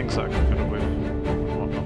things that I can fiddle with and whatnot.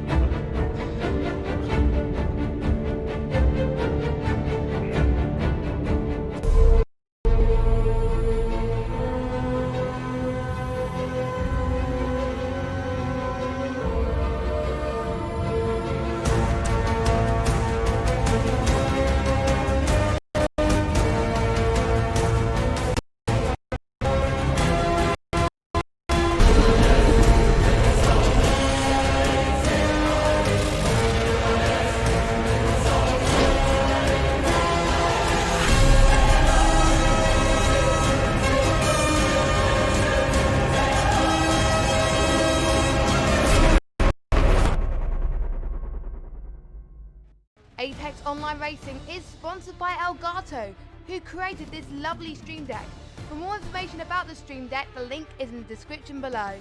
Apex Online Racing is sponsored by Elgato, who created this lovely stream deck. For more information about the stream deck, the link is in the description below.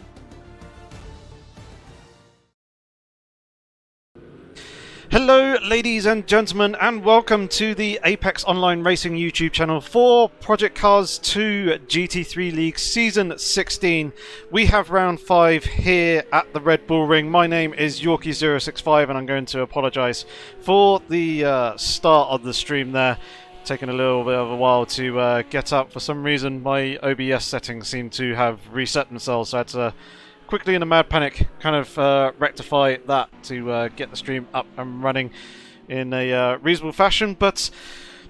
Hello ladies and gentlemen, and welcome to the Apex Online Racing YouTube channel for Project Cars 2 GT3 League Season 16. We have round 5 here at the Red Bull Ring. My name is Yorkie065 and I'm going to apologise for the start of the stream there. Taking a little bit of a while to get up. For some reason my OBS settings seem to have reset themselves, so I had to quickly in a mad panic kind of rectify that to get the stream up and running in a reasonable fashion. But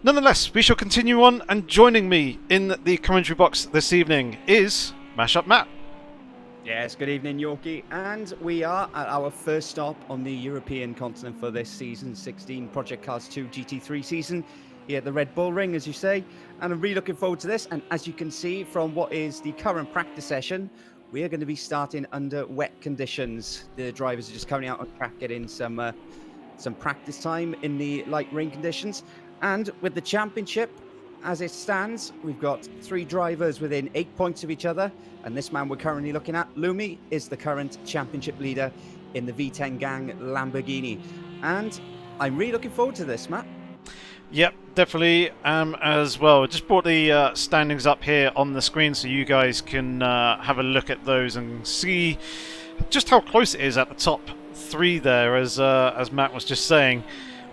nonetheless, we shall continue on, and joining me in the commentary box this evening is Mashup Matt. Yes, good evening, Yorkie, and we are at our first stop on the European continent for this season 16 Project Cars 2 GT3 season here at the Red Bull Ring, as you say, and I'm really looking forward to this. And as you can see from what is the current practice session, we are going to be starting under wet conditions. The drivers are just coming out on track, getting some practice time in the light rain conditions. And with the championship, as it stands, we've got 3 drivers within 8 points of each other. And this man we're currently looking at, Lumi, is the current championship leader in the V10 Gang Lamborghini. And I'm really looking forward to this, Matt. Yep, definitely as well. I just brought the standings up here on the screen so you guys can have a look at those and see just how close it is at the top 3 there, as Matt was just saying.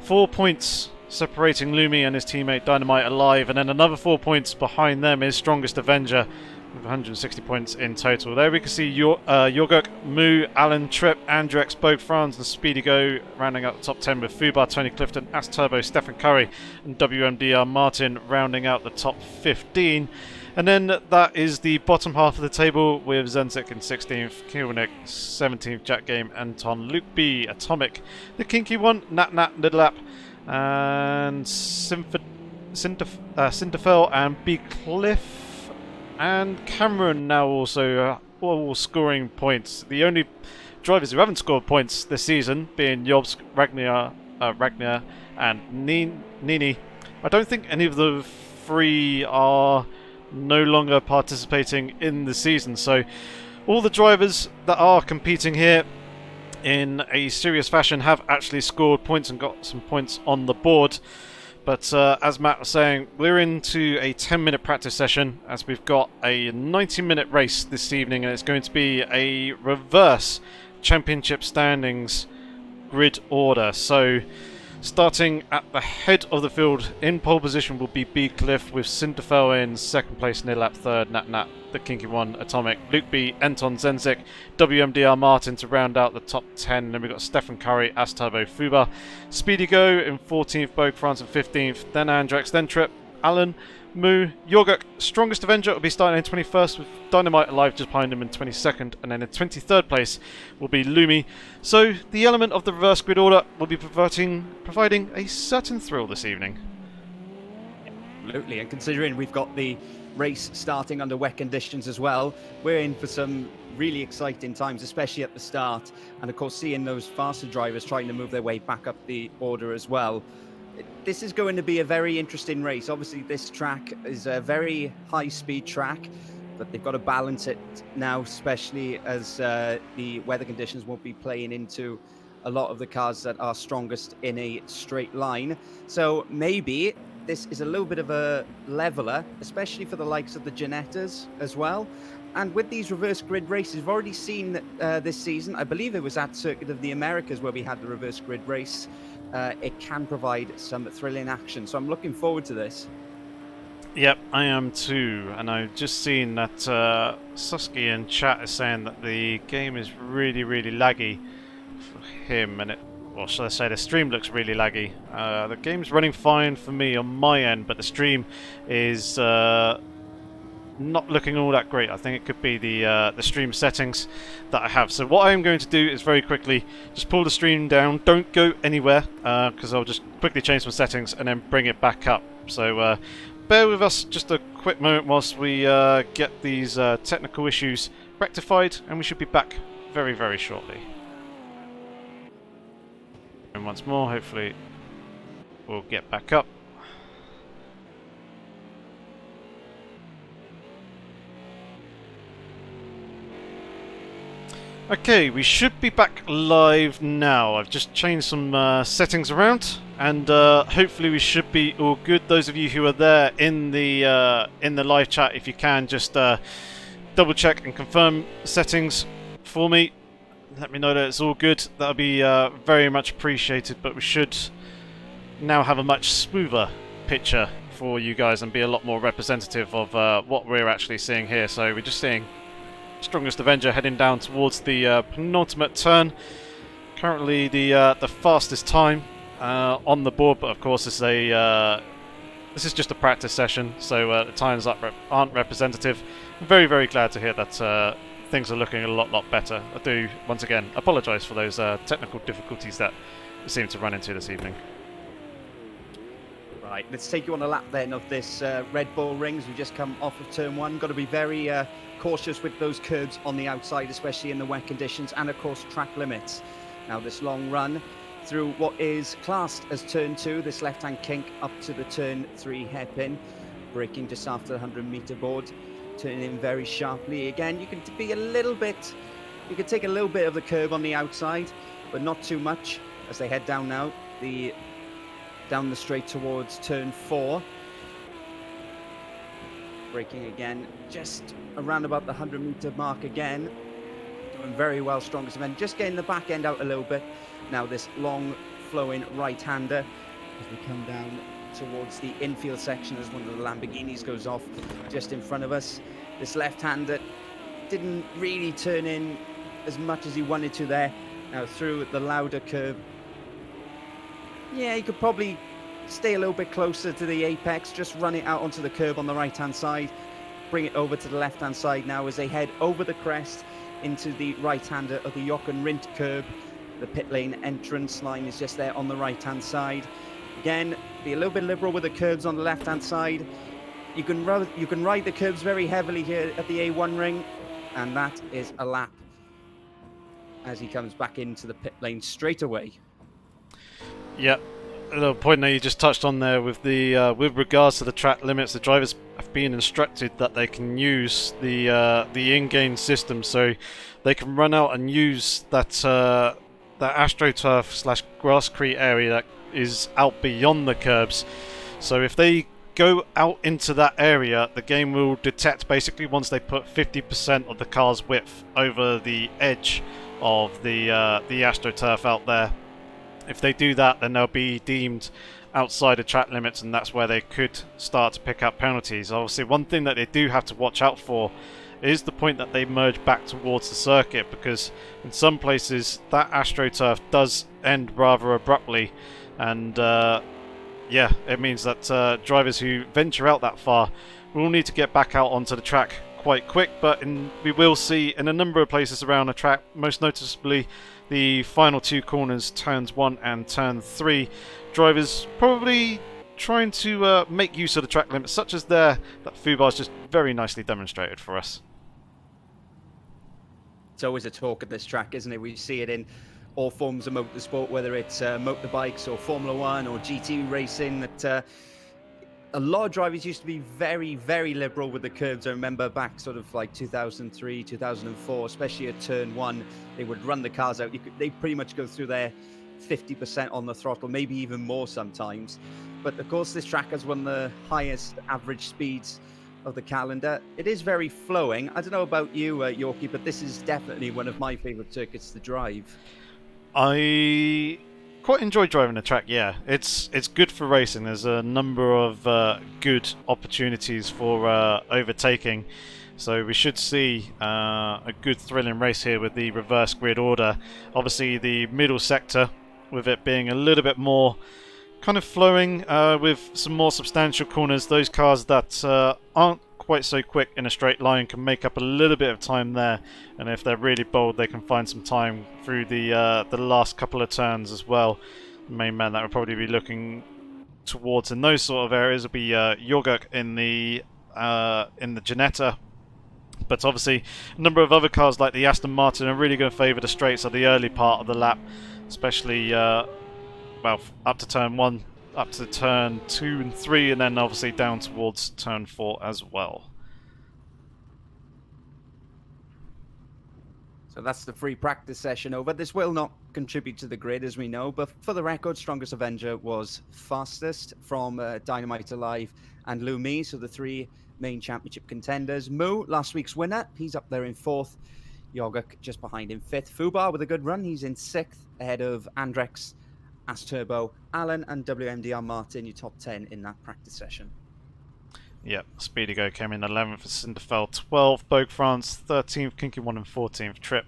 4 points separating Lumi and his teammate Dynamite Alive, and then another 4 points behind them is Strongest Avenger with 160 points in total. There we can see Yorguk, Moo, Alan, Trip, Andrex, Bogue Franz and Speedy Go rounding out the top 10, with Fubar, Tony Clifton, As Turbo, Stefan Curry and WMDR Martin rounding out the top 15. And then that is the bottom half of the table, with Zenzik in 16th, Kilnick 17th, Jack Game, Anton, Luke B, Atomic, the Kinky One, Nat Little App and Sinterfell and B Cliff and Cameron now also all scoring points. The only drivers who haven't scored points this season being Jobs, Ragnar and Nini. I don't think any of the 3 are no longer participating in the season, so all the drivers that are competing here in a serious fashion have actually scored points and got some points on the board. But as Matt was saying, we're into a 10-minute practice session, as we've got a 90-minute race this evening, and it's going to be a reverse championship standings grid order. So starting at the head of the field, in pole position will be B Cliff, with Sinterfell in 2nd place, Nilap 3rd, Nat, the Kinky One, Atomic, Luke B, Anton, Zenzik, WMDR Martin to round out the top 10. Then we've got Stefan Curry, As Turbo, Fuba, Speedy Go in 14th, Bogue France in 15th, then Andrex, then Trip, Alan, Moo, Yorguk, Strongest Avenger will be starting in 21st, with Dynamite Alive just behind him in 22nd, and then in 23rd place will be Lumi. So the element of the reverse grid order will be providing a certain thrill this evening. Absolutely, and considering we've got the race starting under wet conditions as well, we're in for some really exciting times, especially at the start, and of course seeing those faster drivers trying to move their way back up the order as well. This is going to be a very interesting race. Obviously this track is a very high speed track, but they've got to balance it now, especially as the weather conditions won't be playing into a lot of the cars that are strongest in a straight line. So maybe this is a little bit of a leveler, especially for the likes of the Genettas as well. And with these reverse grid races, we've already seen this season, I believe it was at Circuit of the Americas where we had the reverse grid race. It can provide some thrilling action. So I'm looking forward to this. Yep, I am too. And I've just seen that Susky in chat is saying that the game is really, really laggy for him. And or should I say the stream looks really laggy. The game's running fine for me on my end, but the stream is not looking all that great. I think it could be the stream settings that I have. So what I am going to do is very quickly just pull the stream down. Don't go anywhere because I'll just quickly change some settings and then bring it back up. So bear with us just a quick moment whilst we get these technical issues rectified, and we should be back very, very shortly. And once more, hopefully we'll get back up. Okay, we should be back live now. I've just changed some settings around, and hopefully we should be all good. Those of you who are there in the live chat, if you can just double check and confirm settings for me. Let me know that it's all good. That'll be very much appreciated. But we should now have a much smoother picture for you guys and be a lot more representative of what we're actually seeing here. So we're just seeing Strongest Avenger heading down towards the penultimate turn. Currently the fastest time on the board, but of course this is just a practice session, so the times aren't representative. I'm very, very glad to hear that things are looking a lot better. I do once again apologise for those technical difficulties that we seem to run into this evening. Right, let's take you on a lap then of this Red Bull ring as we just come off of turn one. Got to be very cautious with those curbs on the outside, especially in the wet conditions, and of course track limits. Now this long run through what is classed as turn two, this left-hand kink up to the turn three hairpin, braking just after the 100-meter board, turning in very sharply. Again, you can be a little bit, you can take a little bit of the curb on the outside, but not too much as they head down now, down the straight towards turn four. Braking again, just around about the 100-meter mark again. Doing very well, Strongest Avenger. Just getting the back end out a little bit. Now this long flowing right-hander as we come down towards the infield section as one of the Lamborghinis goes off just in front of us. This left-hander didn't really turn in as much as he wanted to there. Now through the louder curb. Yeah, he could probably stay a little bit closer to the apex, just run it out onto the curb on the right-hand side, bring it over to the left-hand side now as they head over the crest into the right-hander of the Jock and Rindt curb. The pit lane entrance line is just there on the right-hand side. Again, be a little bit liberal with the curbs on the left-hand side. You can ride the curbs very heavily here at the A1 ring, and that is a lap as he comes back into the pit lane straight away. Yep. A little point that you just touched on there with the with regards to the track limits, the drivers have been instructed that they can use the in-game system, so they can run out and use that that AstroTurf / Grasscrete area that is out beyond the curbs. So if they go out into that area, the game will detect basically once they put 50% of the car's width over the edge of the AstroTurf out there. If they do that, then they'll be deemed outside of track limits, and that's where they could start to pick up penalties. Obviously, one thing that they do have to watch out for is the point that they merge back towards the circuit, because in some places that AstroTurf does end rather abruptly, and yeah, it means that drivers who venture out that far will need to get back out onto the track quite quick. But we will see in a number of places around the track, most noticeably the final two corners, turns 1 and turn 3, drivers probably trying to make use of the track limits, such as there that Fubar's just very nicely demonstrated for us. It's always a talk at this track, isn't it? We see it in all forms of motorsport, whether it's motorbikes or Formula 1 or GT racing, that a lot of drivers used to be very, very liberal with the curbs. I remember back sort of like 2003, 2004, especially at turn 1, they would run the cars out. They pretty much go through their 50% on the throttle, maybe even more sometimes. But of course, this track has one of the highest average speeds of the calendar. It is very flowing. I don't know about you, Yorkie, but this is definitely one of my favourite circuits to drive. I quite enjoy driving the track. Yeah, it's good for racing. There's a number of good opportunities for overtaking, so we should see a good thrilling race here with the reverse grid order. Obviously, the middle sector, with it being a little bit more kind of flowing with some more substantial corners. Those cars that aren't quite so quick in a straight line can make up a little bit of time there, and if they're really bold they can find some time through the last couple of turns as well. The main man that we'll probably be looking towards in those sort of areas will be Jorguk in the Ginetta, but obviously a number of other cars like the Aston Martin are really going to favour the straights at the early part of the lap, especially well, up to turn 1, up to turn 2 and 3, and then obviously down towards turn 4 as well. So that's the free practice session over. This will not contribute to the grid, as we know, but for the record, Strongest Avenger was fastest from Dynamite Alive and Lumi, so the 3 main championship contenders. Moo, last week's winner, he's up there in 4th. Jorguk just behind in 5th. Fubar with a good run, he's in 6th, ahead of Andrex, Asturbo, Alan and WMDR Martin, your top 10 in that practice session. Yep, Speedy Go came in 11th for Cinderfell, 12th, Bogue France, 13th, Kinky 1 and 14th. Trip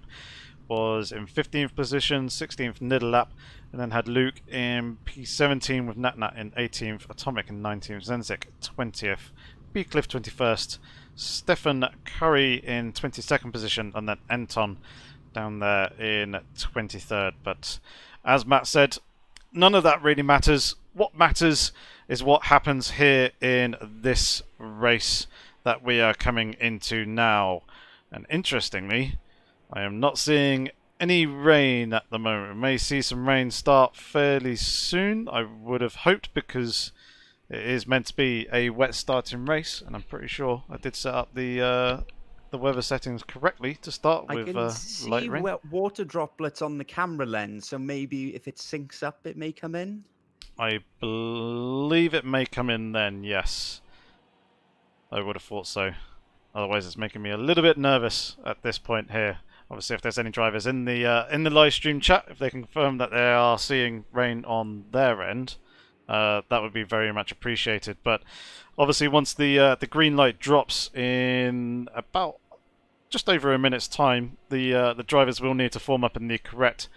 was in 15th position, 16th Nidalap, and then had Luke in P17 with Natnat in 18th, Atomic in 19th, Zenzik 20th, Beecliff 21st, Stefan Curry in 22nd position, and then Anton down there in 23rd. But as Matt said, none of that really matters. What matters is what happens here in this race that we are coming into now. And interestingly, I am not seeing any rain at the moment. We may see some rain start fairly soon, I would have hoped, because it is meant to be a wet starting race, and I'm pretty sure I did set up the weather settings correctly to start with I can see light rain. water droplets on the camera lens, so maybe if it syncs up, it may come in. I believe it may come in then, yes. I would have thought so. Otherwise it's making me a little bit nervous at this point here. Obviously if there's any drivers in the live stream chat, if they confirm that they are seeing rain on their end, that would be very much appreciated. But obviously once the green light drops in about just over a minute's time, the drivers will need to form up in the correct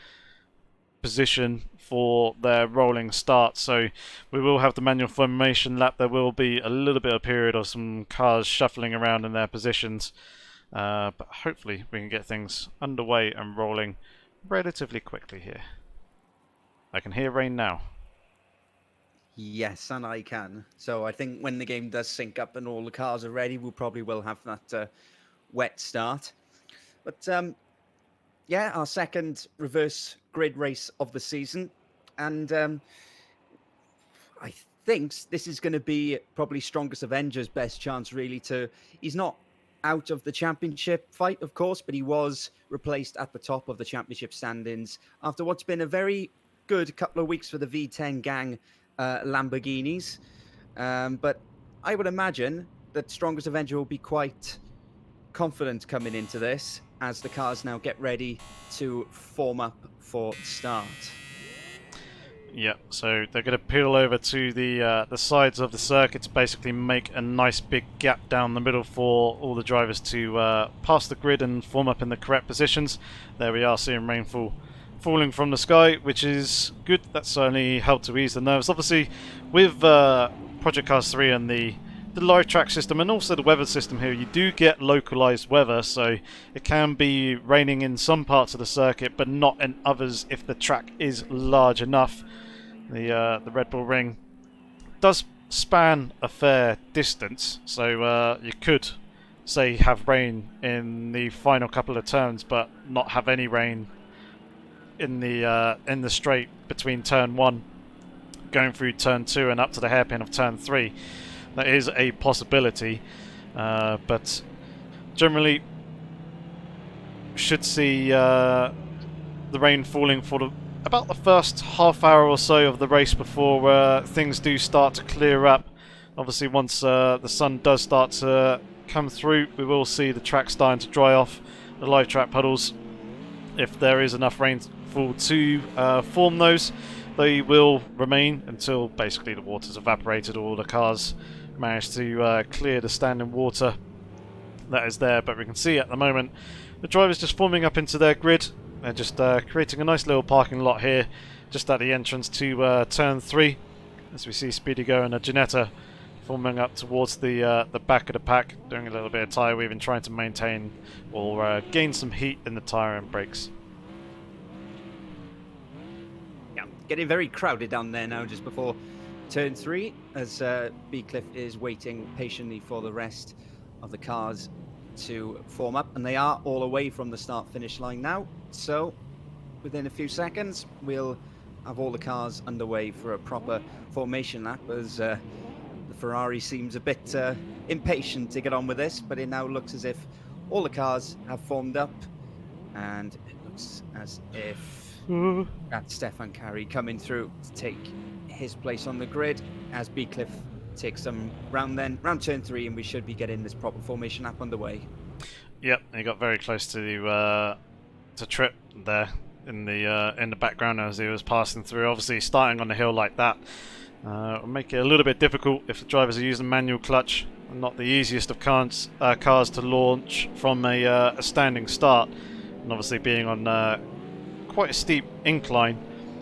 position for their rolling start. So we will have the manual formation lap. There will be a little bit of period of some cars shuffling around in their positions, but hopefully we can get things underway and rolling relatively quickly here. I can hear rain now. Yes, and I can. So I think when the game does sync up and all the cars are ready, we probably will have that wet start. But yeah, our second reverse grid race of the season. And I think this is going to be probably Strongest Avenger's best chance, really, to... He's not out of the championship fight, of course, but he was replaced at the top of the championship standings after what's been a very good couple of weeks for the V10 gang Lamborghinis. But I would imagine that Strongest Avenger will be quite confident coming into this as the cars now get ready to form up for start. Yeah, so they're going to peel over to the sides of the circuit to basically make a nice big gap down the middle for all the drivers to pass the grid and form up in the correct positions. There we are, seeing rainfall falling from the sky, which is good. That certainly helped to ease the nerves. Obviously, with Project Cars 3 and the live track system and also the weather system here, you do get localized weather, so it can be raining in some parts of the circuit but not in others if the track is large enough. The Red Bull Ring does span a fair distance, so you could say have rain in the final couple of turns but not have any rain in the straight between turn 1 going through turn 2 and up to the hairpin of turn 3. That is a possibility, but generally should see the rain falling for about the first half hour or so of the race before things do start to clear up. Obviously, once the sun does start to come through, we will see the track starting to dry off, the live track puddles. If there is enough rainfall to form those, they will remain until basically the water's evaporated or the cars manage to clear the standing water that is there. But we can see at the moment the drivers just forming up into their grid. They're just creating a nice little parking lot here just at the entrance to turn 3, as we see Speedy Go and Janetta forming up towards the back of the pack, doing a little bit of tyre weaving, trying to maintain or gain some heat in the tyre and brakes. Yeah, getting very crowded down there now just before turn 3, as Beecliff is waiting patiently for the rest of the cars to form up, and they are all away from the start-finish line now, so within a few seconds we'll have all the cars underway for a proper formation lap, as the Ferrari seems a bit impatient to get on with this, but it now looks as if all the cars have formed up, and it looks as if that's Stefan Carey coming through to take his place on the grid as Beecliff takes them round turn 3, and we should be getting this proper formation lap underway. Yep, he got very close to Trip there in the background as he was passing through. Obviously, starting on the hill like that will make it a little bit difficult if the drivers are using manual clutch. Not the easiest of cars to launch from a standing start, and obviously being on quite a steep incline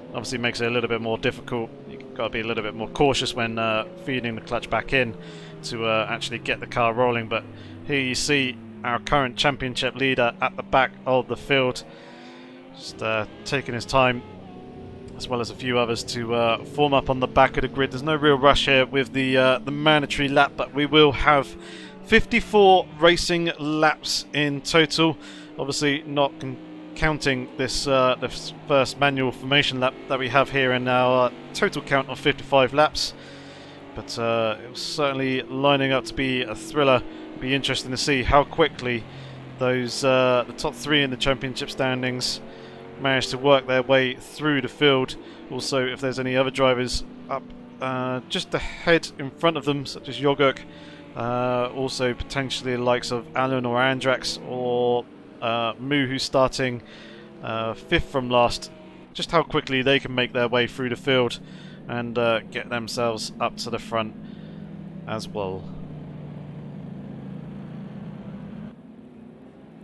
obviously makes it a little bit more difficult. You've got to be a little bit more cautious when feeding the clutch back in to actually get the car rolling. But here you see our current championship leader at the back of the field, just taking his time, as well as a few others, to form up on the back of the grid. There's no real rush here with the mandatory lap, but we will have 54 racing laps in total. Obviously not counting this first manual formation lap that we have here in our total count of 55 laps. But it was certainly lining up to be a thriller. It'll be interesting to see how quickly those the top 3 in the championship standings manage to work their way through the field. Also, if there's any other drivers up just ahead in front of them, such as Yogurk, also potentially the likes of Alan or Andrax or Mu, who's starting 5th from last, just how quickly they can make their way through the field and get themselves up to the front as well.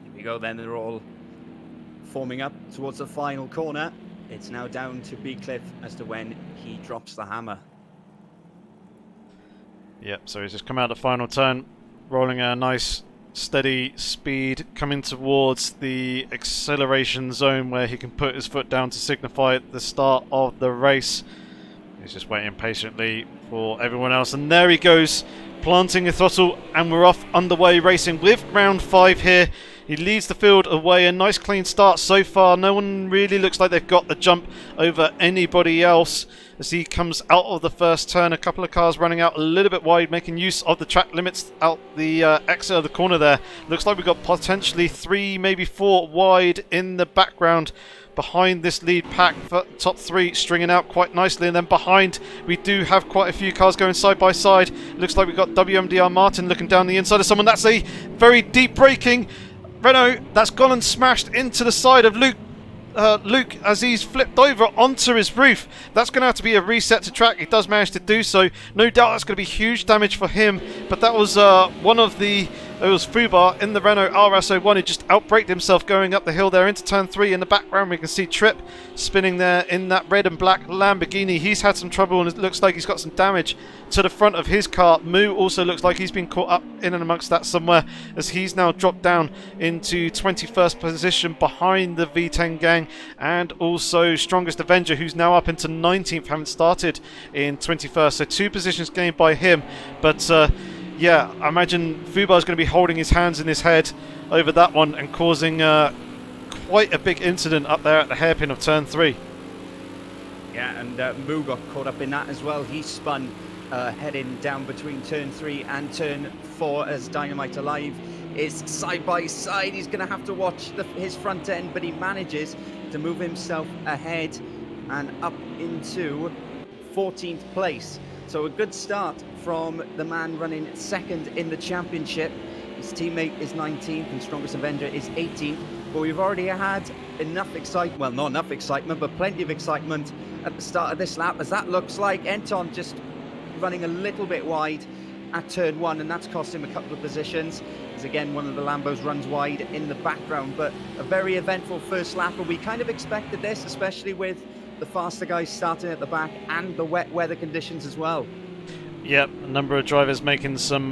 Here we go then, they're all forming up towards the final corner. It's now down to Beecliff as to when he drops the hammer. Yep, so he's just come out the final turn, rolling a nice steady speed, coming towards the acceleration zone where he can put his foot down to signify the start of the race. He's just waiting patiently for everyone else, and there he goes, planting the throttle, and we're off underway racing with round 5 here. He leads the field away, a nice clean start so far. No one really looks like they've got the jump over anybody else as he comes out of the first turn. A couple of cars running out a little bit wide, making use of the track limits out the exit of the corner there. Looks like we've got potentially 3, maybe 4 wide in the background behind this lead pack. For top 3 stringing out quite nicely, and then behind we do have quite a few cars going side by side. Looks like we've got WMDR Martin looking down the inside of someone. That's a very deep braking Renault that's gone and smashed into the side of Luke as he's flipped over onto his roof. That's going to have to be a reset to track. He does manage to do so. No doubt that's going to be huge damage for him, but that was one of the... It was Fubar in the Renault RS01 who just outbraked himself going up the hill there into turn 3. In the background we can see Tripp spinning there in that red and black Lamborghini. He's had some trouble and it looks like he's got some damage to the front of his car. Mu also looks like he's been caught up in and amongst that somewhere, as he's now dropped down into 21st position behind the V10 gang, and also Strongest Avenger, who's now up into 19th, having started in 21st. So 2 positions gained by him, but yeah, I imagine Fubar's going to be holding his hands in his head over that one and causing quite a big incident up there at the hairpin of turn 3. Yeah, and Mu got caught up in that as well. He spun heading down between turn 3 and turn 4 as Dynamite Alive is side by side. He's going to have to watch his front end, but he manages to move himself ahead and up into 14th place. So a good start from the man running second in the championship. His teammate is 19th and strongest Avenger is 18th. But we've already had enough excitement, well, not enough excitement, but plenty of excitement at the start of this lap, as that looks like Anton just running a little bit wide at turn 1, and that's cost him a couple of positions, as again one of the Lambos runs wide in the background. But a very eventful first lap, and we kind of expected this, especially with the faster guys starting at the back and the wet weather conditions as well. Yep, a number of drivers making some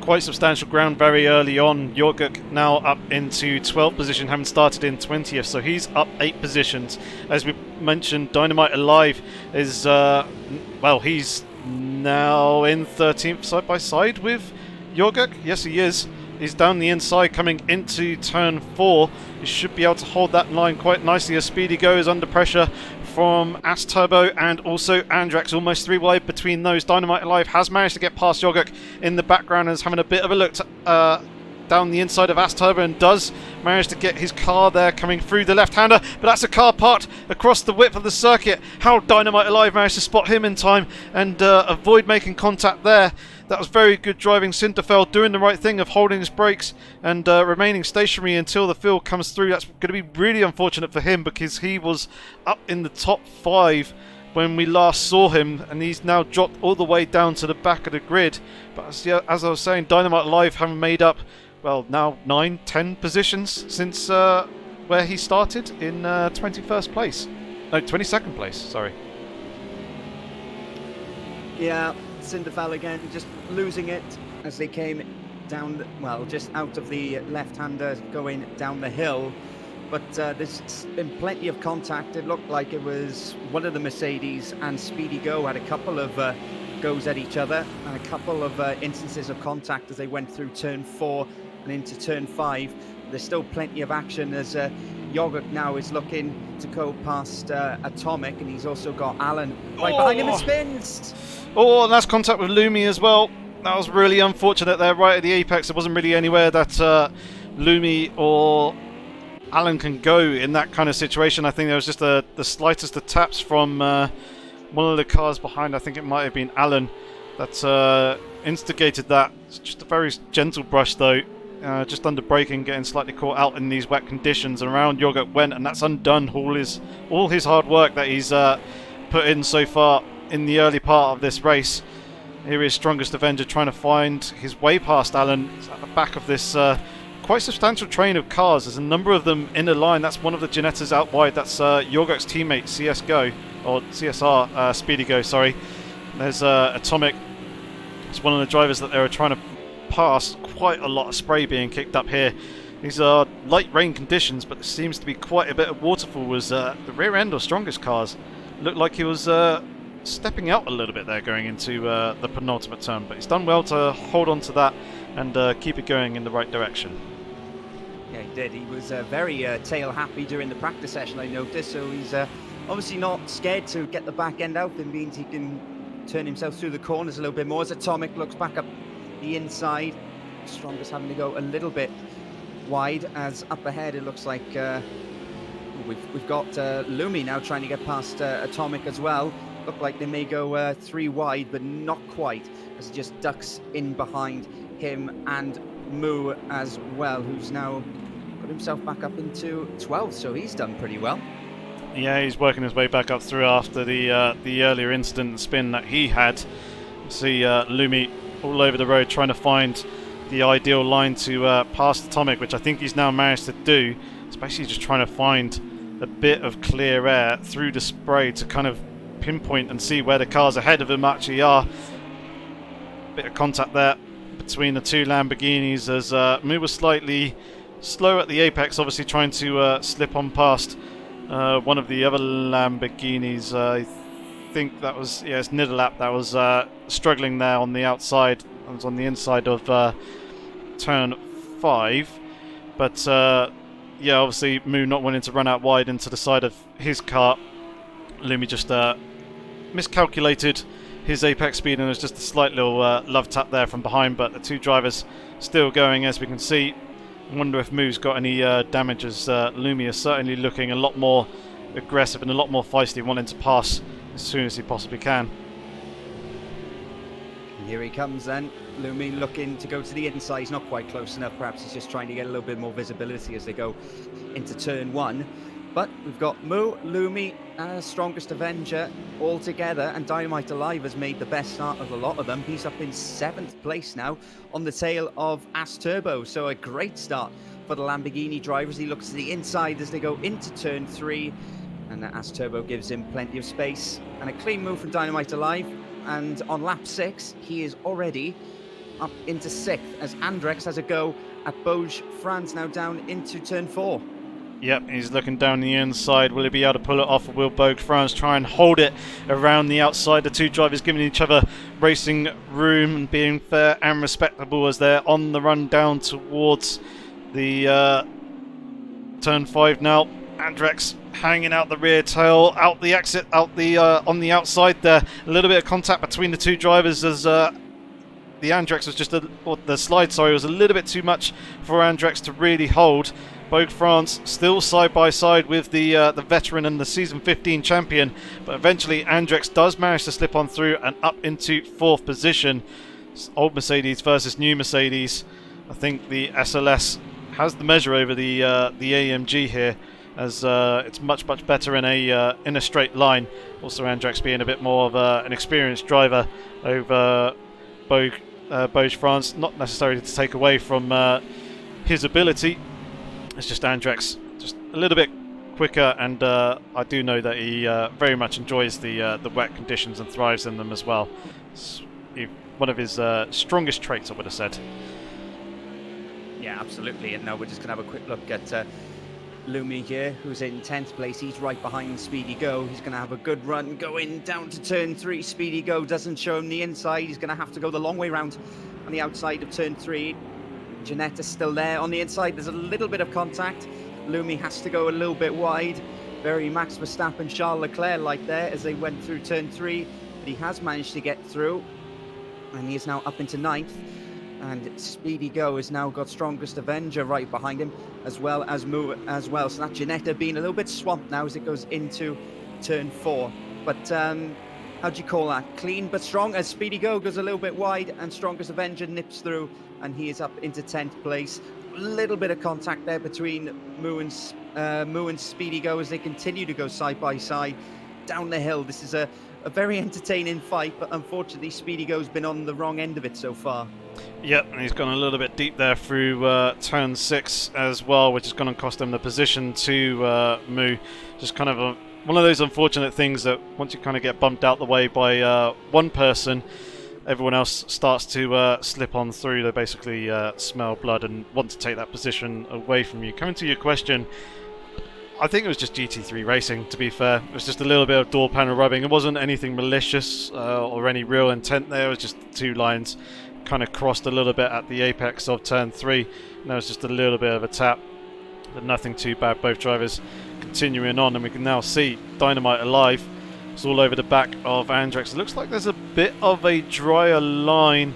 quite substantial ground very early on. Jorguk now up into 12th position, having started in 20th, so he's up 8 positions. As we mentioned, Dynamite Alive is, well, he's now in 13th side by side with Jorguk. Yes, he is. He's down the inside coming into turn 4. He should be able to hold that line quite nicely as Speedy Go is under pressure from As Turbo and also Andrax, almost 3 wide between those. Dynamite Alive has managed to get past Jorguk in the background and is having a bit of a look to, down the inside of As Turbo, and does manage to get his car there coming through the left-hander, but that's a car parked across the width of the circuit. How Dynamite Alive managed to spot him in time and avoid making contact there. That was very good driving. Sinterfeld doing the right thing of holding his brakes and remaining stationary until the field comes through. That's going to be really unfortunate for him because he was up in the top 5 when we last saw him, and he's now dropped all the way down to the back of the grid. But as I was saying, Dynamite Alive having made up, well, now 9-10 positions since where he started in 21st place. No, 22nd place, sorry. Yeah, Cinderfell again, just losing it as they came down, well, just out of the left-hander going down the hill. But there's been plenty of contact. It looked like it was one of the Mercedes and Speedy Go had a couple of goes at each other and a couple of instances of contact as they went through turn 4 and into turn 5. There's still plenty of action as Jorguk now is looking to go past Atomic, and he's also got Alan right behind him and spins. Oh, and that's contact with Lumi as well. That was really unfortunate there, right at the apex. There wasn't really anywhere that Lumi or Alan can go in that kind of situation. I think there was just the slightest of taps from one of the cars behind. I think it might have been Alan that instigated that. It's just a very gentle brush though. Just under braking, getting slightly caught out in these wet conditions, and around Jorguk went, and that's undone all his hard work that he's put in so far in the early part of this race. Here is Strongest Avenger trying to find his way past Alan. It's at the back of this quite substantial train of cars. There's a number of them in a line. That's one of the Genettas out wide. That's Jorguk's teammate CSGO, or CSR, Speedy Go, sorry. There's Atomic. It's one of the drivers that they were trying to pass. Quite a lot of spray being kicked up here. These are light rain conditions, but there seems to be quite a bit of waterfall. Was the rear end of Strongest cars looked like he was stepping out a little bit there going into the penultimate turn, but he's done well to hold on to that and keep it going in the right direction. Yeah, he did. He was very tail happy during the practice session, I noticed, so he's obviously not scared to get the back end out. It means he can turn himself through the corners a little bit more as Atomic looks back up the inside. Strongest having to go a little bit wide, as up ahead it looks like we've got Lumi now trying to get past Atomic as well. Look like they may go 3 wide, but not quite, as he just ducks in behind him and Moo as well, who's now got himself back up into 12th, so he's done pretty well. Yeah, he's working his way back up through after the earlier incident spin that he had. See Lumi all over the road trying to find the ideal line to pass Atomic, which I think he's now managed to do. It's basically just trying to find a bit of clear air through the spray to kind of pinpoint and see where the cars ahead of him actually are. Bit of contact there between the 2 Lamborghinis as Moo was slightly slow at the apex, obviously trying to slip on past one of the other Lamborghinis. I think that was, yeah, it's Nidalap that was struggling there on the outside. It was on the inside of turn 5, but yeah, obviously Moo not wanting to run out wide into the side of his car. Lumi just miscalculated his apex speed, and there's just a slight little love tap there from behind, but the 2 drivers still going, as we can see. I wonder if Moo's got any damage, as Lumi is certainly looking a lot more aggressive and a lot more feisty, wanting to pass as soon as he possibly can. Here he comes then. Lumi looking to go to the inside. He's not quite close enough. Perhaps he's just trying to get a little bit more visibility as they go into turn 1. But we've got Moo, Lumi, Strongest Avenger all together, and Dynamite Alive has made the best start of a lot of them. He's up in 7th place now on the tail of As Turbo. So a great start for the Lamborghini drivers. He looks to the inside as they go into turn 3, and As Turbo gives him plenty of space. And a clean move from Dynamite Alive. And on lap 6, he is already up into 6th as Andrex has a go at Boj France now down into turn 4. Yep, he's looking down the inside. Will he be able to pull it off, or will Boj France try and hold it around the outside? The two drivers giving each other racing room and being fair and respectable as they're on the run down towards the turn 5 now. Andrex hanging out the rear tail, out the exit, out the on the outside there. A little bit of contact between the two drivers as the Andrex was just the slide, sorry, was a little bit too much for Andrex to really hold. Boj France still side by side with the veteran and the season 15 champion, but eventually Andrex does manage to slip on through and up into 4th position. It's old Mercedes versus new Mercedes. I think the SLS has the measure over the AMG here, as it's much better in a straight line. Also, Andrex being a bit more of an experienced driver over Boj France, not necessarily to take away from his ability. It's just Andrex just a little bit quicker, and I do know that he very much enjoys the wet conditions and thrives in them as well. It's one of his strongest traits, I would have said. Yeah, absolutely. And now we're just going to have a quick look at Lumi here, who's in 10th place. He's right behind Speedy Go. He's going to have a good run going down to turn 3. Speedy Go doesn't show him the inside. He's going to have to go the long way round on the outside of turn 3. Janetta's still there on the inside. There's a little bit of contact. Lumi has to go a little bit wide. Very Max Verstappen, Charles Leclerc like there as they went through turn 3. But he has managed to get through, and he is now up into 9th. And Speedy Go has now got Strongest Avenger right behind him, as well as Moo as well. So that Janetta being a little bit swamped now as it goes into turn 4. But how do you call that? Clean but strong, as Speedy Go goes a little bit wide and Strongest Avenger nips through, and he is up into 10th place. A little bit of contact there between Moo and Speedy Go as they continue to go side by side down the hill. This is a very entertaining fight, but unfortunately Speedy Go's been on the wrong end of it so far. Yep, and he's gone a little bit deep there through turn 6 as well, which is going to cost him the position to Moo. Just kind of one of those unfortunate things that once you kind of get bumped out the way by one person, everyone else starts to slip on through. They basically smell blood and want to take that position away from you. Coming to your question, I think it was just GT3 racing, to be fair. It was just a little bit of door panel rubbing. It wasn't anything malicious or any real intent there. It was just two lines kind of crossed a little bit at the apex of turn 3. And there was just a little bit of a tap, but nothing too bad. Both drivers continuing on, and we can now see Dynamite Alive. It's all over the back of Andrex. It looks like there's a bit of a drier line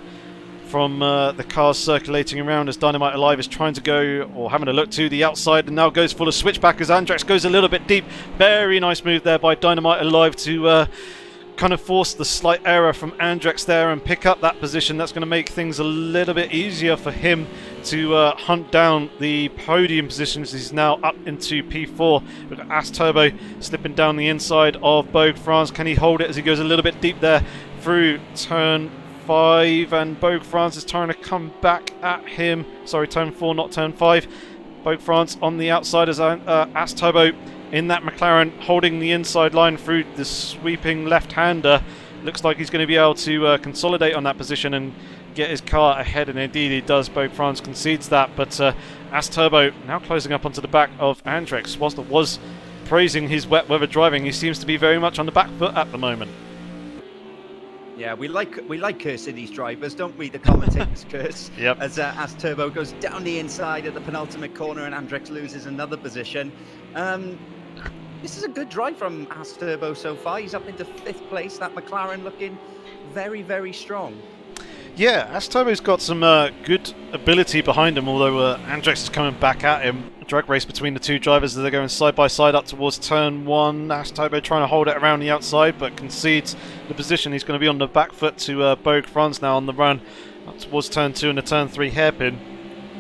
from the cars circulating around as Dynamite Alive is trying to go, or having a look to the outside, and now goes full of switchback as Andrex goes a little bit deep. Very nice move there by Dynamite Alive to kind of force the slight error from Andrex there and pick up that position. That's going to make things a little bit easier for him to hunt down the podium positions. He's now up into P4. We've got As Turbo slipping down the inside of Boj France. Can he hold it as he goes a little bit deep there through turn 5, and Boj France is trying to come back at him. Sorry, turn 4, not turn 5. Boj France on the outside as As Turbo in that McLaren, holding the inside line through the sweeping left-hander. Looks like he's going to be able to consolidate on that position and get his car ahead, and indeed he does. Boj France concedes that, but As Turbo now closing up onto the back of Andrex. Whilst it was praising his wet weather driving, he seems to be very much on the back foot at the moment. Yeah, we like cursing these drivers, don't we? The commentators curse. Yep. As Turbo goes down the inside at the penultimate corner and Andrex loses another position. This is a good drive from As Turbo so far. He's up into 5th place. That McLaren looking very, very strong. Yeah, As Turbo's got some good ability behind him, although Andrex is coming back at him, drag race between the two drivers as they're going side by side up towards turn 1. Ash Turbo trying to hold it around the outside, but concedes the position. He's going to be on the back foot to Bogue France now on the run up towards turn 2 and the turn 3 hairpin.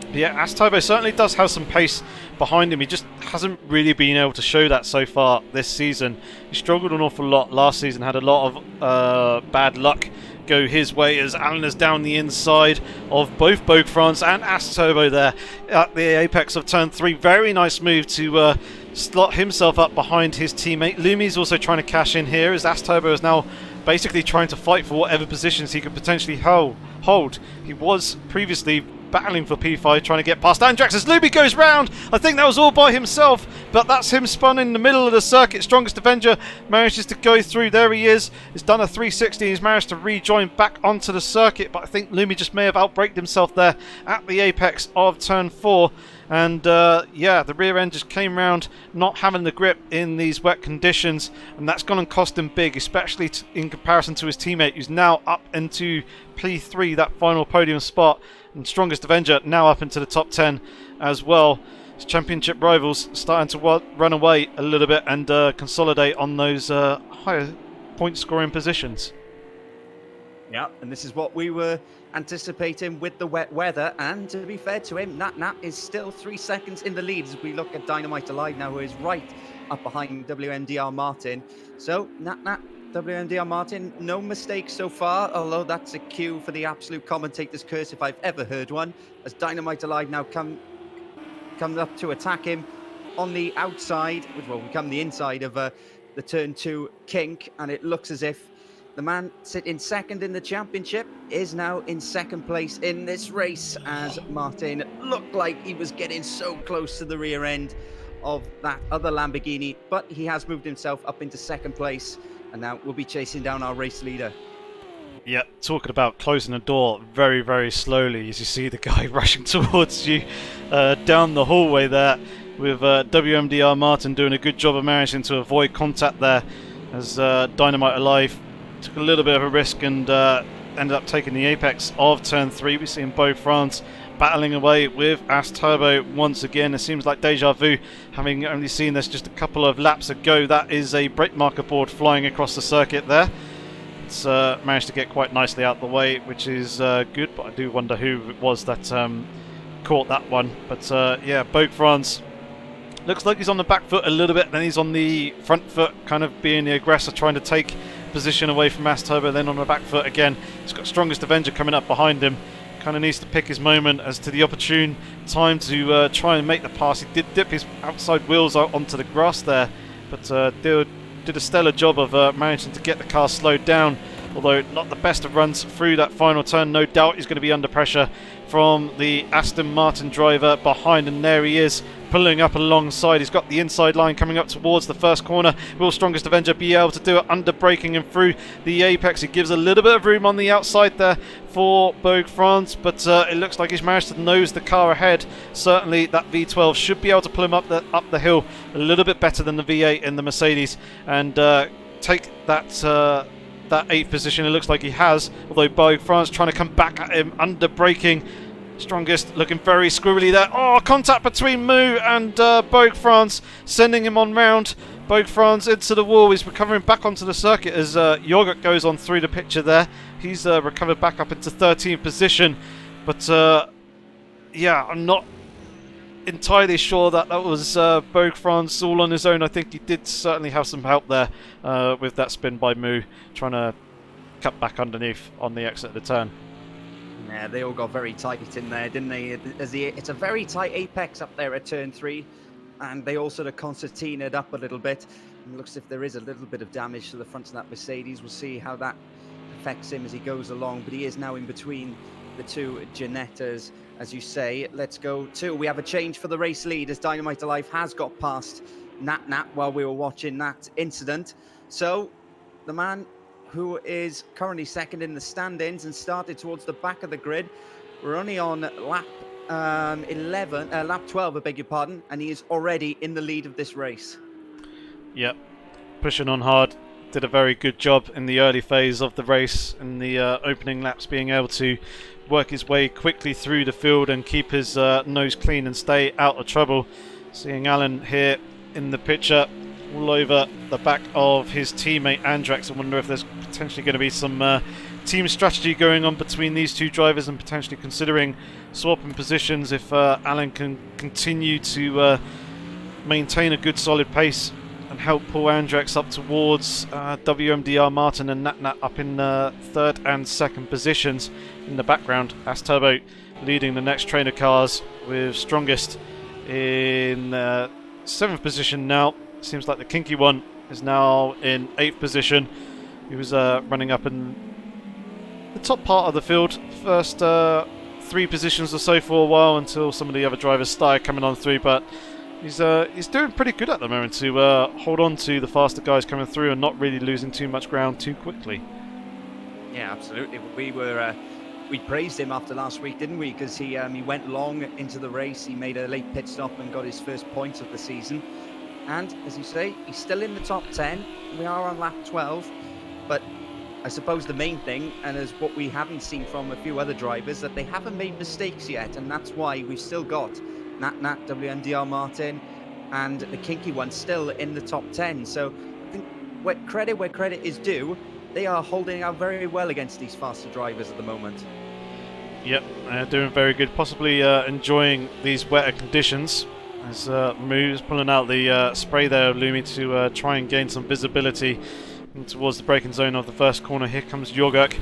But yeah, Ash Turbo certainly does have some pace behind him. He just hasn't really been able to show that so far this season. He struggled an awful lot last season, had a lot of bad luck go his way as Alan is down the inside of both Bogue France and Ash Turbo there at the apex of turn 3. Very nice move to slot himself up behind his teammate. Lumi's also trying to cash in here as Ash Turbo is now basically trying to fight for whatever positions he could potentially hold. He was previously battling for P5, trying to get past Andrax as Lumi goes round. I think that was all by himself, but that's him spun in the middle of the circuit. Strongest Avenger manages to go through. There he is. He's done a 360. He's managed to rejoin back onto the circuit, but I think Lumi just may have outbraked himself there at the apex of turn 4. And yeah, the rear end just came round, not having the grip in these wet conditions, and that's gone and cost him big, especially in comparison to his teammate, who's now up into P3, that final podium spot. And Strongest Avenger now up into the top 10 as well. His championship rivals starting to run away a little bit and consolidate on those higher point scoring positions. Yeah, and this is what we were anticipating with the wet weather. And to be fair to him, Nat is still 3 seconds in the lead as we look at Dynamite Alive now, who is right up behind WMDR Martin. So Nat, WMDR Martin, no mistakes so far, although that's a cue for the absolute commentator's curse if I've ever heard one, as Dynamite Alive now comes up to attack him on the outside, which will become the inside of the turn 2 kink, and it looks as if the man sitting second in the championship is now in second place in this race, as Martin looked like he was getting so close to the rear end of that other Lamborghini, but he has moved himself up into second place, and now we'll be chasing down our race leader. Yeah, talking about closing the door very, very slowly as you see the guy rushing towards you down the hallway there, with WMDR Martin doing a good job of managing to avoid contact there as Dynamite Alive took a little bit of a risk and ended up taking the apex of turn 3. We've seen Bogue France battling away with Ash Turbo once again. It seems like deja vu, having only seen this just a couple of laps ago. That is a brake marker board flying across the circuit there. It's managed to get quite nicely out the way, which is good, but I do wonder who it was that caught that one. But yeah, Bogue France looks like he's on the back foot a little bit, then he's on the front foot, kind of being the aggressor, trying to take position away from Ash Turbo, then on the back foot again. He's got Strongest Avenger coming up behind him. Kind of needs to pick his moment as to the opportune time to try and make the pass. He did dip his outside wheels out onto the grass there, but did a stellar job of managing to get the car slowed down, although not the best of runs through that final turn. No doubt he's going to be under pressure from the Aston Martin driver behind, and there he is pulling up alongside. He's got the inside line coming up towards the first corner. Will Strongest Avenger be able to do it under braking and through the apex? He gives a little bit of room on the outside there for Bogue France, but it looks like he's managed to nose the car ahead. Certainly that V12 should be able to pull him up the hill a little bit better than the V8 in the Mercedes and take that 8th position. It looks like he has, although Bogue France trying to come back at him under braking. Strongest looking very squirrely there. Oh, contact between Moo and Bogue France, sending him on round. Bogue France into the wall. He's recovering back onto the circuit as Yogurt goes on through the picture there. He's recovered back up into 13th position. But yeah, I'm not entirely sure that was Bogue France all on his own. I think he did certainly have some help there with that spin by Moo, trying to cut back underneath on the exit of the turn. Yeah, they all got very tight in there, didn't they? It's a very tight apex up there at turn 3, and they all sort of concertinaed up a little bit. It looks as if there is a little bit of damage to the front of that Mercedes. We'll see how that affects him as he goes along, but he is now in between the two Ginettas, as you say. Let's go to, we have a change for the race lead as Dynamite Alive has got past Nat while we were watching that incident. So the man who is currently second in the standings and started towards the back of the grid, we're only on lap 12, I beg your pardon, and he is already in the lead of this race. Yep, pushing on hard. Did a very good job in the early phase of the race, in the opening laps, being able to work his way quickly through the field and keep his nose clean and stay out of trouble. Seeing Alan here in the picture, all over the back of his teammate Andrex. I wonder if there's potentially going to be some team strategy going on between these two drivers, and potentially considering swapping positions if Alan can continue to maintain a good solid pace and help pull Andrex up towards WMDR Martin and Nat up in third and second positions. In the background, As Turbo leading the next trainer cars, with Strongest in 7th position now. Seems like the Kinky One is now in 8th position. He was running up in the top part of the field, first 3 positions or so for a while, until some of the other drivers started coming on through, but he's doing pretty good at the moment to hold on to the faster guys coming through and not really losing too much ground too quickly. Yeah, absolutely. We praised him after last week, didn't we? Because he went long into the race. He made a late pit stop and got his first points of the season. And as you say, he's still in the top 10. We are on lap 12. But I suppose the main thing, and as what we haven't seen from a few other drivers, that they haven't made mistakes yet. And that's why we've still got Nat, WMDR Martin, and the Kinky One still in the top 10. So I think where credit is due, they are holding out very well against these faster drivers at the moment. Yep, they're doing very good. Possibly enjoying these wetter conditions. As Moo's pulling out the spray there of Lumi to try and gain some visibility towards the braking zone of the first corner. Here comes Jorgert,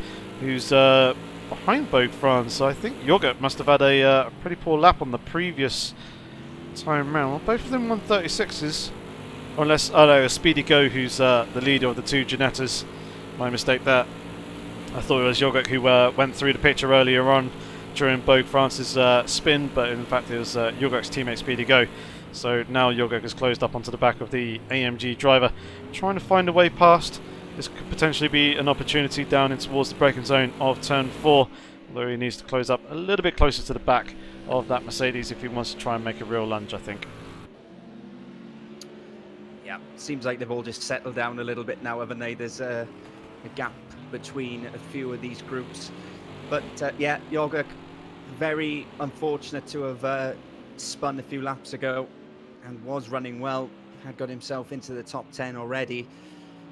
who's behind Bogue France. So I think Jorgert must have had a pretty poor lap on the previous time round. Well, both of them 136s. Or unless, oh no, Speedy Go, who's the leader of the two Ginettas. My mistake there. I thought it was Jorgert who went through the picture earlier on during Bogue France's spin, but in fact it was Jorgert's teammate Speedy Go. So now Jorgert has closed up onto the back of the AMG driver, trying to find a way past. This could potentially be an opportunity down in towards the braking zone of turn 4, although he needs to close up a little bit closer to the back of that Mercedes if he wants to try and make a real lunge, I think. Yeah, seems like they've all just settled down a little bit now, haven't they? There's a gap between a few of these groups. But yeah, Jorgert, very unfortunate to have spun a few laps ago and was running well, had got himself into the top 10 already.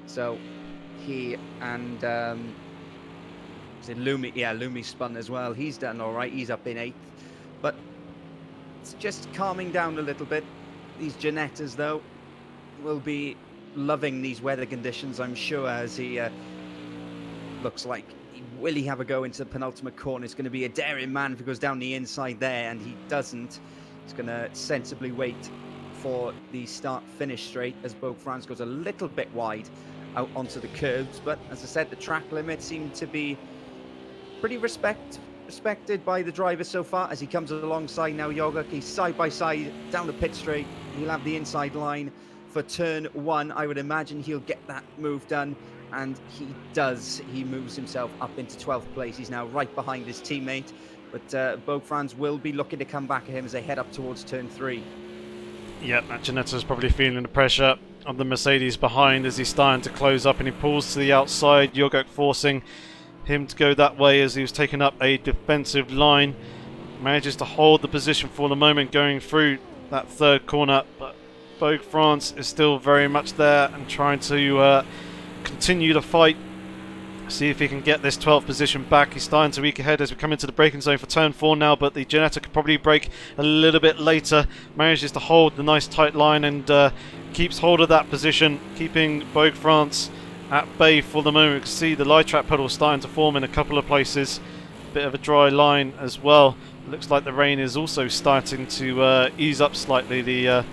So he and is it Lumi? Yeah, Lumi spun as well. He's done all right. He's up in 8th. But it's just calming down a little bit. These Ginettas, though, will be loving these weather conditions, I'm sure, as he looks like, will he have a go into the penultimate corner? It's going to be a daring man if he goes down the inside there, and he doesn't. He's going to sensibly wait for the start-finish straight as Bogue France goes a little bit wide out onto the curbs. But as I said, the track limit seemed to be pretty respected by the driver so far as he comes alongside now Jorgert. He's side by side down the pit straight. He'll have the inside line for turn 1. I would imagine he'll get that move done, and he does. He moves himself up into 12th place. He's now right behind his teammate, but Bogue France will be looking to come back at him as they head up towards turn 3. Yeah, that Ginetta's probably feeling the pressure of the Mercedes behind as he's starting to close up, and he pulls to the outside. Jorgert forcing him to go that way as he was taking up a defensive line. Manages to hold the position for the moment going through that third corner, but Bogue France is still very much there and trying to continue the fight. See if he can get this 12th position back. He's starting to eke ahead as we come into the braking zone for turn 4 now, but the Ginetta could probably brake a little bit later. Manages to hold the nice tight line and keeps hold of that position, keeping Bogue France at bay for the moment. You can see the light track puddle starting to form in a couple of places. Bit of a dry line as well. Looks like the rain is also starting to ease up slightly. The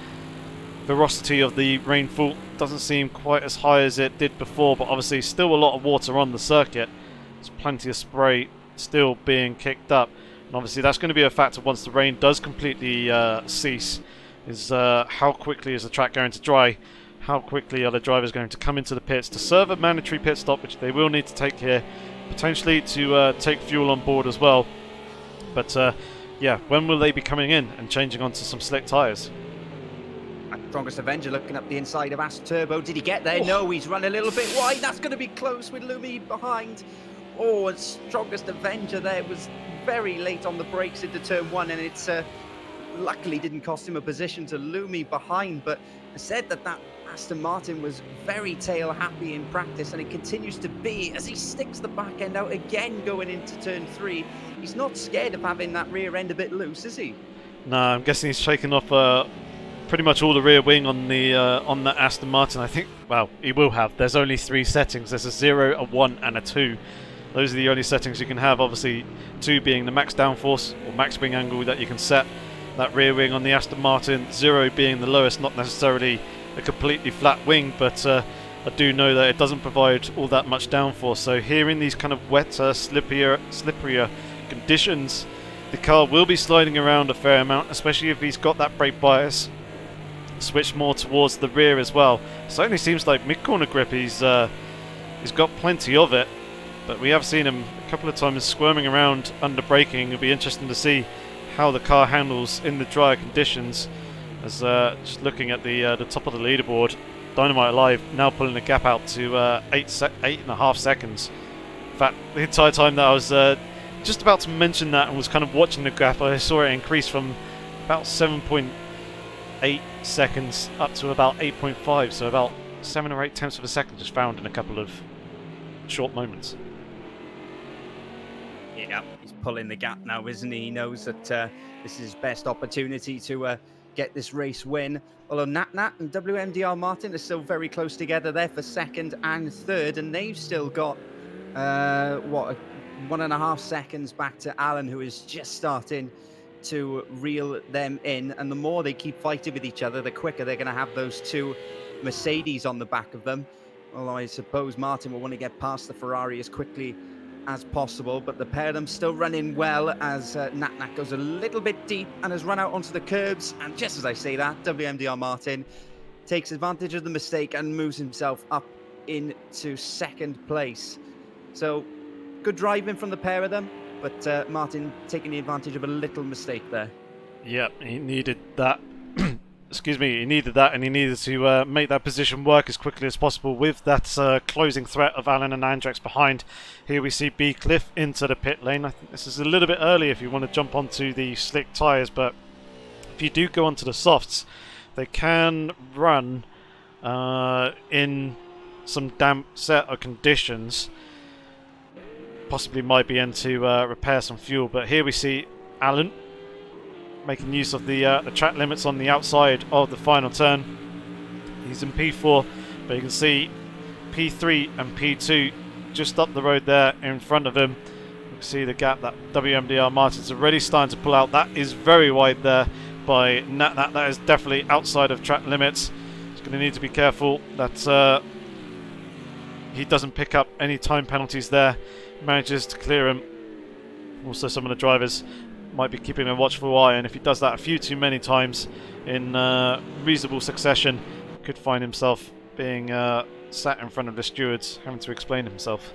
velocity of the rainfall doesn't seem quite as high as it did before, but obviously still a lot of water on the circuit. There's plenty of spray still being kicked up, and obviously that's going to be a factor once the rain does completely cease, is how quickly is the track going to dry, how quickly are the drivers going to come into the pits to serve a mandatory pit stop, which they will need to take here, potentially to take fuel on board as well. But yeah, when will they be coming in and changing onto some slick tyres? Strongest Avenger looking up the inside of As Turbo. Did he get there? Oh. No, he's run a little bit wide. That's going to be close with Lumi behind. Oh, and Strongest Avenger there was very late on the brakes into turn 1, and it's luckily didn't cost him a position to Lumi behind, but I said that Aston Martin was very tail happy in practice, and it continues to be as he sticks the back end out again going into turn 3. He's not scared of having that rear end a bit loose, is he? No, I'm guessing he's shaken off pretty much all the rear wing on the Aston Martin. I think, well, he will have. There's only 3 settings. There's a 0, a 1 and a 2. Those are the only settings you can have. Obviously 2 being the max downforce or max wing angle that you can set that rear wing on the Aston Martin, 0 being the lowest, not necessarily a completely flat wing, but I do know that it doesn't provide all that much downforce. So here in these kind of wetter, slipperier conditions, the car will be sliding around a fair amount, especially if he's got that brake bias switch more towards the rear as well. Certainly seems like mid-corner grip he's got plenty of it, but we have seen him a couple of times squirming around under braking. It'll be interesting to see how the car handles in the drier conditions. As just looking at the top of the leaderboard, Dynamite Alive now pulling the gap out to 8.5 seconds. In fact, the entire time that I was just about to mention that and was kind of watching the graph, I saw it increase from about 7.8 seconds up to about 8.5, so about 7 or 8 tenths of a second just found in a couple of short moments. Yeah, he's pulling the gap now, isn't he? He knows that this is his best opportunity to get this race win. Although Nat and WMDR Martin are still very close together there for second and third, and they've still got 1.5 seconds back to Alan, who is just starting to reel them in. And the more they keep fighting with each other, the quicker they're going to have those 2 Mercedes on the back of them. Although I suppose Martin will want to get past the Ferrari as quickly as possible, but the pair of them still running well as Nat goes a little bit deep and has run out onto the curbs. And just as I say that, WMDR Martin takes advantage of the mistake and moves himself up into second place. So good driving from the pair of them, but Martin taking the advantage of a little mistake there. Yep, he needed that. Excuse me, he needed that, and he needed to make that position work as quickly as possible with that closing threat of Alan and Andrex behind. Here we see B. Cliff into the pit lane. I think this is a little bit early if you want to jump onto the slick tyres, but if you do go onto the softs, they can run in some damp set of conditions. Possibly might be in to repair some fuel, but here we see Alan making use of the track limits on the outside of the final turn. He's in P4, but you can see P3 and P2 just up the road there in front of him. You can see the gap that WMDR Martin's already starting to pull out. That is very wide there by Nat. That is definitely outside of track limits. He's going to need to be careful that he doesn't pick up any time penalties there. Manages to clear him. Also, some of the drivers might be keeping a watchful eye, and if he does that a few too many times in reasonable succession, could find himself being sat in front of the stewards having to explain himself.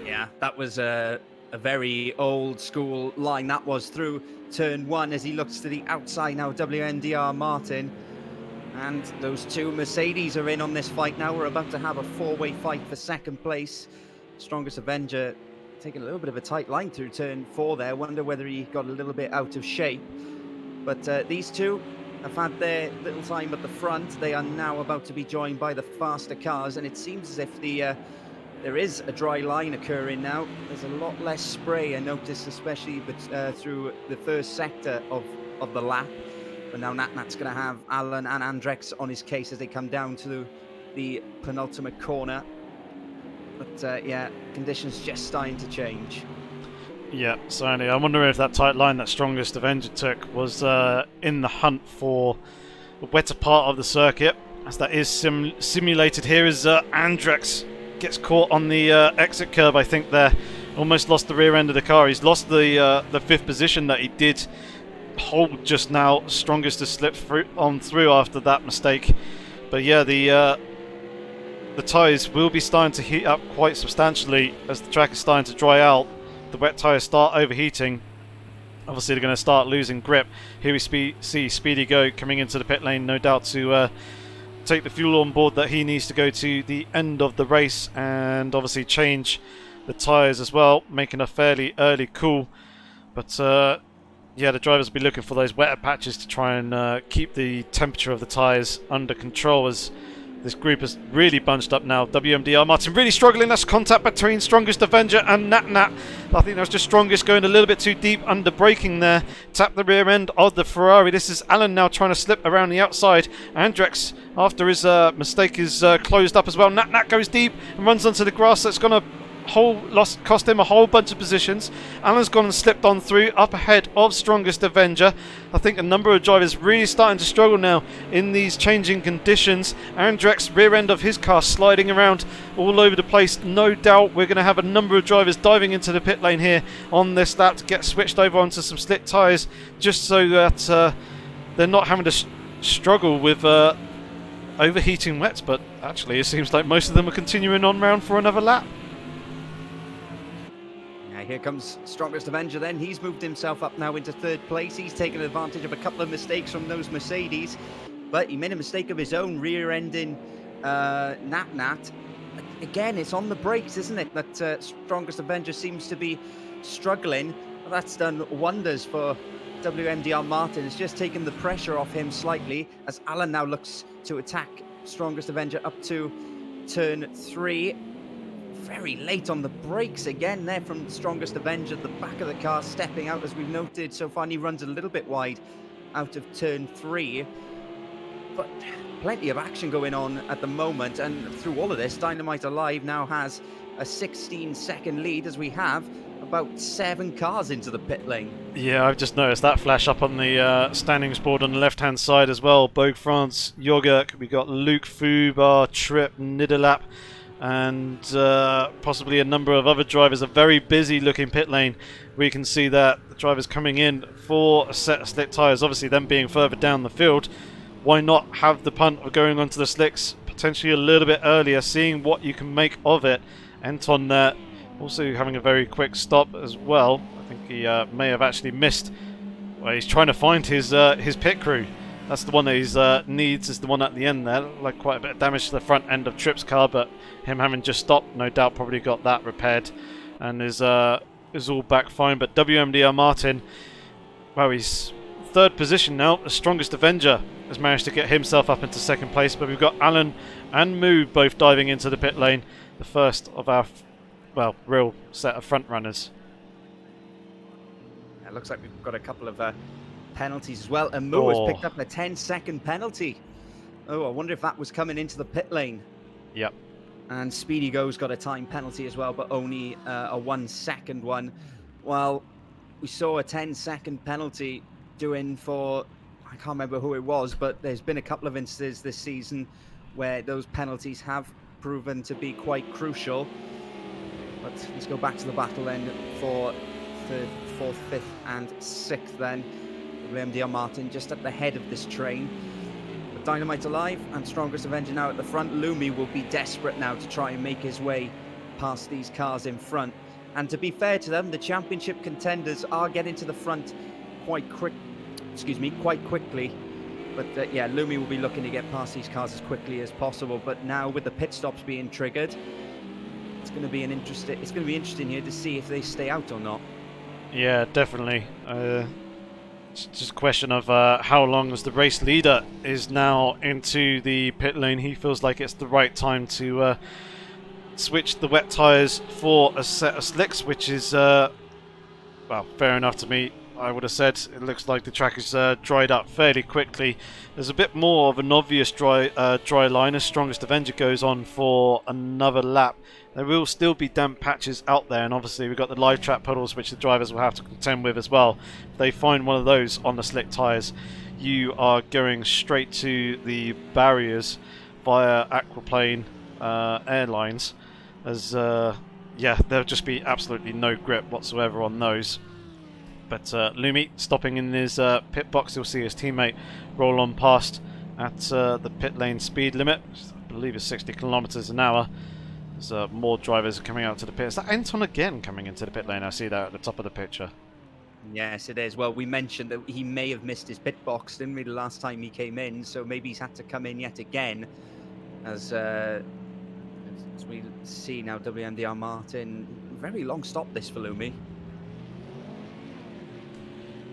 Yeah, that was a very old school line that was through turn 1 as he looks to the outside now. WMDR Martin and those 2 Mercedes are in on this fight now. We're about to have a 4-way fight for second place. Strongest Avenger taking a little bit of a tight line through turn 4 there. Wonder whether he got a little bit out of shape. But these 2 have had their little time at the front. They are now about to be joined by the faster cars, and it seems as if there is a dry line occurring now. There's a lot less spray, I noticed, especially through the first sector of the lap. But now Nat's going to have Alan and Andrex on his case as they come down to the penultimate corner. But yeah, conditions just starting to change. Yeah, certainly. I wonder if that tight line that Strongest Avenger took was in the hunt for the wetter part of the circuit, as that is simulated here as Andrex gets caught on the exit curb, I think there. Almost lost the rear end of the car. He's lost the 5th position that he did hold just now. Strongest has slipped through after that mistake. But yeah, the tyres will be starting to heat up quite substantially as the track is starting to dry out. The wet tyres start overheating. Obviously they're going to start losing grip. Here we see Speedy Go coming into the pit lane, no doubt to take the fuel on board that he needs to go to the end of the race, and obviously change the tyres as well, making a fairly early call. But Yeah, the drivers will be looking for those wetter patches to try and keep the temperature of the tyres under control, as this group is really bunched up now. WMDR Martin really struggling. That's contact between Strongest Avenger and Nat Nat. I think that's just Strongest going a little bit too deep under braking there. Tap the rear end of the Ferrari. This is Alan now trying to slip around the outside. Andrex, after his mistake, is closed up as well. Nat Nat goes deep and runs onto the grass. That's going to cost him a whole bunch of positions. Alan's gone and slipped on through up ahead of Strongest Avenger. I think a number of drivers really starting to struggle now in these changing conditions. Andrex, rear end of his car sliding around all over the place. No doubt we're going to have a number of drivers diving into the pit lane here on this lap to get switched over onto some slick tyres, just so that they're not having to struggle with overheating wets. But actually it seems like most of them are continuing on round for another lap. Here comes Strongest Avenger then. He's moved himself up now into third place. He's taken advantage of a couple of mistakes from those Mercedes, but he made a mistake of his own, rear-ending Nat Nat. Again, it's on the brakes, isn't it, that Strongest Avenger seems to be struggling. Well, that's done wonders for WMDR Martin. It's just taken the pressure off him slightly as Alan now looks to attack Strongest Avenger up to turn 3. Very late on the brakes again there from Strongest Avenger. The back of the car stepping out, as we've noted so far, and he runs a little bit wide out of turn 3. But plenty of action going on at the moment, and through all of this, Dynamite Alive now has a 16-second lead, as we have about 7 cars into the pit lane. Yeah, I've just noticed that flash up on the standings board on the left-hand side as well. Bogue France, Yogurt, we got Luke Fubar, Trip, Nidelap, and possibly a number of other drivers. A very busy looking pit lane. We can see that the drivers coming in for a set of slick tyres, obviously them being further down the field. Why not have the punt of going onto the slicks potentially a little bit earlier, seeing what you can make of it. Anton also having a very quick stop as well. I think he may have actually missed. Well, he's trying to find his pit crew. That's the one that he needs, is the one at the end there. Like quite a bit of damage to the front end of Tripp's car, but him having just stopped, no doubt probably got that repaired and is all back fine. But WMDR Martin, well, he's third position now. The Strongest Avenger has managed to get himself up into second place, but we've got Alan and Moo both diving into the pit lane. The first of our, well, real set of front runners. It looks like we've got a couple of penalties as well, and Moo has picked up a 10-second penalty. Oh, I wonder if that was coming into the pit lane. Yep. And Speedy Go's got a time penalty as well, but only a 1-second one. Well, we saw a 10-second penalty doing for, I can't remember who it was, but there's been a couple of instances this season where those penalties have proven to be quite crucial. But let's go back to the battle then for third, fourth, fifth, and sixth then. WMDR Martin just at the head of this train. But Dynamite Alive and Strongest Avenger now at the front. Lumi will be desperate now to try and make his way past these cars in front. And to be fair to them, the championship contenders are getting to the front quite quickly. But yeah, Lumi will be looking to get past these cars as quickly as possible. But now with the pit stops being triggered, it's going to be interesting here to see if they stay out or not. Yeah, definitely. It's just a question of how long as the race leader is now into the pit lane. He feels like it's the right time to switch the wet tyres for a set of slicks, which is, well, fair enough to me. I would have said it looks like the track is dried up fairly quickly. There's a bit more of an obvious dry line as Strongest Avenger goes on for another lap. There will still be damp patches out there, and obviously we've got the live trap puddles which the drivers will have to contend with as well. If they find one of those on the slick tyres, you are going straight to the barriers via Aquaplane Airlines, as yeah, there'll just be absolutely no grip whatsoever on those. But Lumi stopping in his pit box. You'll see his teammate roll on past at the pit lane speed limit, which I believe is 60 kilometers an hour. There's more drivers coming out to the pit. Is that Anton again coming into the pit lane? I see that at the top of the picture. Yes, it is. Well, we mentioned that he may have missed his pit box, didn't we, the last time he came in? So maybe he's had to come in yet again. As we see now, WMDR Martin, very long stop this for Lumi.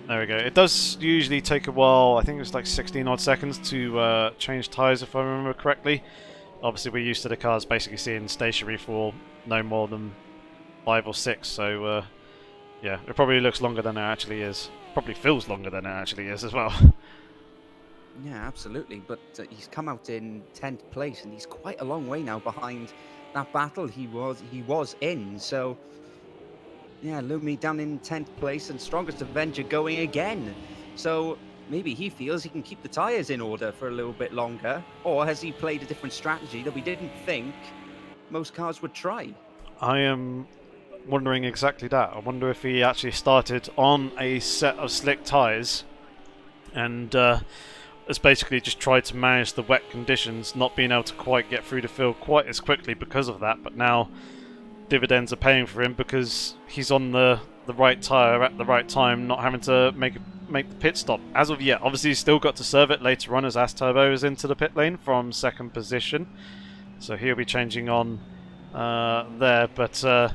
There we go. It does usually take a while. I think it's like 16 odd seconds to change tyres, if I remember correctly. Obviously, we're used to the cars basically seeing stationary for no more than 5 or 6. So yeah, it probably looks longer than it actually is. Probably feels longer than it actually is as well. Yeah, absolutely. But he's come out in 10th place, and he's quite a long way now behind that battle he was in. So yeah, Lumi down in 10th place, and Strongest Avenger going again. So maybe he feels he can keep the tyres in order for a little bit longer, or has he played a different strategy that we didn't think most cars would try? I am wondering exactly that. I wonder if he actually started on a set of slick tyres and has basically just tried to manage the wet conditions, not being able to quite get through the field quite as quickly because of that, but now dividends are paying for him because he's on the right tyre at the right time, not having to make the pit stop. As of yet, obviously he's still got to serve it later on as Asturbo is into the pit lane from 2nd position, so he'll be changing on there, but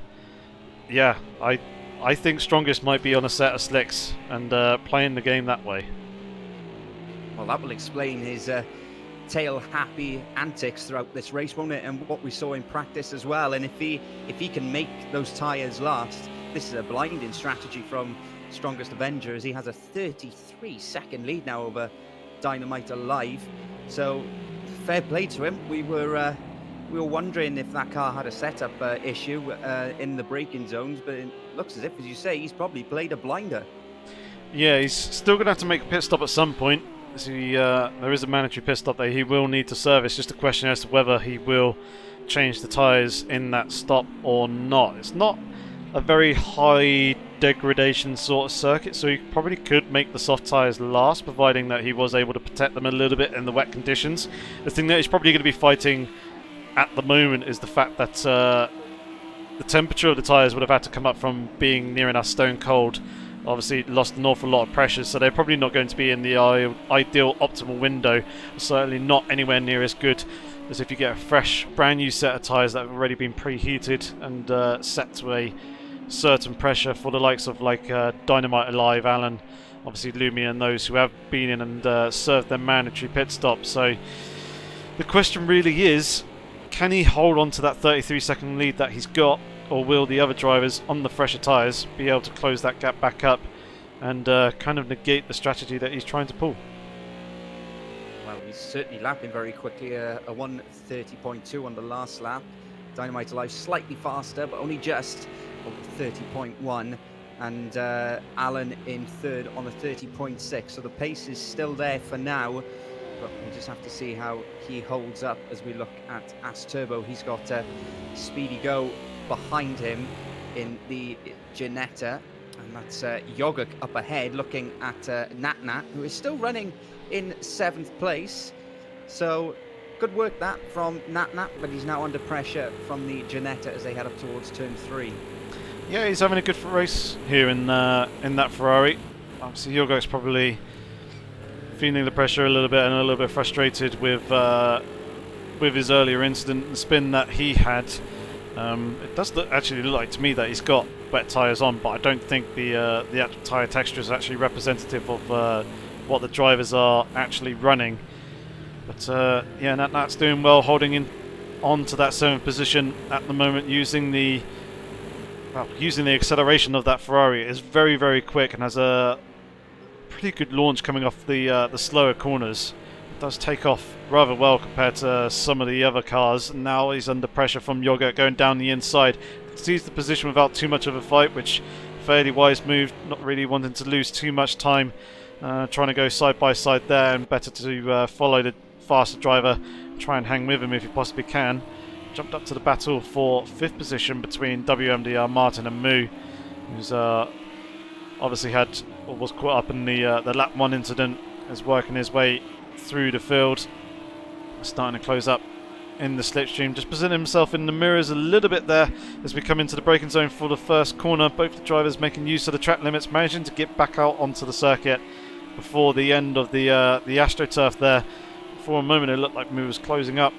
yeah, I think Strongest might be on a set of slicks and playing the game that way. Well, that will explain his tail-happy antics throughout this race, won't it? And what we saw in practice as well. And if he can make those tyres last, this is a blinding strategy from Strongest Avenger, as he has a 33-second lead now over Dynamite Alive. So fair play to him. We were wondering if that car had a setup issue in the braking zones, but it looks as if, as you say, he's probably played a blinder. Yeah, he's still going to have to make a pit stop at some point. So there is a mandatory pit stop that he will need to service. Just a question as to whether he will change the tyres in that stop or not. It's not a very high degradation sort of circuit, so he probably could make the soft tyres last, providing that he was able to protect them a little bit in the wet conditions. The thing that he's probably going to be fighting at the moment is the fact that the temperature of the tyres would have had to come up from being near enough stone cold. Obviously lost an awful lot of pressure, so they're probably not going to be in the ideal optimal window. Certainly not anywhere near as good as if you get a fresh brand new set of tyres that have already been preheated and set to a certain pressure for the likes of like Dynamite Alive, Alan, obviously Lumi, and those who have been in and served their mandatory pit stop. So the question really is, can he hold on to that 33-second lead that he's got, or will the other drivers on the fresher tyres be able to close that gap back up and kind of negate the strategy that he's trying to pull? Well, he's certainly lapping very quickly, a 1:30.2 on the last lap. Dynamite Alive slightly faster, but only just over 30.1. And Alan in 3rd on a 30.6. So the pace is still there for now, but we'll just have to see how he holds up as we look at Asturbo. He's got Speedy Go behind him in the Ginetta, and that's Yogurt up ahead looking at Nat, who is still running in 7th place. So good work that from Nat, but he's now under pressure from the Ginetta as they head up towards turn 3. Yeah, he's having a good race here in that Ferrari. Obviously Yogurt's probably feeling the pressure a little bit and a little bit frustrated with his earlier incident and spin that he had. It does actually look like to me that he's got wet tyres on, but I don't think the actual tyre texture is actually representative of what the drivers are actually running. But yeah, Nat's doing well, holding on to that 7th position at the moment, using the acceleration of that Ferrari. It is very, very quick and has a pretty good launch coming off the slower corners. It does take off rather well compared to some of the other cars. And now he's under pressure from Yogurt going down the inside. Sees the position without too much of a fight, which fairly wise move, not really wanting to lose too much time, trying to go side by side there, and better to follow the faster driver, try and hang with him if you possibly can. Jumped up to the battle for 5th position between WMDR Martin and Moo, who's obviously had or was caught up in the lap 1 incident, is working his way through the field, starting to close up in the slipstream, just positioning himself in the mirrors a little bit there as we come into the braking zone for the first corner. Both the drivers making use of the track limits, managing to get back out onto the circuit before the end of the AstroTurf there. For a moment it looked like Moo was closing up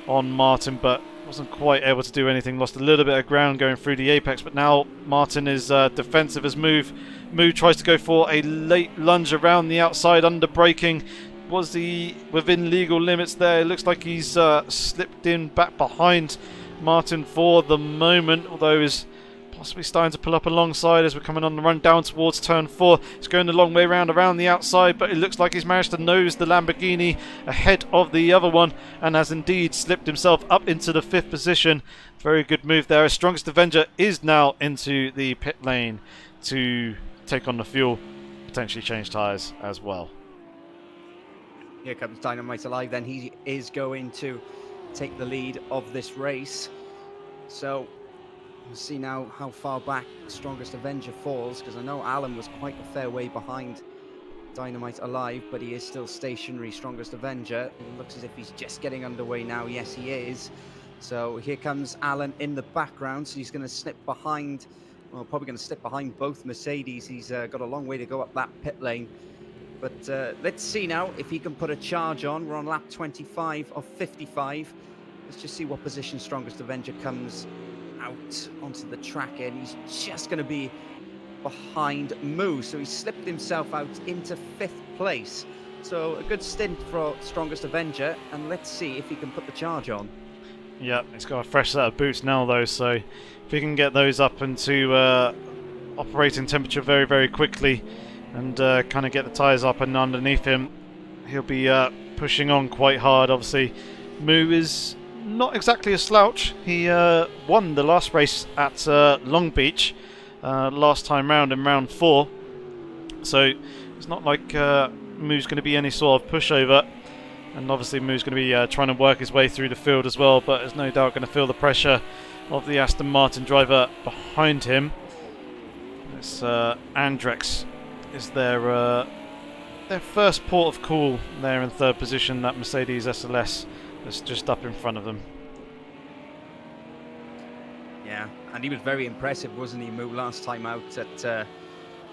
on Martin, but wasn't quite able to do anything. Lost a little bit of ground going through the apex, but now Martin is defensive as Moo Moo tries to go for a late lunge around the outside under braking. Was he within legal limits there? It looks like he's slipped in back behind Martin for the moment, although he's possibly starting to pull up alongside as we're coming on the run down towards turn 4. He's going a long way around the outside, but it looks like he's managed to nose the Lamborghini ahead of the other one and has indeed slipped himself up into the 5th position. Very good move there. Strongest Avenger is now into the pit lane to take on the fuel, potentially change tyres as well. Here comes Dynamite Alive then. He is going to take the lead of this race. So we'll see now how far back Strongest Avenger falls, because I know Alan was quite a fair way behind Dynamite Alive, but he is still stationary. Strongest Avenger, it looks as if he's just getting underway now. Yes, he is. So here comes Alan in the background, so he's going to slip behind, well, probably going to slip behind both Mercedes. He's got a long way to go up that pit lane. But let's see now if he can put a charge on. We're on lap 25 of 55. Let's just see what position Strongest Avenger comes out onto the track in. He's just going to be behind Moo, so he slipped himself out into 5th place. So a good stint for Strongest Avenger, and let's see if he can put the charge on. Yeah, he's got a fresh set of boots now though, so if he can get those up into operating temperature very, very quickly and kind of get the tyres up and underneath him, he'll be pushing on quite hard. Obviously, Moo is not exactly a slouch. He won the last race at Long Beach last time round in round 4, so it's not like Moo's going to be any sort of pushover. And obviously Moo's going to be trying to work his way through the field as well, but is no doubt going to feel the pressure of the Aston Martin driver behind him. This Andrex is their first port of call there in 3rd position. That Mercedes SLS that's just up in front of them. Yeah, and he was very impressive, wasn't he, Moo, last time out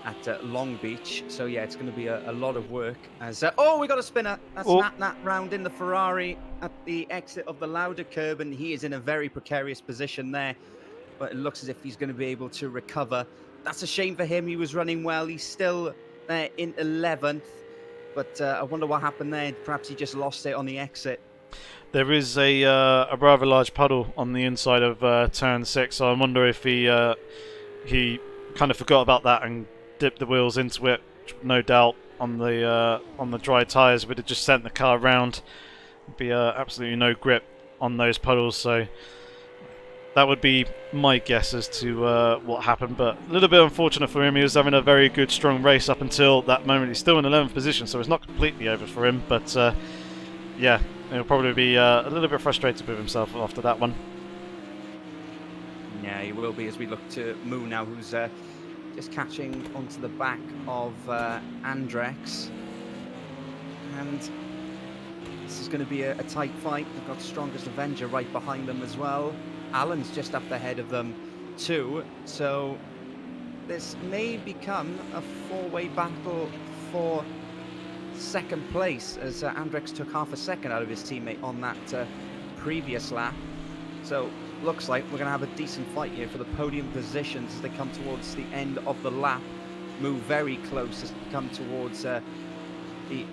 at Long Beach. So yeah, it's going to be a lot of work. As oh, we got a spinner. That's Nat round in the Ferrari at the exit of the Lauda curb, and he is in a very precarious position there. But it looks as if he's going to be able to recover. That's a shame for him. He was running well. He's still there in 11th. But I wonder what happened there. Perhaps he just lost it on the exit. There is a rather large puddle on the inside of turn 6, so I wonder if he kind of forgot about that and dipped the wheels into it. No doubt on the dry tyres would have just sent the car round. Be absolutely no grip on those puddles, so that would be my guess as to what happened. But a little bit unfortunate for him. He was having a very good, strong race up until that moment. He's still in 11th position, so it's not completely over for him. But yeah, he'll probably be a little bit frustrated with himself after that one. Yeah, he will be, as we look to Moo now, who's just catching onto the back of Andrex. And this is going to be a tight fight. They've got Strongest Avenger right behind them as well. Alan's just up ahead of them too. So this may become a 4-way battle for 2nd place, as Andrex took half a second out of his teammate on that previous lap. So looks like we're going to have a decent fight here for the podium positions as they come towards the end of the lap. Move very close as they come towards the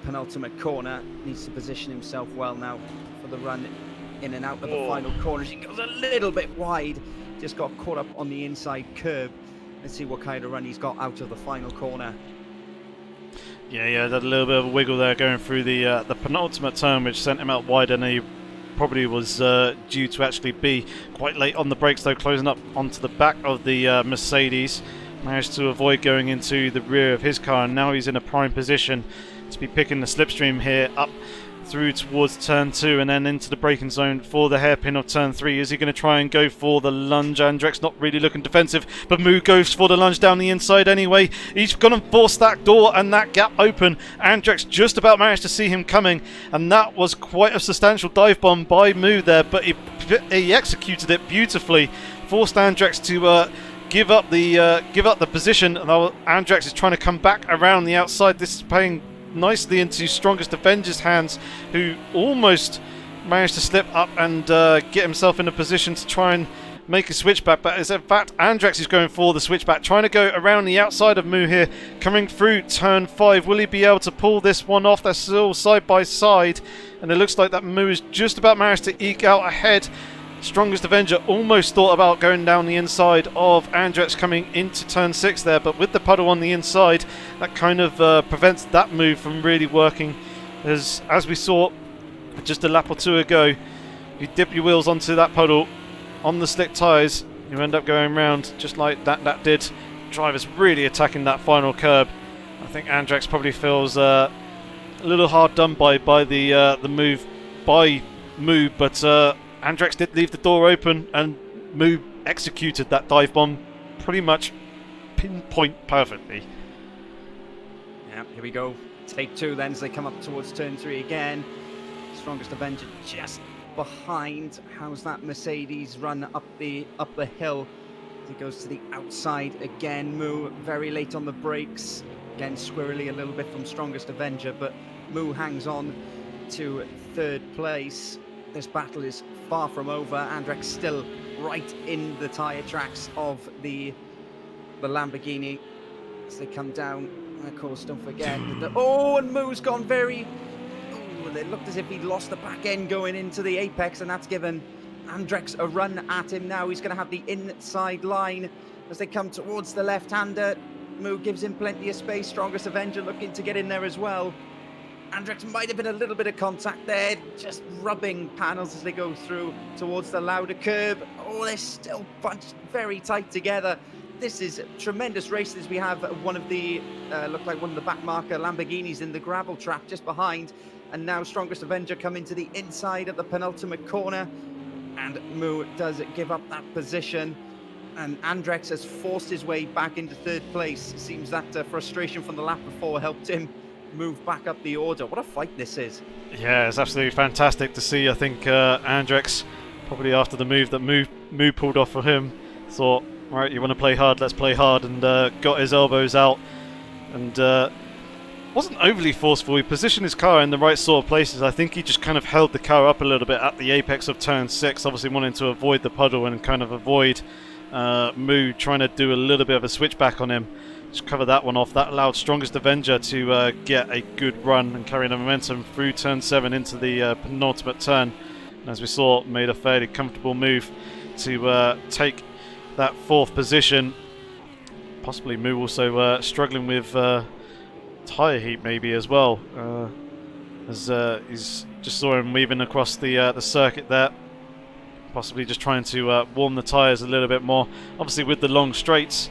penultimate corner. Needs to position himself well now for the run in and out of the final corners. He goes a little bit wide, just got caught up on the inside curb. Let's see what kind of run he's got out of the final corner. Yeah, had a little bit of a wiggle there going through the penultimate turn, which sent him out wide, and he probably was due to actually be quite late on the brakes, though, closing up onto the back of the Mercedes. Managed to avoid going into the rear of his car, and now he's in a prime position to be picking the slipstream here up through towards turn 2 and then into the braking zone for the hairpin of turn 3. Is he going to try and go for the lunge? Andrex not really looking defensive, but Moo goes for the lunge down the inside anyway. He's going to force that door and that gap open. Andrex just about managed to see him coming, and that was quite a substantial dive bomb by Moo there, but he executed it beautifully. Forced Andrex to give up the position. Now Andrex is trying to come back around the outside. This is playing nicely into Strongest Avenger's hands, who almost managed to slip up and get himself in a position to try and make a switchback, but as in fact Andrex is going for the switchback, trying to go around the outside of Moo here, coming through turn 5. Will he be able to pull this one off? They're still side by side, and it looks like that Moo has just about managed to eke out ahead. Strongest Avenger almost thought about going down the inside of Andrex coming into turn 6 there, but with the puddle on the inside, that kind of prevents that move from really working. As we saw just a lap or two ago, if you dip your wheels onto that puddle on the slick tyres, you end up going round just like that did. Drivers really attacking that final curb. I think Andrex probably feels a little hard done by the move by Moo, but Andrex did leave the door open, and Moo executed that dive bomb pretty much pinpoint perfectly. Yeah, here we go. Take 2 then as they come up towards turn 3 again. Strongest Avenger just behind. How's that Mercedes run up the hill? As he goes to the outside again. Moo very late on the brakes. Again, squirrely a little bit from Strongest Avenger, but Moo hangs on to 3rd place. This battle is far from over. Andrex still right in the tyre tracks of the Lamborghini as they come down. And of course, don't forget that and Moo's gone very... Oh, it looked as if he'd lost the back end going into the apex, and that's given Andrex a run at him now. He's going to have the inside line as they come towards the left-hander. Moo gives him plenty of space. Strongest Avenger looking to get in there as well. Andrex might have been a little bit of contact there, just rubbing panels as they go through towards the louder curb. Oh, they're still bunched very tight together. This is tremendous races. We have one of the, look like one of the backmarker Lamborghinis in the gravel trap just behind. And now Strongest Avenger coming to the inside at the penultimate corner. And Moo does give up that position. And Andrex has forced his way back into 3rd place. It seems that frustration from the lap before helped him move back up the order. What a fight this is. Yeah, it's absolutely fantastic to see. I think Andrex, probably after the move that Moo pulled off for him, thought, right, you want to play hard, let's play hard, and got his elbows out, and wasn't overly forceful. He positioned his car in the right sort of places. I think he just kind of held the car up a little bit at the apex of turn 6, obviously wanting to avoid the puddle and kind of avoid Moo trying to do a little bit of a switchback on him. Just cover that one off. That allowed Strongest Avenger to get a good run and carry the momentum through turn 7 into the penultimate turn. And as we saw, made a fairly comfortable move to take that 4th position. Possibly Moo also struggling with tyre heat maybe as well. As he's just saw him weaving across the circuit there. Possibly just trying to warm the tyres a little bit more. Obviously with the long straights,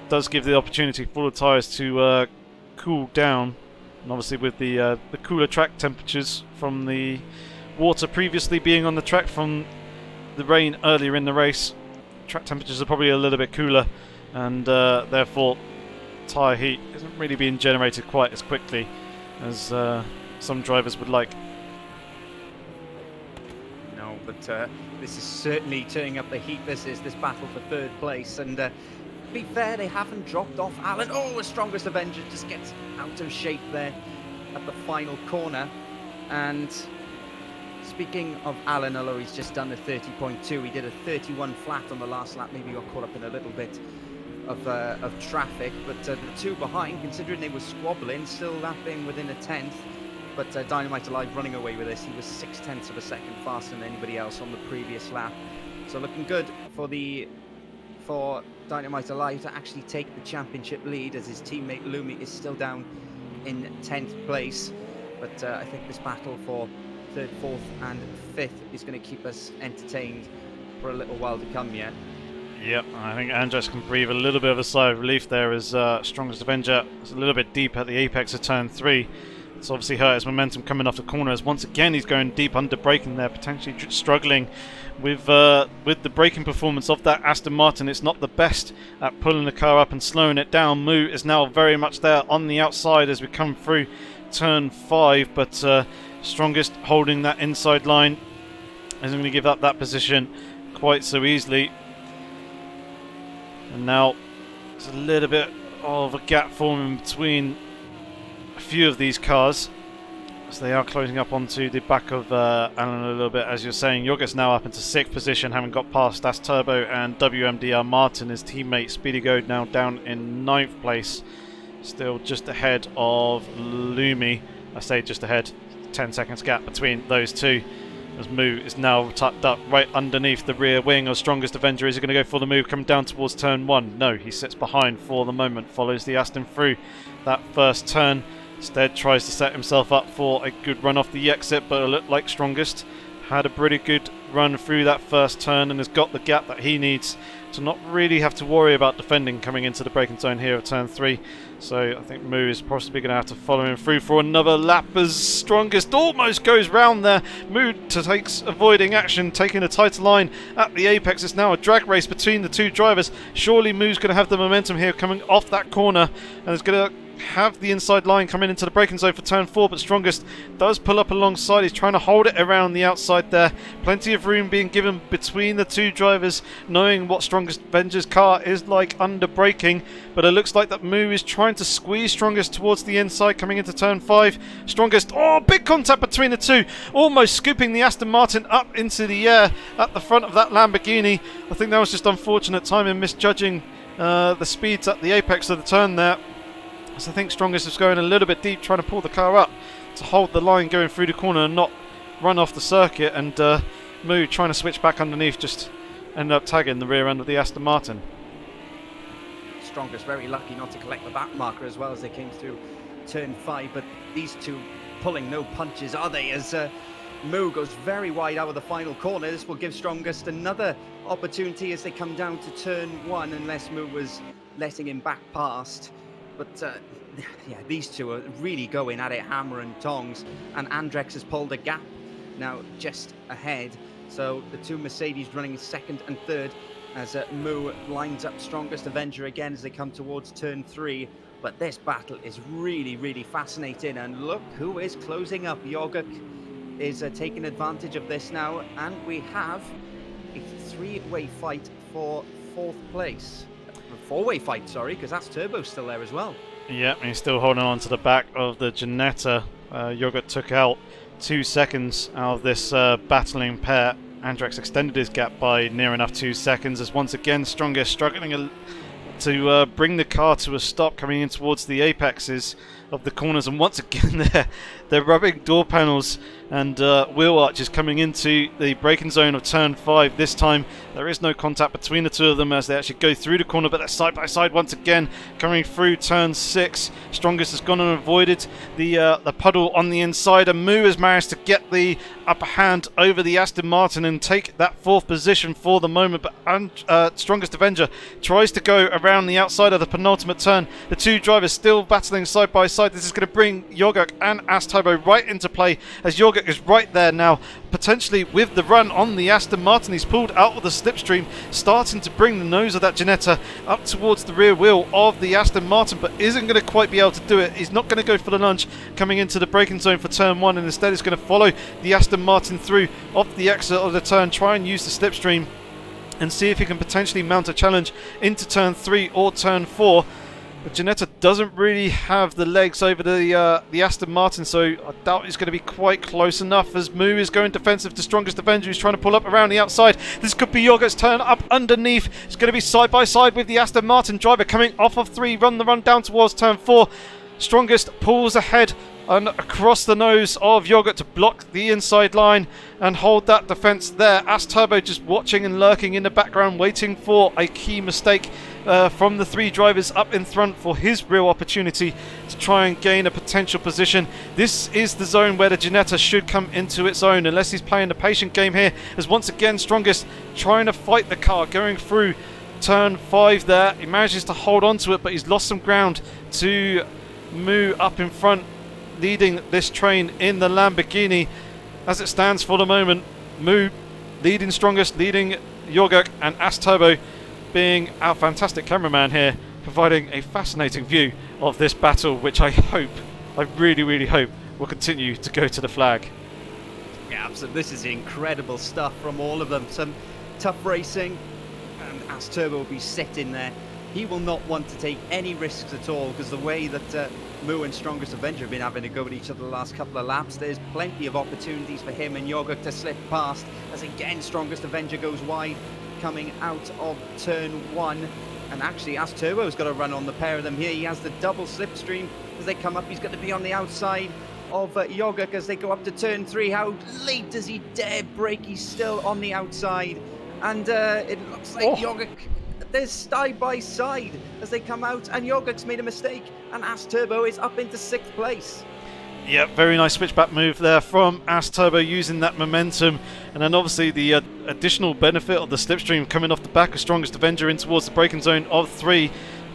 does give the opportunity for the tyres to cool down, and obviously with the cooler track temperatures from the water previously being on the track from the rain earlier in the race, track temperatures are probably a little bit cooler, and therefore tyre heat isn't really being generated quite as quickly as some drivers would like. No, but this is certainly turning up the heat. This battle for 3rd place, and to be fair, they haven't dropped off Alan. Oh, the Strongest Avenger just gets out of shape there at the final corner. And speaking of Alan, although he's just done a 30.2, he did a 31 flat on the last lap. Maybe got caught up in a little bit of traffic, but the 2 behind, considering they were squabbling, still lapping within a 10th. But Dynamite Alive running away with this. He was 0.6 of a second faster than anybody else on the previous lap. So looking good for Dynamite Alive to actually take the championship lead, as his teammate Lumi is still down in 10th place. But I think this battle for 3rd, 4th and 5th is going to keep us entertained for a little while to come yet. Yep, I think Andrex can breathe a little bit of a sigh of relief there, as Strongest Avenger is a little bit deep at the apex of turn 3. It's obviously hurt his momentum coming off the corner, as once again he's going deep under braking there, potentially struggling with the braking performance of that Aston Martin. It's not the best at pulling the car up and slowing it down. Moo is now very much there on the outside as we come through turn 5, but Strongest holding that inside line isn't going to give up that position quite so easily. And now there's a little bit of a gap forming between a few of these cars. So they are closing up onto the back of Alan a little bit, as you're saying. Jorget's now up into 6th position, having got past Das Turbo and WMDR Martin. His teammate Speedy Goad now down in 9th place, still just ahead of Lumi. I say just ahead, 10 seconds gap between those two, as Moo is now tucked up right underneath the rear wing of Strongest Avenger. Is he going to go for the move, come down towards turn 1? No, he sits behind for the moment, follows the Aston through that first turn. Instead tries to set himself up for a good run off the exit, but it looked like Strongest had a pretty good run through that first turn and has got the gap that he needs to not really have to worry about defending coming into the braking zone here of turn 3. So I think Moo is possibly going to have to follow him through for another lap as Strongest almost goes round there. Moo takes avoiding action, taking a tighter line at the apex. It's now a drag race between the two drivers. Surely Moo's going to have the momentum here coming off that corner and is going to have the inside line coming into the braking zone for turn 4, but Strongest does pull up alongside. He's trying to hold it around the outside there. Plenty of room being given between the two drivers, knowing what Strongest Avenger's car is like under braking, but it looks like that Moo is trying to squeeze Strongest towards the inside coming into turn 5. Strongest, oh, big contact between the two, almost scooping the Aston Martin up into the air at the front of that Lamborghini. I think that was just unfortunate timing, misjudging the speeds at the apex of the turn there. So I think Strongest is going a little bit deep, trying to pull the car up to hold the line going through the corner and not run off the circuit, and Moo trying to switch back underneath, just ended up tagging the rear end of the Aston Martin. Strongest very lucky not to collect the back marker as well as they came through turn 5, but these two pulling no punches, are they, as Moo goes very wide out of the final corner. This will give Strongest another opportunity as they come down to turn 1, unless Moo was letting him back past. But yeah, these two are really going at it, hammer and tongs. And Andrex has pulled a gap now just ahead. So the two Mercedes running second and third as Moo lines up Strongest Avenger again as they come towards turn 3. But this battle is really, really fascinating. And look who is closing up. Jorget is taking advantage of this now. And we have a 3-way fight for 4th place. A 4-way fight, sorry, because that's Turbo still there as well. Yeah, and he's still holding on to the back of the Ginetta. Jorget took out 2 seconds out of this battling pair. Andrex extended his gap by near enough 2 seconds as once again Strongest struggling to bring the car to a stop coming in towards the apexes of the corners, and once again they're rubbing door panels and wheel arches coming into the braking zone of turn 5. This time there is no contact between the two of them as they actually go through the corner, but they're side by side once again coming through turn 6. Strongest has gone and avoided the puddle on the inside, and Moo has managed to get the upper hand over the Aston Martin and take that 4th position for the moment, but Strongest Avenger tries to go around the outside of the penultimate turn. The two drivers still battling side by side. This is going to bring Jorget and Turbo right into play as Jorget is right there now, potentially with the run on the Aston Martin. He's pulled out of the slipstream, starting to bring the nose of that Ginetta up towards the rear wheel of the Aston Martin, but isn't going to quite be able to do it. He's not going to go for the lunge coming into the braking zone for turn 1, and instead is going to follow the Aston Martin through off the exit of the turn, try and use the slipstream and see if he can potentially mount a challenge into turn 3 or turn 4. But Ginetta doesn't really have the legs over the Aston Martin, so I doubt he's going to be quite close enough as Moo is going defensive to Strongest Avenger, who's trying to pull up around the outside. This could be Jorget's turn up underneath. It's going to be side by side with the Aston Martin driver coming off of 3, run the run down towards turn 4. Strongest pulls ahead and across the nose of Jorget to block the inside line and hold that defence there. Turbo just watching and lurking in the background, waiting for a key mistake from the 3 drivers up in front for his real opportunity to try and gain a potential position. This is the zone where the Ginetta should come into its own, unless he's playing the patient game here, as once again Strongest trying to fight the car going through turn 5 there. He manages to hold on to it, but he's lost some ground to Moo up in front, leading this train in the Lamborghini. As it stands for the moment, Moo leading Strongest, leading Jorget, and Turbo being our fantastic cameraman here, providing a fascinating view of this battle, which I really, really hope will continue to go to the flag. Yeah, absolutely. This is incredible stuff from all of them. Some tough racing, and Turbo will be sitting there he will not want to take any risks at all, because the way that Moo and Strongest Avenger have been having to go at each other the last couple of laps, there's plenty of opportunities for him and Yogurt to slip past, as again Strongest Avenger goes wide coming out of turn 1. And actually As Turbo's got a run on the pair of them here. He has the double slipstream as they come up. He's going to be on the outside of Yogurt as they go up to turn 3. How late does he dare brake? He's still on the outside, and it looks like Yogurt, they're side by side as they come out, and Yogurt's made a mistake, and As Turbo is up into 6th place. Yeah, very nice switchback move there from As Turbo, using that momentum, and then obviously the additional benefit of the slipstream coming off the back of Strongest Avenger in towards the braking zone of 3.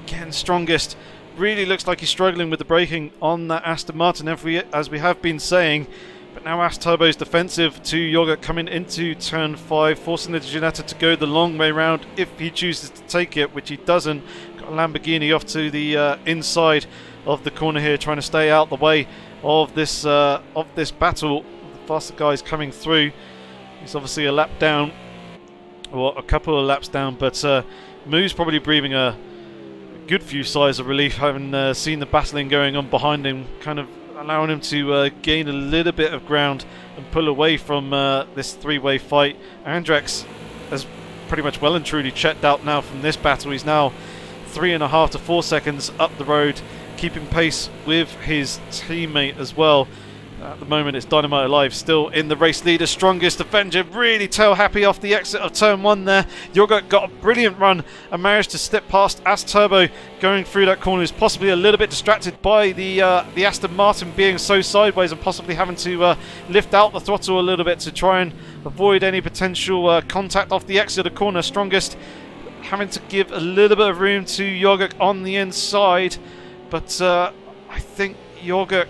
Again, Strongest really looks like he's struggling with the braking on that Aston Martin, as we have been saying. But now As Turbo's defensive to Yogurt coming into turn 5, forcing the Ginetta to go the long way round if he chooses to take it, which he doesn't. Got a Lamborghini off to the inside of the corner here, trying to stay out the way of this battle. The faster guys coming through. He's obviously a lap down, or a couple of laps down, but Moo's probably breathing a good few sighs of relief, having seen the battling going on behind him, kind of allowing him to gain a little bit of ground and pull away from this three-way fight. Andrex has pretty much well and truly checked out now from this battle. He's now 3.5 to 4 seconds up the road, keeping pace with his teammate as well. At the moment it's Dynamite Alive still in the race leader. Strongest Avenger really tail happy off the exit of turn 1 there. Yogurt got a brilliant run and managed to slip past As Turbo going through that corner. He's possibly a little bit distracted by the Aston Martin being so sideways and possibly having to lift out the throttle a little bit to try and avoid any potential contact off the exit of the corner. Strongest having to give a little bit of room to Yogurt on the inside, but I think Yogurt,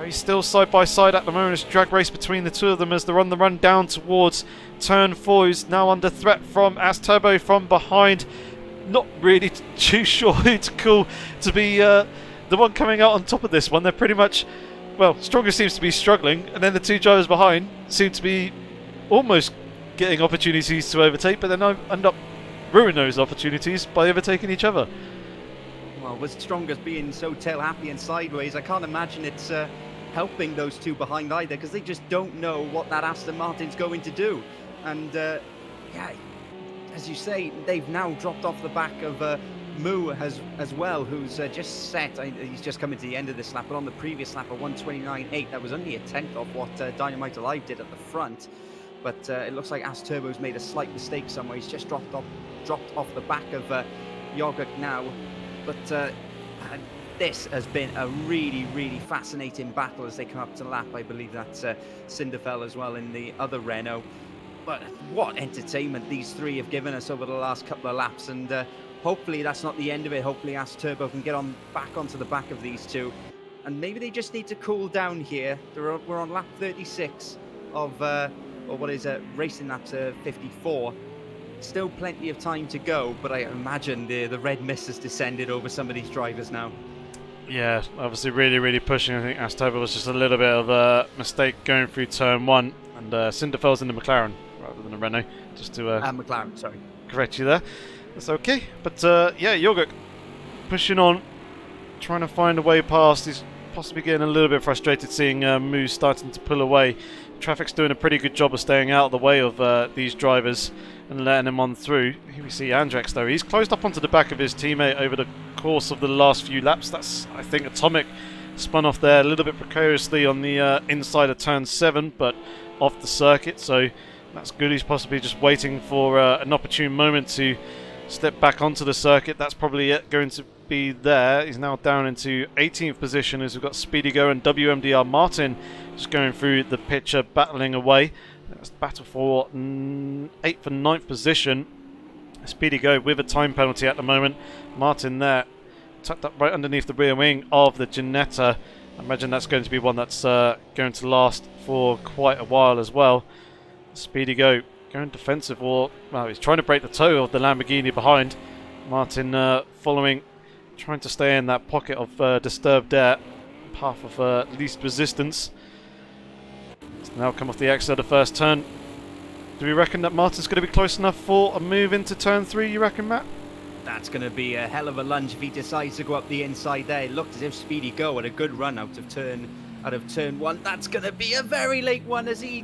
he's still side by side at the moment. It's a drag race between the two of them as they're on the run down towards turn 4. He's now under threat from As Turbo from behind. Not really too sure who to call to be the one coming out on top of this one. They're pretty much, well, Strongest seems to be struggling, and then the two drivers behind seem to be almost getting opportunities to overtake, but then end up ruining those opportunities by overtaking each other. Well, with Strongest being so tail happy and sideways, I can't imagine it's helping those two behind either, because they just don't know what that Aston Martin's going to do. And yeah, as you say, they've now dropped off the back of Moo as well, who's just set. He's just coming to the end of this lap, but on the previous lap, a 1:29.8, that was only a tenth of what Dynamite Alive did at the front. But it looks like As Turbo's made a slight mistake somewhere. He's just dropped off the back of Yogurt now. But this has been a really, really fascinating battle as they come up to lap. I believe that's Cinderfell as well in the other Renault. But what entertainment these three have given us over the last couple of laps. And hopefully that's not the end of it. Hopefully As Turbo can get back onto the back of these two. And maybe they just need to cool down here. We're on lap 36 of, or what is racing lap 54. Still plenty of time to go, but I imagine the red mist has descended over some of these drivers now. Yeah, obviously really, really pushing. I think As Turbo was just a little bit of a mistake going through turn 1, and Cinderfell's in the McLaren rather than a Renault, just to McLaren, sorry. Correct you there. That's okay. But yeah, Yogurt pushing on, trying to find a way past. He's possibly getting a little bit frustrated seeing Moo starting to pull away. Traffic's doing a pretty good job of staying out of the way of these drivers and letting them on through. Here we see Andrex though. He's closed up onto the back of his teammate over the course of the last few laps. That's, I think, Atomic spun off there a little bit precariously on the inside of turn 7, but off the circuit, so that's good. He's possibly just waiting for an opportune moment to step back onto the circuit. That's probably it going to be there. He's now down into 18th position as we've got Speedy Go and WMDR Martin just going through the picture, battling away. That's battle for 8th and 9th position. Speedy Go with a time penalty at the moment. Martin there, tucked up right underneath the rear wing of the Ginetta. I imagine that's going to be one that's going to last for quite a while as well. Speedy Go going defensive, or well, he's trying to break the toe of the Lamborghini behind. Martin following, trying to stay in that pocket of disturbed air, path of least resistance. It's now come off the exit of the first turn. Do we reckon that Martin's going to be close enough for a move into turn 3, you reckon, Matt? That's going to be a hell of a lunge if he decides to go up the inside there. It looked as if Speedy Go had a good run out of turn one. That's going to be a very late one as he's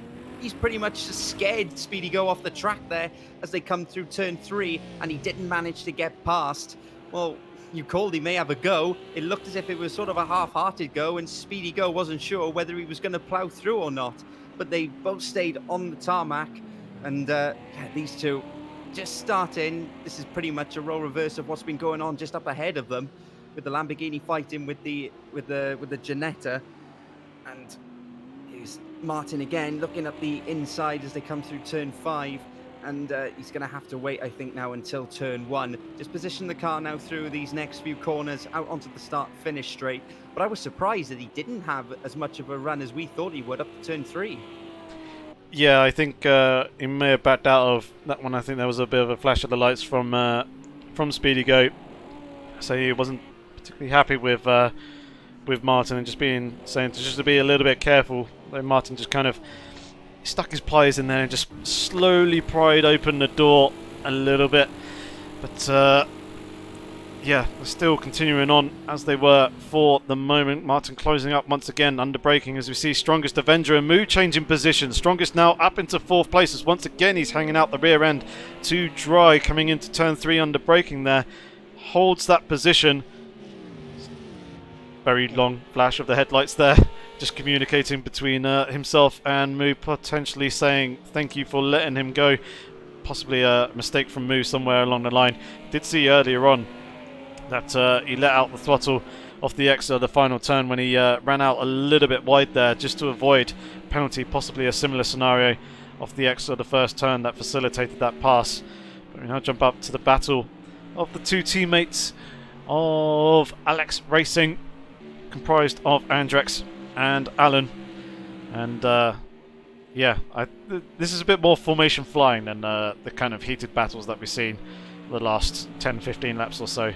pretty much scared Speedy Go off the track there as they come through turn 3, and he didn't manage to get past. Well, you called he may have a go. It looked as if it was sort of a half-hearted go, and Speedy Go wasn't sure whether he was going to plough through or not. But they both stayed on the tarmac, and yeah, these two just starting. This is pretty much a role reverse of what's been going on just up ahead of them, with the Lamborghini fighting with the Ginetta, and here's Martin again looking up the inside as they come through turn 5, and he's going to have to wait, I think, now until turn 1. Just position the car now through these next few corners out onto the start-finish straight. But I was surprised that he didn't have as much of a run as we thought he would up to turn 3. Yeah, I think he may have backed out of that one. I think there was a bit of a flash of the lights from Speedy Go, so he wasn't particularly happy with Martin, and saying just to be a little bit careful. Though Martin just kind of stuck his pliers in there and just slowly pried open the door a little bit. But yeah, they're still continuing on as they were for the moment. Martin closing up once again, under braking as we see Strongest Avenger and Moo changing position. Strongest now up into 4th place as once again he's hanging out the rear end to dry, coming into turn 3 under braking there. Holds that position. Very long flash of the headlights there, just communicating between himself and Moo, potentially saying thank you for letting him go. Possibly a mistake from Moo somewhere along the line. Did see earlier on that he let out the throttle off the exit of the final turn when he ran out a little bit wide there, just to avoid penalty, possibly a similar scenario off the exit of the first turn that facilitated that pass. But we now jump up to the battle of the two teammates of Alex Racing, comprised of Andrex and Alan. And yeah, this is a bit more formation flying than the kind of heated battles that we've seen the last 10-15 laps or so.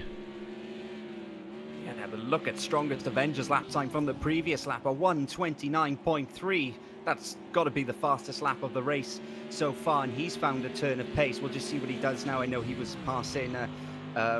Have a look at Strongest Avenger's lap time from the previous lap, a 1:29.3. That's got to be the fastest lap of the race so far, and he's found a turn of pace. We'll just see what he does now. I know he was passing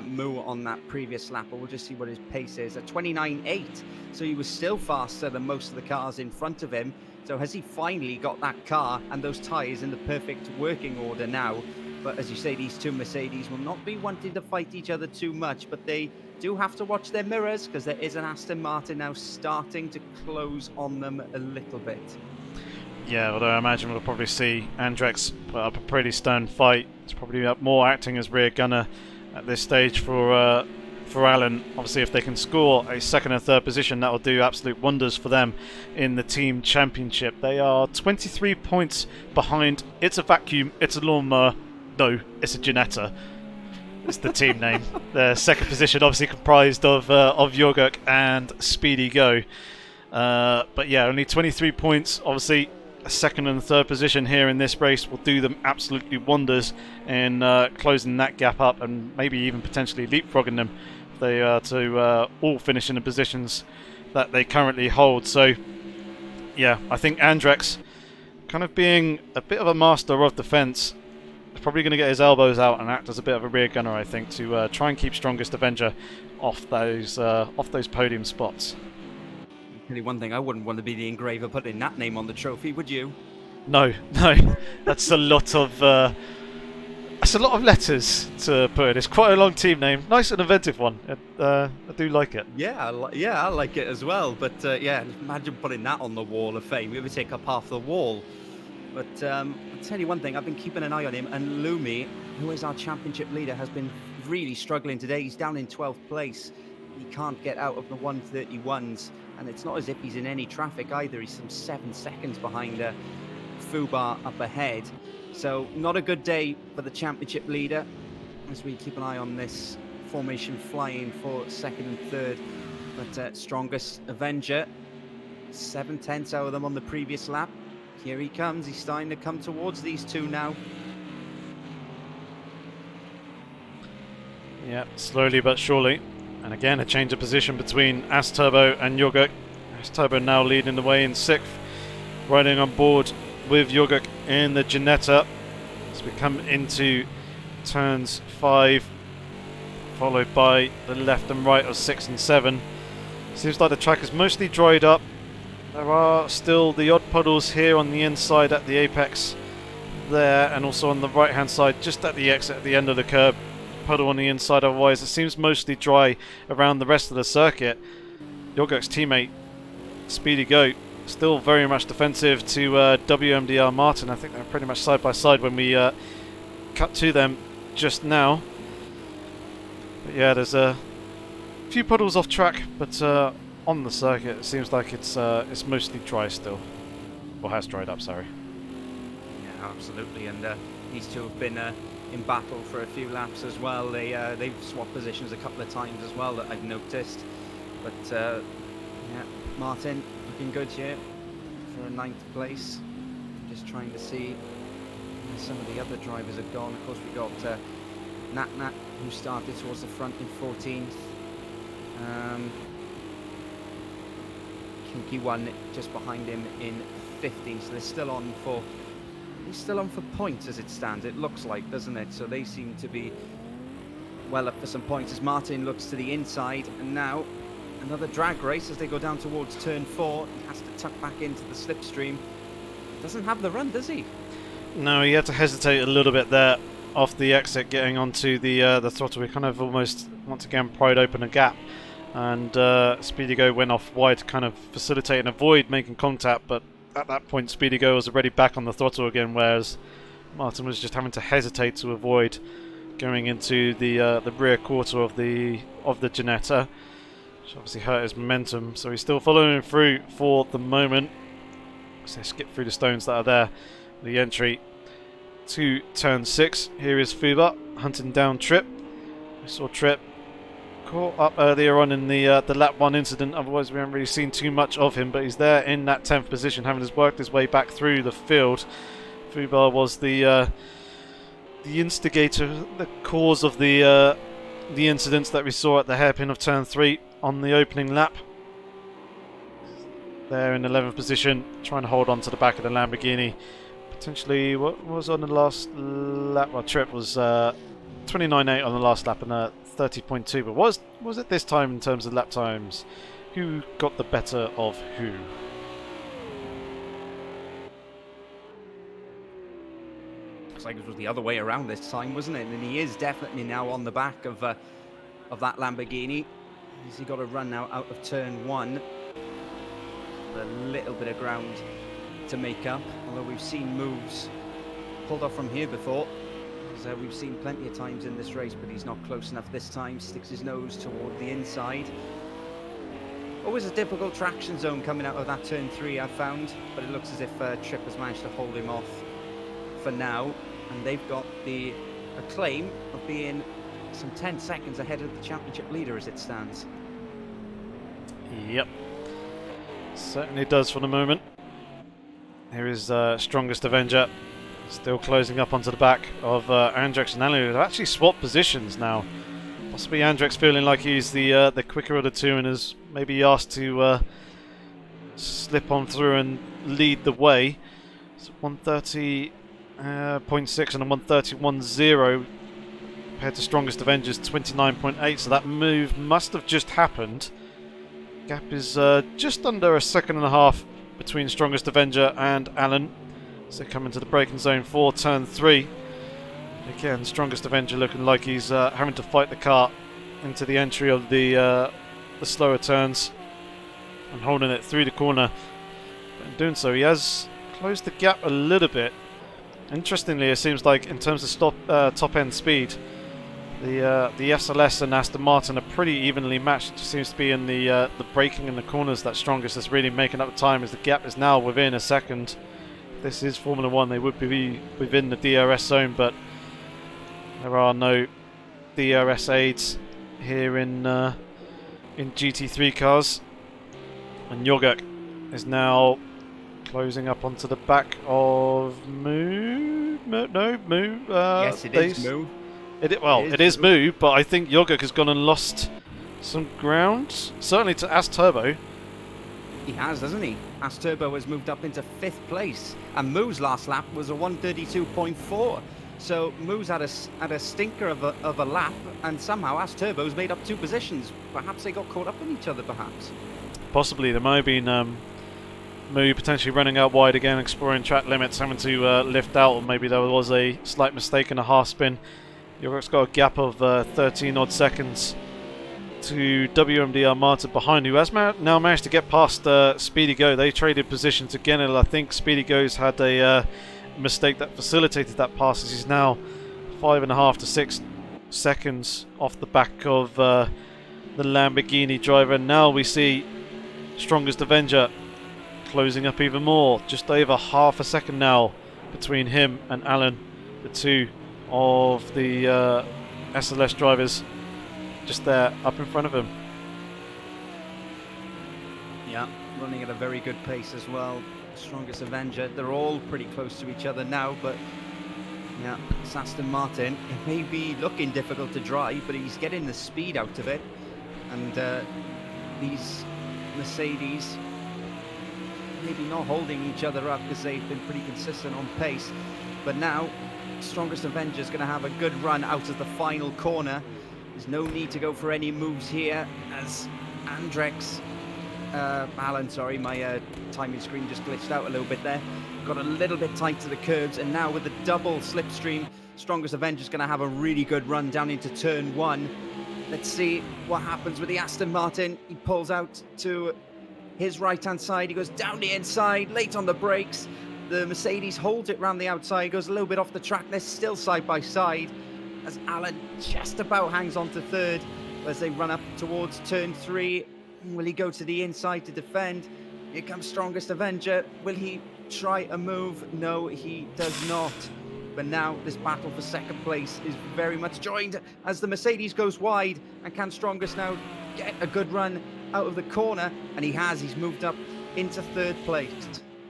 Moo on that previous lap, but we'll just see what his pace is. At 29.8, so he was still faster than most of the cars in front of him. So has he finally got that car and those tyres in the perfect working order now? But as you say, these two Mercedes will not be wanting to fight each other too much, but they do have to watch their mirrors because there is an Aston Martin now starting to close on them a little bit. Yeah, although I imagine we'll probably see Andrex put up a pretty stern fight. He's probably more acting as rear gunner at this stage for Alan. Obviously, if they can score a 2nd and 3rd position, that will do absolute wonders for them in the team championship. They are 23 points behind. It's a vacuum. It's a lawnmower. No, it's a Ginetta. It's the team name. The 2nd position obviously comprised of Jorguk and Speedy Go. But yeah, only 23 points. Obviously, a 2nd and 3rd position here in this race will do them absolutely wonders in closing that gap up and maybe even potentially leapfrogging them if they are to all finish in the positions that they currently hold. So yeah, I think Andrex, kind of being a bit of a master of defence, is probably going to get his elbows out and act as a bit of a rear gunner, I think, to try and keep Strongest Avenger off those podium spots. Tell you one thing, I wouldn't want to be the engraver putting that name on the trophy, would you? No, that's a lot of letters to put in. It's quite a long team name, nice and inventive one. I do like it. Yeah, I like it as well. But yeah, imagine putting that on the wall of fame. It would take up half the wall. But I'll tell you one thing, I've been keeping an eye on him, and Lumi, who is our championship leader, has been really struggling today. He's down in 12th place. He can't get out of the 131s, and it's not as if he's in any traffic either. He's some 7 seconds behind Fubar up ahead. So not a good day for the championship leader as we keep an eye on this formation flying for 2nd and 3rd. But Strongest Avenger, 7/10 out of them on the previous lap. Here he comes. He's starting to come towards these two now. Yeah, slowly but surely. And again, a change of position between Asturbo and Jorguk. Asturbo now leading the way in 6th, riding on board with Jorguk in the Ginetta as we come into turns 5 followed by the left and right of 6 and 7. Seems like the track is mostly dried up. There are still the odd puddles here on the inside at the apex there, and also on the right hand side just at the exit at the end of the curb. Puddle on the inside, otherwise it seems mostly dry around the rest of the circuit. Jorgek's teammate, Speedy Goat, still very much defensive to WMDR Martin. I think they're pretty much side by side when we cut to them just now. But yeah, there's a few puddles off track, but on the circuit it seems like it's mostly dry still. Or has dried up, sorry. Yeah, absolutely, and these two have been in battle for a few laps as well. They've swapped positions a couple of times as well that I've noticed. But yeah, Martin looking good here for a 9th place. Just trying to see where some of the other drivers have gone. Of course, we got Nat who started towards the front in 14th. Kinky One just behind him in 15th. So they're still on for. He's still on for points as it stands, it looks like, doesn't it? So they seem to be well up for some points as Martin looks to the inside. And now another drag race as they go down towards turn 4. He has to tuck back into the slipstream. Doesn't have the run, does he? No, he had to hesitate a little bit there off the exit, getting onto the throttle. We kind of almost, once again, pried open a gap. And Speedy Go went off wide to kind of facilitate and avoid making contact, but at that point Speedy Go was already back on the throttle again, whereas Martin was just having to hesitate to avoid going into the rear quarter of the Ginetta, which obviously hurt his momentum. So he's still following through for the moment. So skip through the stones that are there. The entry to turn 6. Here is Fuba hunting down Tripp. We saw Tripp caught up earlier on in the lap 1 incident, otherwise we haven't really seen too much of him, but he's there in that 10th position, having worked his way back through the field. Fubar was the instigator, the cause of the incidents that we saw at the hairpin of turn 3 on the opening lap. There in 11th position, trying to hold on to the back of the Lamborghini. Potentially, what was on the last lap? Well, Tripp was 29.8 on the last lap and 30.2, but was it this time in terms of lap times? Who got the better of who? Looks like it was the other way around this time, wasn't it? And he is definitely now on the back of that Lamborghini. He's got a run now out of turn 1. A little bit of ground to make up, although we've seen moves pulled off from here before. We've seen plenty of times in this race, but he's not close enough this time. Sticks his nose toward the inside. Always a difficult traction zone coming out of that turn 3, I've found, but it looks as if Tripp has managed to hold him off for now, and they've got the acclaim of being some 10 seconds ahead of the championship leader as it stands. Yep, certainly does for the moment. Here is Strongest Avenger. Still closing up onto the back of Andrex and Alan, who have actually swapped positions now. Possibly Andrex feeling like he's the quicker of the two and is maybe asked to slip on through and lead the way. It's 130.6 and a 131.0 compared to Strongest Avenger's 29.8, so that move must have just happened. Gap is just under a second and a half between Strongest Avenger and Alan. So coming to the braking zone for turn 3. Again, Strongest Avenger looking like he's having to fight the car into the entry of the slower turns and holding it through the corner. But in doing so, he has closed the gap a little bit. Interestingly, it seems like in terms of top end speed, the SLS and Aston Martin are pretty evenly matched. It just seems to be in the braking in the corners that Strongest is really making up the time, as the gap is now within a second. This is Formula 1, they would be within the DRS zone, but there are no DRS aids here in GT3 cars. And Jorgek is now closing up onto the back of Moo. Yes, it is Moo. It is Moo, but I think Jorgek has gone and lost some ground, certainly to As Turbo. He has, hasn't he? As Turbo has moved up into 5th place, and Moo's last lap was a 132.4. So Moo's had a stinker of a lap, and somehow As Turbo's made up 2 positions. Perhaps they got caught up in each other, perhaps. Possibly. There might have been Moo potentially running out wide again, exploring track limits, having to lift out, or maybe there was a slight mistake in a half spin. York's got a gap of 13 odd seconds to WMDR Martin behind, who has now managed to get past Speedy Go. They traded positions again, and I think Speedy Go's had a mistake that facilitated that pass, as he's now 5.5 to 6 seconds off the back of the Lamborghini driver. And now we see Strongest Avenger closing up even more, just over half a second now between him and Alan, the two of the SLS drivers just there up in front of him. Yeah, running at a very good pace as well. Strongest Avenger, they're all pretty close to each other now, but yeah, it's Aston Martin. It may be looking difficult to drive, but he's getting the speed out of it. And these Mercedes maybe not holding each other up because they've been pretty consistent on pace. But now, Strongest Avenger is going to have a good run out of the final corner. There's no need to go for any moves here, as Alan, sorry, my timing screen just glitched out a little bit there. Got a little bit tight to the curves, and now with the double slipstream, Strongest Avenger is going to have a really good run down into turn 1. Let's see what happens with the Aston Martin. He pulls out to his right-hand side. He goes down the inside, late on the brakes. The Mercedes holds it round the outside, goes a little bit off the track. They're still side by side, as Alan just about hangs on to third as they run up towards turn 3. Will he go to the inside to defend? Here comes Strongest Avenger. Will he try a move? No, he does not. But now this battle for second place is very much joined as the Mercedes goes wide. And can Strongest now get a good run out of the corner? And he has. He's moved up into third place.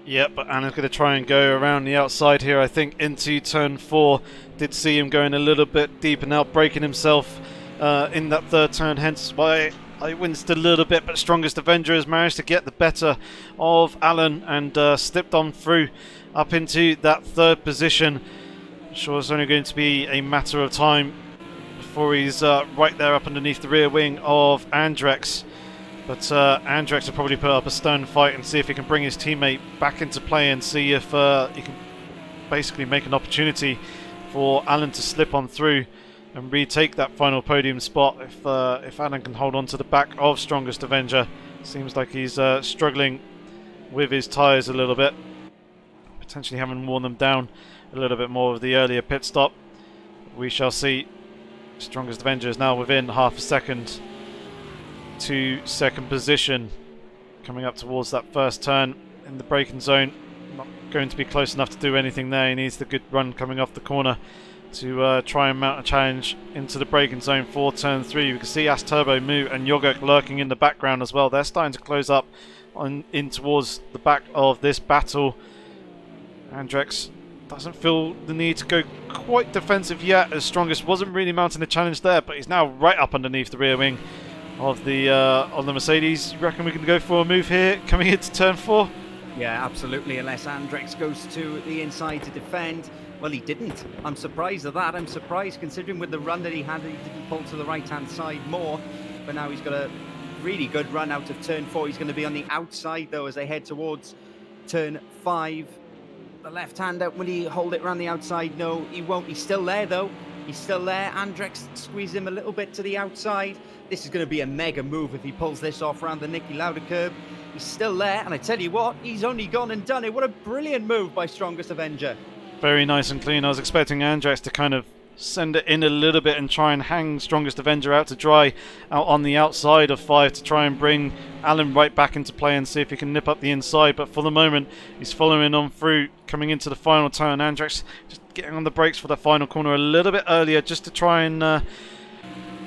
Yep, but Alan's going to try and go around the outside here, I think, into turn 4. Did see him going a little bit deeper now, breaking himself in that third turn, hence why I winced a little bit. But Strongest Avenger has managed to get the better of Alan and slipped on through up into that third position. I'm sure it's only going to be a matter of time before he's right there up underneath the rear wing of Andrex. But Andrex will probably put up a stern fight and see if he can bring his teammate back into play and see if he can basically make an opportunity for Alan to slip on through and retake that final podium spot. If Alan can hold on to the back of Strongest Avenger. Seems like he's struggling with his tyres a little bit, potentially having worn them down a little bit more of the earlier pit stop. We shall see. Strongest Avenger is now within half a second to second position, coming up towards that first turn in the braking zone. Not going to be close enough to do anything there. He needs the good run coming off the corner to try and mount a challenge into the braking zone for turn 3. You can see As Turbo, Moo and Yogurt lurking in the background as well. They're starting to close up in towards the back of this battle. Andrex doesn't feel the need to go quite defensive yet, as Strongest wasn't really mounting a challenge there, but he's now right up underneath the rear wing of the Mercedes. You reckon we can go for a move here coming into turn 4? Yeah, absolutely, unless Andrex goes to the inside to defend. Well, he didn't. I'm surprised at that. I'm surprised considering with the run that he had, he didn't pull to the right-hand side more. But now he's got a really good run out of turn 4. He's going to be on the outside, though, as they head towards turn 5. The left-hander, will he hold it around the outside? No, he won't. He's still there, though. He's still there. Andrex squeezed him a little bit to the outside. This is going to be a mega move if he pulls this off around the Niki Lauda curb. He's still there, and I tell you what, he's only gone and done it. What a brilliant move by Strongest Avenger. Very nice and clean. I was expecting Andrex to kind of send it in a little bit and try and hang Strongest Avenger out to dry out on the outside of 5 to try and bring Alan right back into play and see if he can nip up the inside. But for the moment, he's following on through, coming into the final turn. Andrex just getting on the brakes for the final corner a little bit earlier just to try and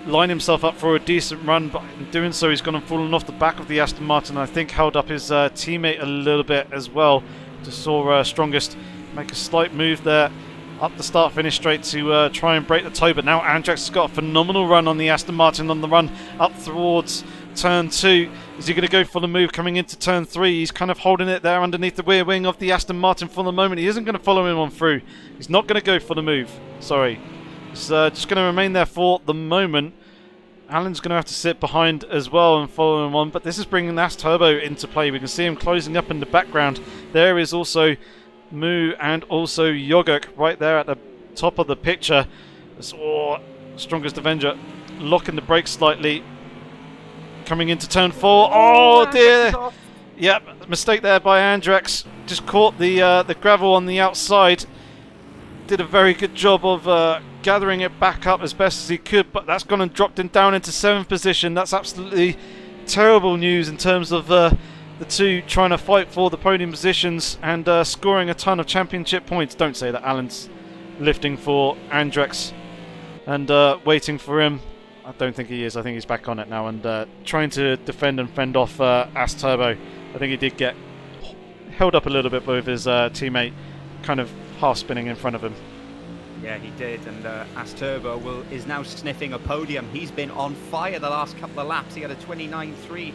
line himself up for a decent run, but in doing so he's gone and fallen off the back of the Aston Martin, and I think held up his teammate a little bit as well. Just saw Strongest make a slight move there up the start finish straight to try and break the toe, but now Andrex has got a phenomenal run on the Aston Martin on the run up towards turn 2. Is he going to go for the move coming into turn 3? He's kind of holding it there underneath the rear wing of the Aston Martin for the moment. He isn't going to follow him on through. He's not going to go for the move. Sorry. He's just going to remain there for the moment. Alan's going to have to sit behind as well and follow him on, but this is bringing As Turbo into play. We can see him closing up in the background. There is also Moo and also Yogurt right there at the top of the picture. Strongest Avenger locking the brakes slightly. Coming into turn 4. Oh dear! Yep, mistake there by Andrex. Just caught the gravel on the outside. Did a very good job of gathering it back up as best as he could, but that's gone and dropped him down into 7th position. That's absolutely terrible news in terms of the two trying to fight for the podium positions and scoring a ton of championship points. Don't say that. Alan's lifting for Andrex and waiting for him. I don't think he is. I think he's back on it now and trying to defend and fend off As Turbo. I think he did get held up a little bit with his teammate kind of half spinning in front of him. Yeah, he did, and As Turbo is now sniffing a podium. He's been on fire the last couple of laps. He had a 29.3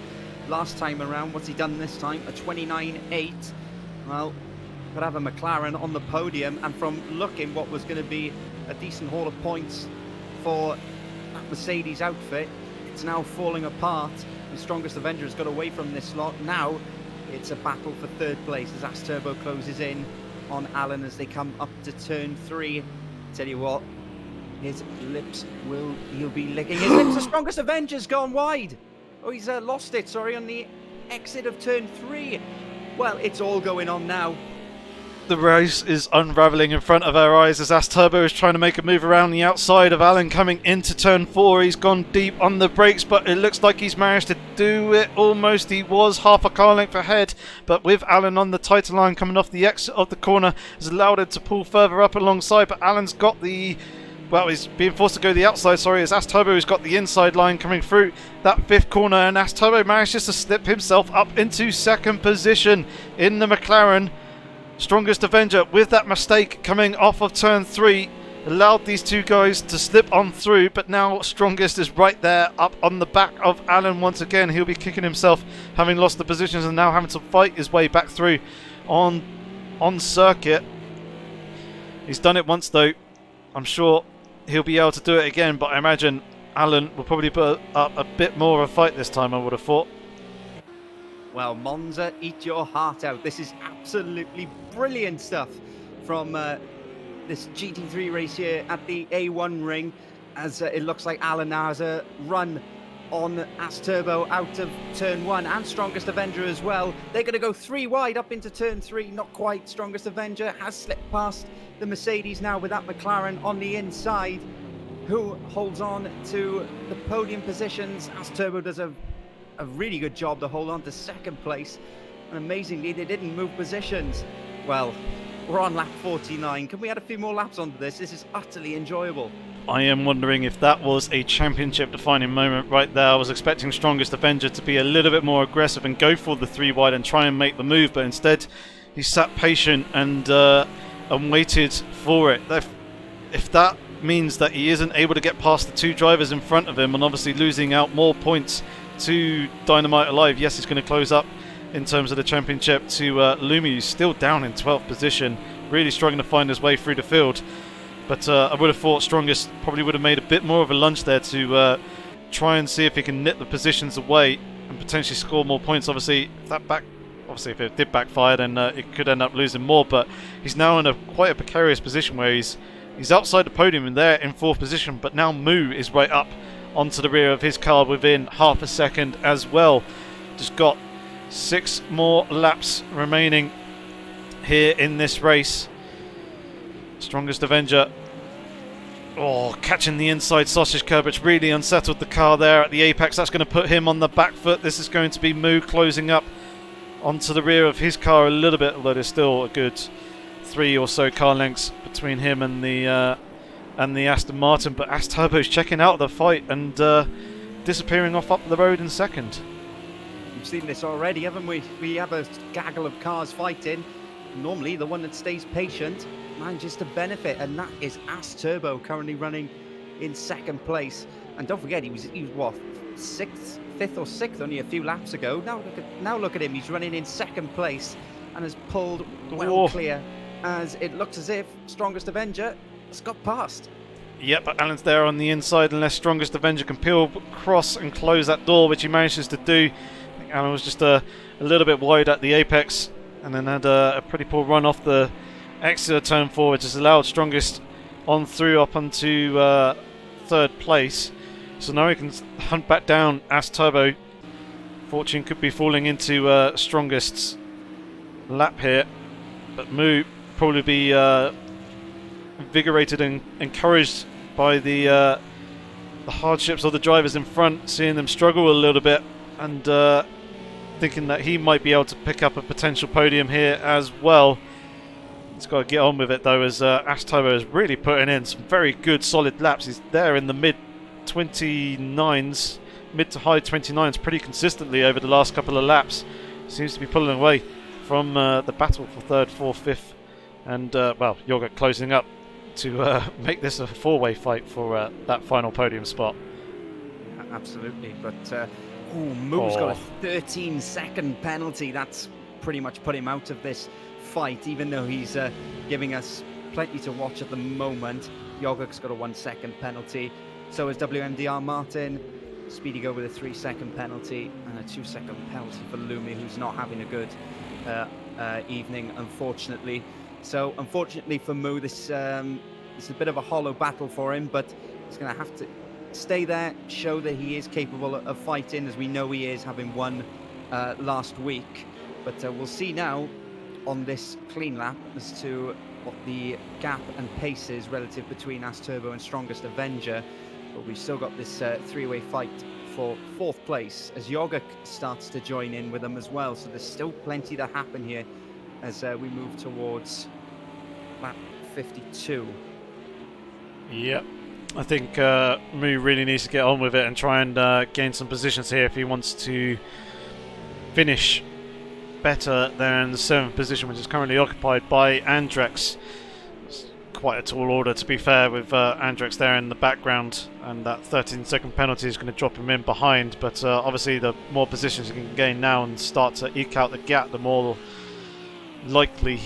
last time around. What's he done this time? A 29.8. Well, could have a McLaren on the podium, and from looking what was going to be a decent haul of points for that Mercedes outfit, it's now falling apart. The strongest Avenger has got away from this lot. Now it's a battle for 3rd place as As Turbo closes in on Alan as they come up to turn 3. Tell you what, his lips he'll be licking his lips. The strongest Avenger's gone wide. Oh, he's lost it, sorry, on the exit of turn 3. Well, it's all going on now. The race is unravelling in front of our eyes as As Turbo is trying to make a move around the outside of Alan coming into turn 4. He's gone deep on the brakes, but it looks like he's managed to do it almost. He was half a car length ahead, but with Alan on the tighter line coming off the exit of the corner has allowed him to pull further up alongside, but Alan's got the... Well, he's being forced to go the outside, sorry, as As Turbo has got the inside line coming through that 5th corner, and As Turbo manages to slip himself up into 2nd position in the McLaren. Strongest Avenger, with that mistake coming off of turn 3, allowed these two guys to slip on through, but now Strongest is right there up on the back of Alan once again. He'll be kicking himself, having lost the positions and now having to fight his way back through on circuit. He's done it once though. I'm sure he'll be able to do it again, but I imagine Alan will probably put up a bit more of a fight this time, I would have thought. Well, Monza, eat your heart out. This is absolutely brilliant stuff from this GT3 race here at the A1 ring, as it looks like Alan now has a run on As Turbo out of turn 1 and Strongest Avenger as well. They're going to go 3 wide up into turn 3. Not quite. Strongest Avenger has slipped past the Mercedes now with that McLaren on the inside, who holds on to the podium positions. As Turbo does a really good job to hold on to 2nd place, and amazingly they didn't move positions. Well, we're on lap 49. Can we add a few more laps onto this? This is utterly enjoyable. I am wondering if that was a championship defining moment right there. I was expecting Strongest Avenger to be a little bit more aggressive and go for the 3 wide and try and make the move, but instead he sat patient and waited for it. If that means that he isn't able to get past the 2 drivers in front of him and obviously losing out more points to Dynamite Alive, yes, he's going to close up in terms of the championship to Lumi, who's still down in 12th position, really struggling to find his way through the field. But I would have thought Strongest probably would have made a bit more of a lunge there to try and see if he can nip the positions away and potentially score more points. Obviously, if it did backfire, then it could end up losing more. But he's now in quite a precarious position where he's outside the podium and there in 4th position. But now Moo is right up onto the rear of his car within half a second as well. Just got 6 more laps remaining here in this race. Strongest Avenger catching the inside sausage curb, which really unsettled the car there at the apex. That's going to put him on the back foot. This is going to be Moo closing up onto the rear of his car a little bit, although there's still a good 3 or so car lengths between him and the Aston Martin. But As Turbo's checking out the fight and disappearing off up the road in 2nd. We've seen this already, haven't we? We have a gaggle of cars fighting. Normally the one that stays patient manages to benefit, and that is As Turbo, currently running in 2nd place. And don't forget, he was what, 6th, 5th or 6th only a few laps ago. Now look at him. He's running in 2nd place and has pulled well clear, as it looks as if Strongest Avenger has got past. Yep, but Alan's there on the inside unless Strongest Avenger can peel across and close that door, which he manages to do. I think Alan was just a little bit wide at the apex and then had a pretty poor run off the exit of turn 4, which has allowed Strongest on through up onto 3rd place. So now he can hunt back down As Turbo. Fortune could be falling into Strongest's lap here, but Moo probably be invigorated and encouraged by the hardships of the drivers in front, seeing them struggle a little bit, and thinking that he might be able to pick up a potential podium here as well. He's got to get on with it though, as As Turbo is really putting in some very good solid laps. He's there in the mid 29s, mid to high 29s pretty consistently over the last couple of laps. Seems to be pulling away from the battle for 3rd, 4th, 5th, and well, Jorge closing up to make this a 4-way fight for that final podium spot. Yeah, absolutely, but Moo's got a 13-second penalty. That's pretty much put him out of this fight, even though he's giving us plenty to watch at the moment. Jorge's got a 1-second penalty. So is WMDR Martin. Speedy Go with a 3-second penalty and a 2-second penalty for Lumi, who's not having a good evening, unfortunately. So, unfortunately for Moo, this is a bit of a hollow battle for him, but he's going to have to stay there, show that he is capable of fighting, as we know he is, having won last week. But we'll see now on this clean lap as to what the gap and pace is relative between As Turbo and Strongest Avenger. But we've still got this 3-way fight for 4th place as Jorge starts to join in with them as well. So there's still plenty to happen here as we move towards lap 52. Yep, I think Moo really needs to get on with it and try and gain some positions here if he wants to finish better than the 7th position, which is currently occupied by Andrex. It's quite a tall order, to be fair, with Andrex there in the background, and that 13-second penalty is going to drop him in behind. But obviously the more positions he can gain now and start to eke out the gap, the more likely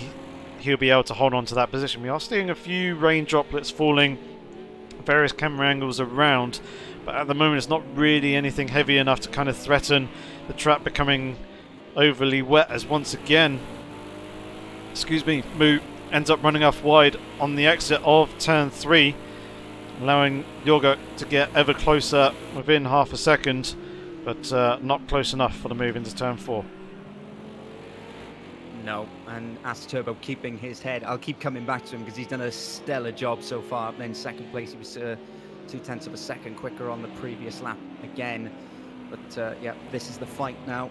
he'll be able to hold on to that position. We are seeing a few rain droplets falling, various camera angles around, but at the moment it's not really anything heavy enough to kind of threaten the track becoming overly wet, as once again, Moo ends up running off wide on the exit of turn 3, allowing Jorge to get ever closer within half a second, but not close enough for the move into turn 4. No, and As Turbo keeping his head. I'll keep coming back to him because he's done a stellar job so far. Then 2nd place, he was 0.2 of a second quicker on the previous lap again. But yeah, this is the fight now.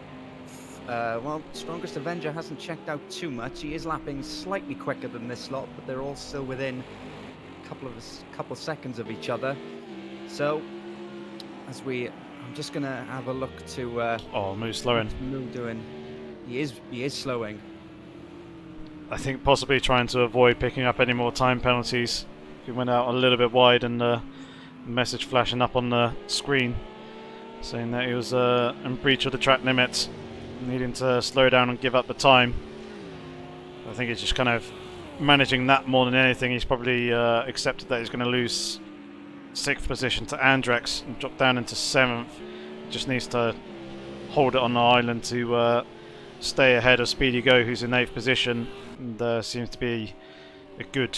Well, Strongest Avenger hasn't checked out too much. He is lapping slightly quicker than this lot, but they're all still within a couple of seconds of each other. So, I'm just gonna have a look to. Moo's slowing. What's Moo doing? He is slowing. I think possibly trying to avoid picking up any more time penalties. He went out a little bit wide, and the message flashing up on the screen saying that he was in breach of the track limits, needing to slow down and give up the time. I think he's just kind of managing that more than anything. He's probably accepted that he's going to lose 6th position to Andrex and drop down into 7th. Just needs to hold it on the island to stay ahead of Speedy Go, who's in 8th position, and seems to be a good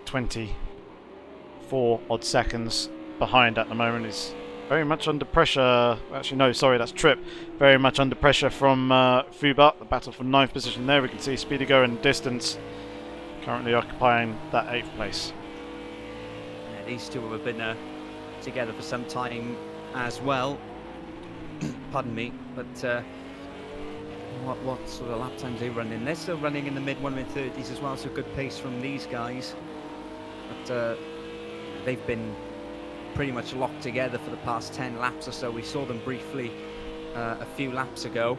24 odd seconds behind at the moment. He's very much under pressure. Actually, no, sorry, that's Trip. Very much under pressure from Fuba. The battle for 9th position there. We can see Speedy Go in distance, currently occupying that 8th place. Yeah, these two have been together for some time as well. Pardon me, but what sort of lap times are they running? They're still running in the mid-30s as well, so good pace from these guys. But they've been pretty much locked together for the past 10 laps or so. We saw them briefly a few laps ago,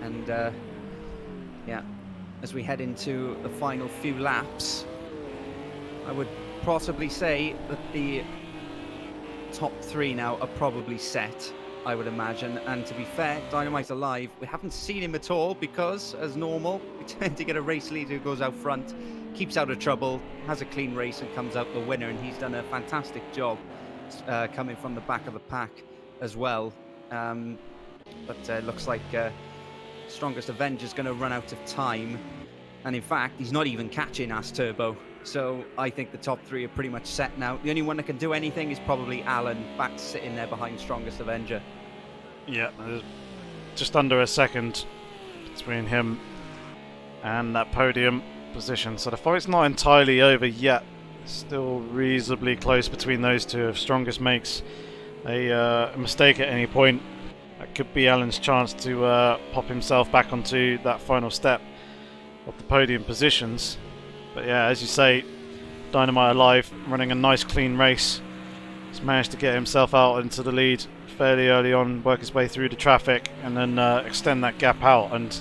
and yeah, as we head into the final few laps, I would possibly say that the top 3 now are probably set. I would imagine. And to be fair, Dynamite Alive, we haven't seen him at all because, as normal, we tend to get a race leader who goes out front, keeps out of trouble, has a clean race and comes out the winner. And he's done a fantastic job coming from the back of the pack as well. But looks like Strongest Avenger's going to run out of time. And in fact, he's not even catching As Turbo. So I think the top three are pretty much set now. The only one that can do anything is probably Alan, back sitting there behind Strongest Avenger. Yeah, just under a second between him and that podium position. So the fight's not entirely over yet. Still reasonably close between those two. If Strongest makes a mistake at any point, that could be Alan's chance to pop himself back onto that final step of the podium positions. But yeah, as you say, Dynamite Alive running a nice clean race. He's managed to get himself out into the lead fairly early on, work his way through the traffic, and then extend that gap out. And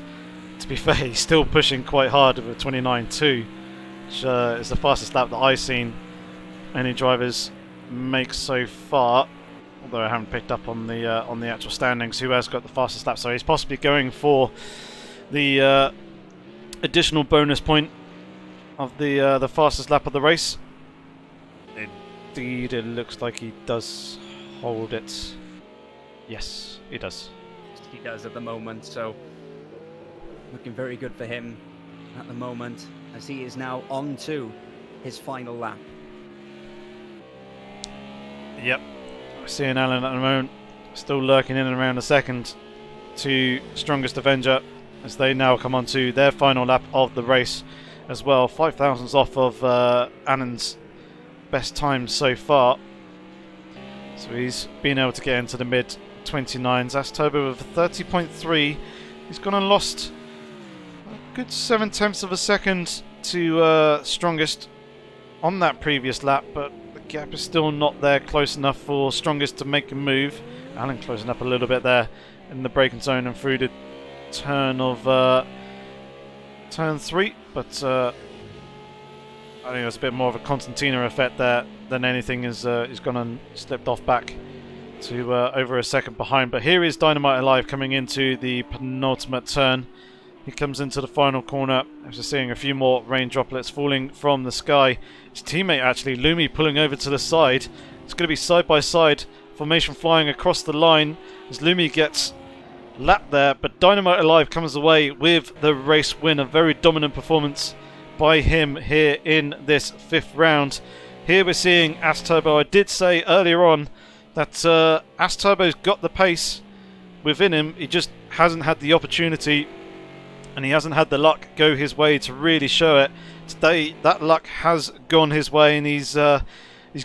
to be fair, he's still pushing quite hard with a 29.2, which is the fastest lap that I've seen any drivers make so far. Although I haven't picked up on the actual standings who has got the fastest lap, so he's possibly going for the additional bonus point of the fastest lap of the race. Indeed, it looks like he does hold it. Yes, he does. He does at the moment, so looking very good for him at the moment, as he is now on to his final lap. Yep, seeing Alan at the moment still lurking in and around the second to Strongest Avenger, as they now come on to their final lap of the race as well. 5 thousandths off of Alan's best time so far, so he's been able to get into the mid 29s. As Turbo with a 30.3, he's gone and lost a good 7/10 of a second to Strongest on that previous lap, but the gap is still not there close enough for Strongest to make a move. Alan closing up a little bit there in the braking zone and through the turn of turn 3, but I think it's a bit more of a Constantina effect there than anything. Is he's gone and slipped off back to over a second behind. But here is Dynamite Alive coming into the penultimate turn. He comes into the final corner after seeing a few more rain droplets falling from the sky. His teammate actually, Lumi, pulling over to the side. It's going to be side-by-side formation flying across the line as Lumi gets lapped there, but Dynamite Alive comes away with the race win. A very dominant performance by him here in this 5th round. Here we're seeing As Turbo. I did say earlier on that As Turbo's got the pace within him. He just hasn't had the opportunity, and he hasn't had the luck go his way to really show it. Today that luck has gone his way, and he's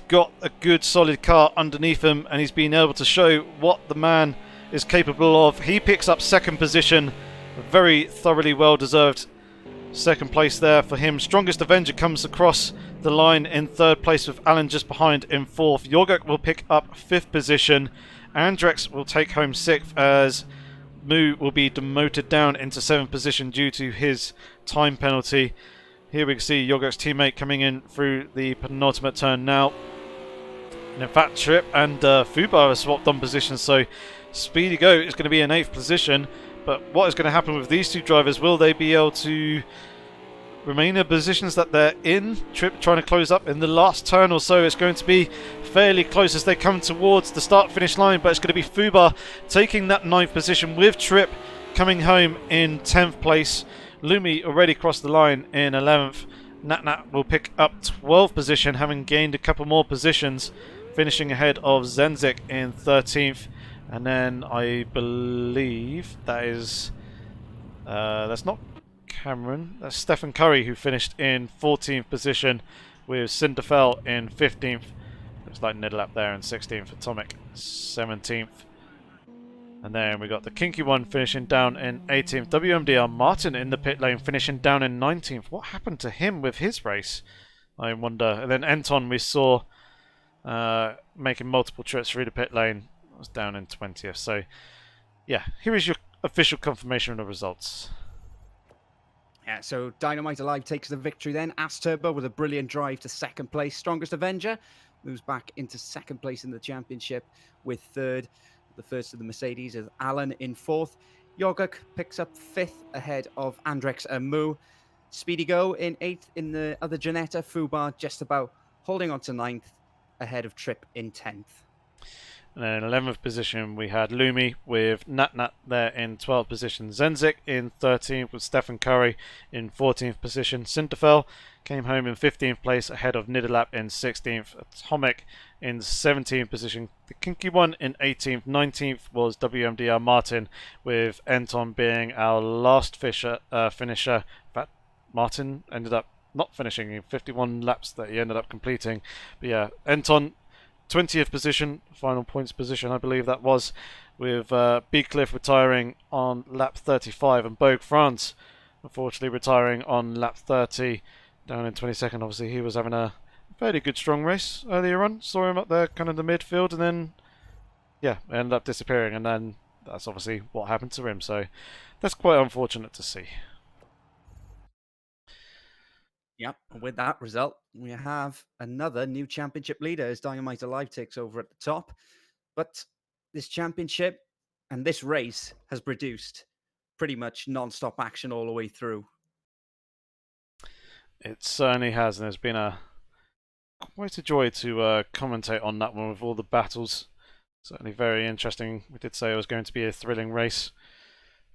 got a good solid car underneath him, and he's been able to show what the man is capable of. He picks up 2nd position, a very thoroughly well deserved 2nd place there for him. Strongest Avenger comes across the line in 3rd place, with Alan just behind in 4th. Yorguk will pick up 5th position. Andrex will take home 6th, as Moo will be demoted down into 7th position due to his time penalty. Here we can see Yorguk's teammate coming in through the penultimate turn now. And in fact, Trip and Fubar have swapped on positions, so Speedy Go is going to be in 8th position. But what is going to happen with these two drivers? Will they be able to remain in the positions that they're in? Trip trying to close up in the last turn or so. It's going to be fairly close as they come towards the start-finish line, but it's going to be Fubar taking that 9th position, with Trip coming home in 10th place. Lumi already crossed the line in 11th. Natnat will pick up 12th position, having gained a couple more positions, finishing ahead of Zenzik in 13th. And then I believe that is that's not Cameron, that's Stephen Curry, who finished in 14th position, with Cinderfell in 15th. Looks like Nidlap there in 16th, Atomic 17th. And then we got the Kinky One finishing down in 18th. WMDR Martin in the pit lane finishing down in 19th. What happened to him with his race, I wonder? And then Anton we saw making multiple trips through the pit lane, was down in 20th. So yeah, here is your official confirmation of the results. Yeah, so Dynamite Alive takes the victory then. As Turbo with a brilliant drive to 2nd place. Strongest Avenger moves back into 2nd place in the championship with 3rd. the first of the Mercedes, is Alan in fourth. Yoguk picks up fifth ahead of Andrex and Mu. Speedy Go in eighth in the other Janetta. Fubar just about holding on to ninth ahead of Trip in 10th. And then in 11th position, we had Lumi with Nat Nat there in 12th position. Zenzik in 13th with Stephen Curry in 14th position. Sinterfell came home in 15th place ahead of Nidalap in 16th. Atomic in 17th position. The Kinky One in 18th. 19th was WMDR Martin, with Anton being our last finisher. In fact, Martin ended up not finishing in 51 laps that he ended up completing. But yeah, Anton 20th position, final points position, I believe that was, with B. Cliff retiring on lap 35 and Bogue France unfortunately retiring on lap 30 down in 22nd. Obviously, he was having a fairly good strong race earlier on. Saw him up there kind of the midfield and then, yeah, ended up disappearing, and then that's obviously what happened to him. So that's quite unfortunate to see. Yep, and with that result, we have another new championship leader as Dynamite Alive takes over at the top. But this championship and this race has produced pretty much non-stop action all the way through. It certainly has, and there's been quite a joy to commentate on that one with all the battles. Certainly very interesting. We did say it was going to be a thrilling race,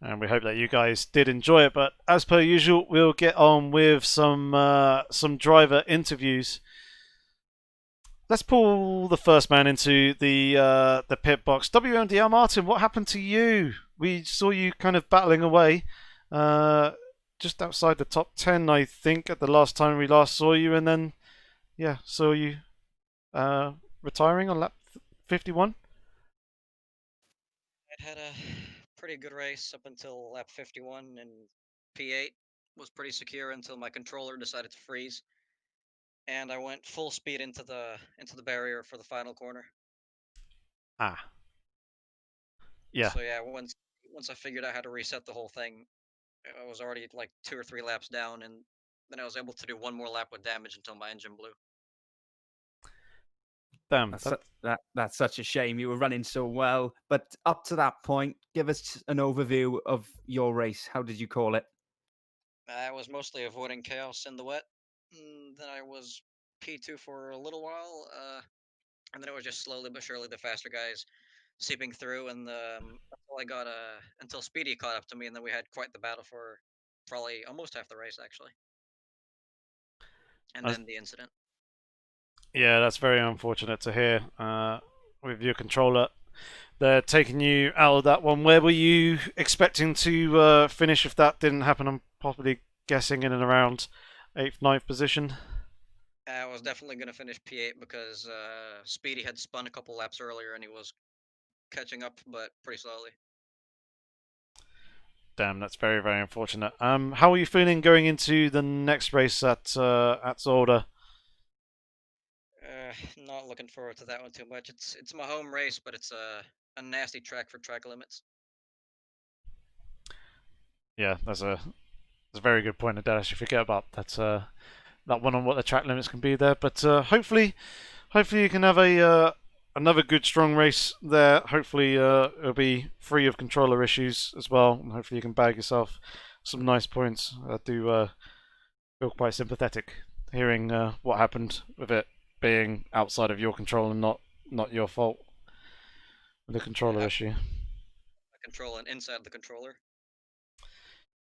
and we hope that you guys did enjoy it. But as per usual, we'll get on with some driver interviews. Let's pull the first man into the pit box. WMDR Martin, what happened to you? We saw you kind of battling away, just outside the top 10, I think, at the last time we last saw you, and then, yeah, saw you retiring on lap 51. I'd had a pretty good race up until lap 51, and P8 was pretty secure until my controller decided to freeze, and I went full speed into the barrier for the final corner. Ah. Yeah. So yeah, once I figured out how to reset the whole thing, I was already like 2 or 3 laps down, and then I was able to do one more lap with damage until my engine blew. Damn. That's such a shame. You were running so well, but up to that point, give us an overview of your race. How did you call it? I was mostly avoiding chaos in the wet. Then I was P2 for a little while, and then it was just slowly but surely the faster guys seeping through, and until I got until Speedy caught up to me, and then we had quite the battle for probably almost half the race actually, and then the incident. Yeah, that's very unfortunate to hear. With your controller, they're taking you out of that one. Where were you expecting to finish if that didn't happen? I'm probably guessing in and around 8th, 9th position. I was definitely going to finish P8 because Speedy had spun a couple laps earlier and he was catching up, but pretty slowly. Damn, that's very, very unfortunate. How are you feeling going into the next race at Zolder? Not looking forward to that one too much. It's my home race, but it's a nasty track for track limits. Yeah, that's a very good point. I did actually forget about that that one on what the track limits can be there. But hopefully you can have another good strong race there. Hopefully it'll be free of controller issues as well, and hopefully you can bag yourself some nice points. I do feel quite sympathetic hearing what happened with it being outside of your control and not your fault with the controller issue. The control and inside the controller.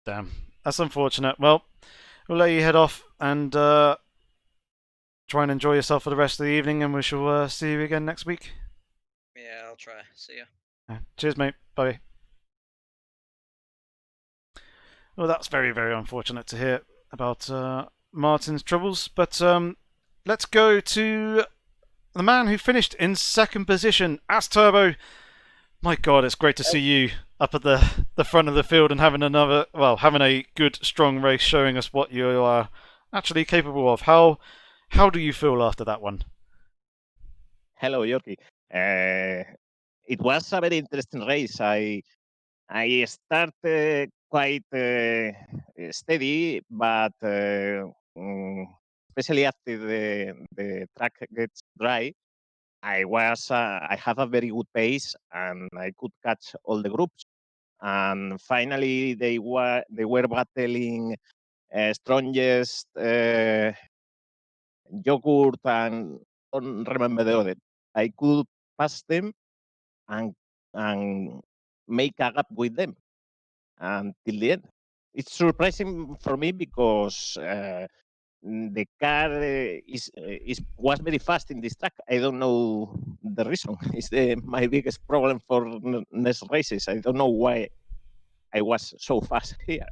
Damn, that's unfortunate. Well, we'll let you head off and try and enjoy yourself for the rest of the evening, and we shall see you again next week. Yeah, I'll try. See ya. Cheers, mate. Bye. Well, that's very, very unfortunate to hear about Martin's troubles, but let's go to the man who finished in second position, As Turbo. My God, it's great to see you up at the front of the field and having a good, strong race, showing us what you are actually capable of. How do you feel after that one? Hello, Yorkie. It was a very interesting race. I started quite steady, but especially after the track gets dry, I have a very good pace and I could catch all the groups. And finally, they were battling strongest yogurt and don't remember the other. I could pass them and and make a gap with them until the end. It's surprising for me because the car was very fast in this track. I don't know the reason. It's my biggest problem for next races. I don't know why I was so fast here.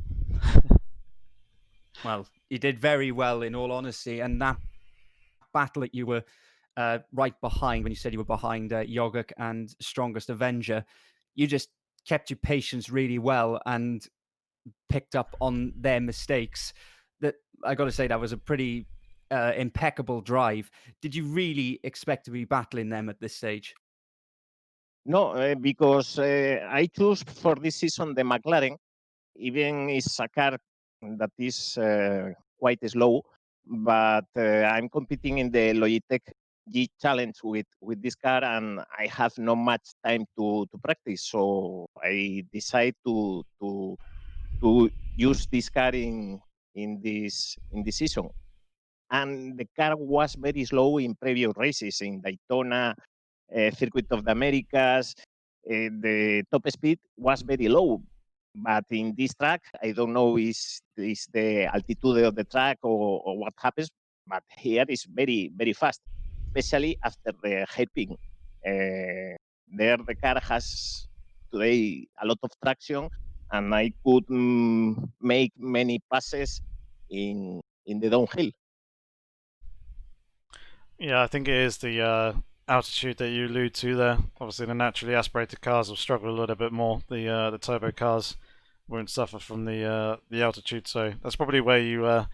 Well, you did very well, in all honesty, and that battle that you were right behind when you said you were behind Yogurt and Strongest Avenger, you just kept your patience really well and picked up on their mistakes. That I got to say, that was a pretty impeccable drive. Did you really expect to be battling them at this stage? No, because I choose for this season the McLaren. Even it's a car that is quite slow, but I'm competing in the Logitech G Challenge with this car, and I have not much time to practice. So I decide to use this car in this season. And the car was very slow in previous races in Daytona, Circuit of the Americas. The top speed was very low, but in this track, I don't know is the altitude of the track or what happens, but here is very fast, especially after the hairpin. There, the car has today a lot of traction, and I could make many passes in the downhill. Yeah, I think it is the altitude that you allude to there. Obviously, the naturally aspirated cars will struggle a little bit more. The turbo cars won't suffer from the altitude, so that's probably where you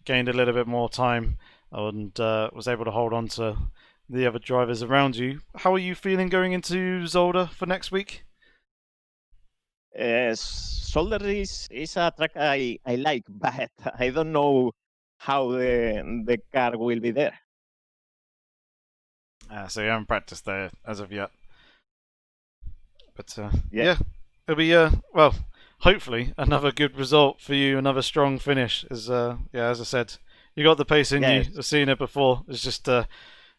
gained a little bit more time and was able to hold on to the other drivers around you. How are you feeling going into Zolder for next week? Solder is a track I like, but I don't know how the car will be there. So you haven't practiced there as of yet. But Yeah. yeah, it'll be well, hopefully another good result for you, another strong finish. As as I said, you got the pace in Yes. you. I've seen it before. It's just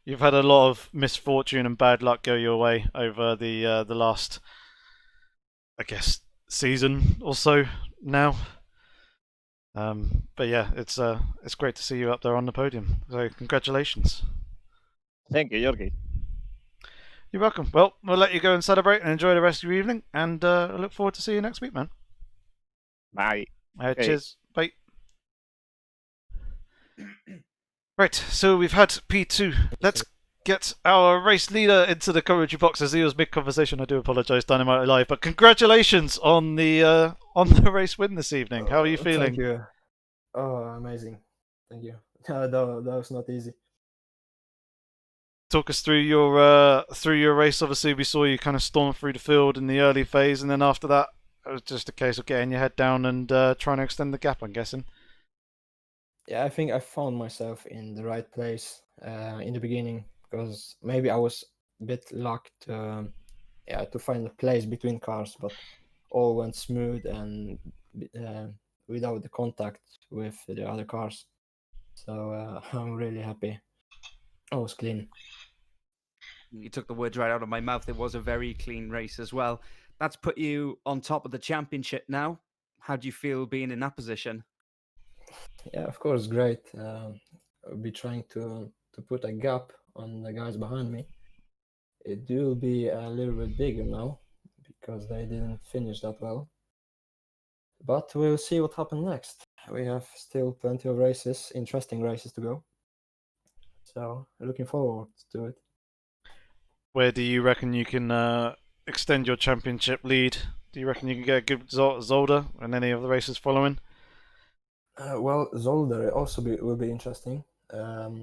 you've had a lot of misfortune and bad luck go your way over the last, I guess, season or so now. But yeah, it's great to see you up there on the podium. So congratulations. Thank you, Jorge. You're welcome. Well, we'll let you go and celebrate and enjoy the rest of your evening, and I look forward to seeing you next week, man. Bye. Okay. Cheers. Bye. Right, so we've had P2. Let's get our race leader into the commentary box as he was mid-conversation. I do apologise, Dynamite Live, but congratulations on the race win this evening. How are you feeling? Thank you. Oh, amazing. Thank you. That was not easy. Talk us through your race. Obviously, we saw you kind of storm through the field in the early phase, and then after that, it was just a case of getting your head down and trying to extend the gap, I'm guessing. Yeah, I think I found myself in the right place in the beginning because maybe I was a bit lucky to find a place between cars, but all went smooth and without the contact with the other cars. So I'm really happy. I was clean. You took the words right out of my mouth. It was a very clean race as well. That's put you on top of the championship now. How do you feel being in that position? Yeah, of course, great. I'll be trying to put a gap on the guys behind me. It will be a little bit bigger now because they didn't finish that well. But we'll see what happens next. We have still plenty of races, interesting races to go. So looking forward to it. Where do you reckon you can extend your championship lead? Do you reckon you can get a good result at Zolder and any of the races following? Well, Zolder also will be interesting.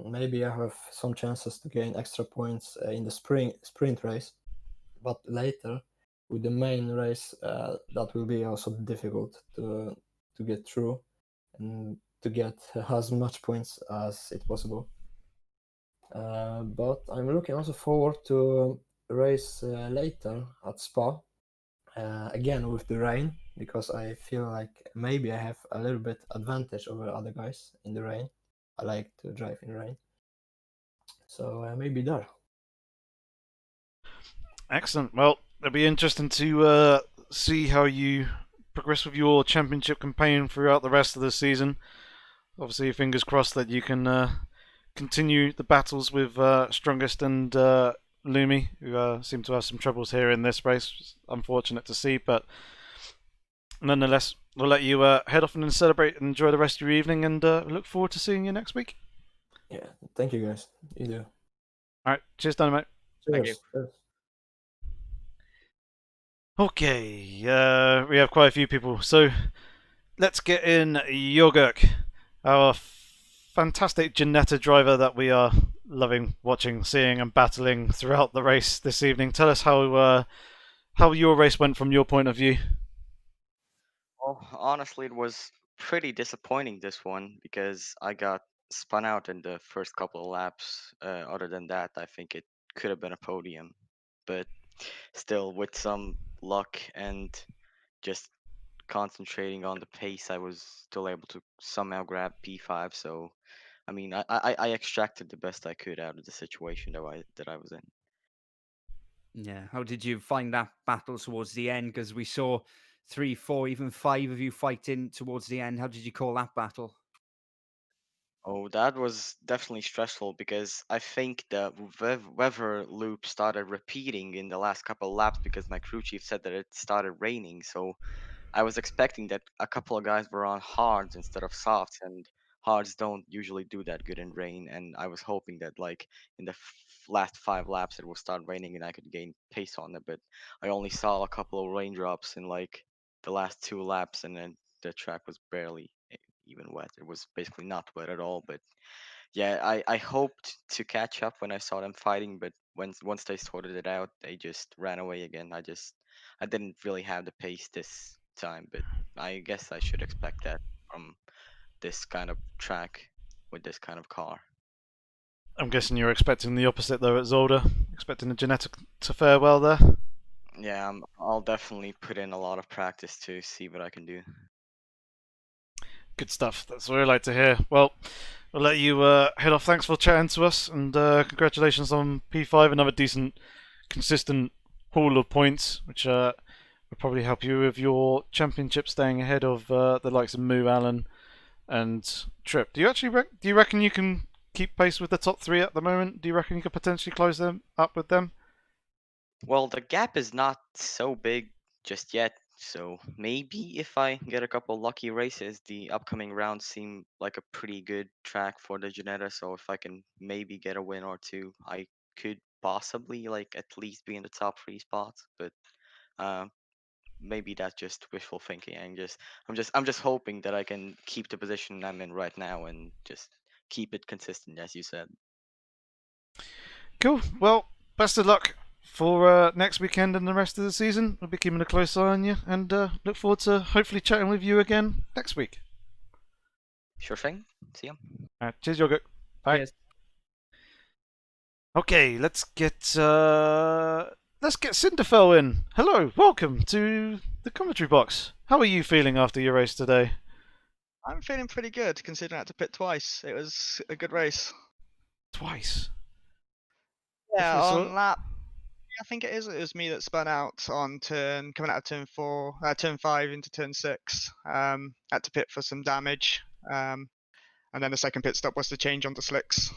Maybe I have some chances to gain extra points in the sprint race, but later with the main race, that will be also difficult to get through and to get as much points as it's possible. But I'm looking also forward to race later at Spa, again with the rain, because I feel like maybe I have a little bit advantage over other guys in the rain. I like to drive in rain, so maybe there. Excellent. Well, it'll be interesting to see how you progress with your championship campaign throughout the rest of the season. Obviously, fingers crossed that you can continue the battles with Strongest and Lumi, who seem to have some troubles here in this race. It's unfortunate to see, but nonetheless, we'll let you head off and celebrate and enjoy the rest of your evening, and look forward to seeing you next week. Yeah, thank you guys. You do. All right, cheers, Dynamite. Thank you. Cheers. Cheers. Okay, we have quite a few people, so let's get in Yogurk, our fantastic Janetta driver that we are loving watching, seeing, and battling throughout the race this evening. Tell us how your race went from your point of view. Well, honestly, it was pretty disappointing this one because I got spun out in the first couple of laps. Other than that, I think it could have been a podium, but still, with some luck and just concentrating on the pace, I was still able to somehow grab P5. So, I mean, I extracted the best I could out of the situation that I was in. Yeah. How did you find that battle towards the end? Because we saw 3, 4, even 5 of you fighting towards the end. How did you call that battle? Oh, that was definitely stressful because I think the weather loop started repeating in the last couple of laps because my crew chief said that it started raining. So I was expecting that a couple of guys were on hards instead of softs, and hards don't usually do that good in rain. And I was hoping that like in the last 5 laps it will start raining and I could gain pace on it. But I only saw a couple of raindrops in like the last 2 laps, and then the track was barely even wet. It was basically not wet at all. But yeah, I hoped to catch up when I saw them fighting, but once they sorted it out, they just ran away again. I didn't really have the pace this time, but I guess I should expect that from this kind of track with this kind of car. I'm guessing you're expecting the opposite though at Zolder, expecting the genetic to fare well there. Yeah, I'll definitely put in a lot of practice to see what I can do. Good stuff. That's what I like to hear. Well, we'll let you head off. Thanks for chatting to us, and congratulations on P5. Another decent, consistent haul of points, which will probably help you with your championship, staying ahead of the likes of Moo, Allen, and Trip. Do you actually do you reckon you can keep pace with the top 3 at the moment? Do you reckon you could potentially close them up with them? Well, the gap is not so big just yet, so maybe if I get a couple lucky races, the upcoming rounds seem like a pretty good track for the Janetta. So if I can maybe get a win or two, I could possibly like at least be in the top 3 spots. But um, maybe that's just wishful thinking. I'm just hoping that I can keep the position I'm in right now and just keep it consistent, as you said. Cool. Well, best of luck for next weekend and the rest of the season. We'll be keeping a close eye on you, and look forward to hopefully chatting with you again next week. Sure thing. See ya. Cheers, Yogurt. Bye. Cheers. Okay, let's get Cinderfell in. Hello, welcome to the commentary box. How are you feeling after your race today? I'm feeling pretty good considering I had to pit twice. It was a good race. Twice. Yeah, Definitely saw on it. lap. I think it is. It was me that spun out on coming out of turn 5 into turn 6. Had to pit for some damage. And then the second pit stop was to change onto slicks.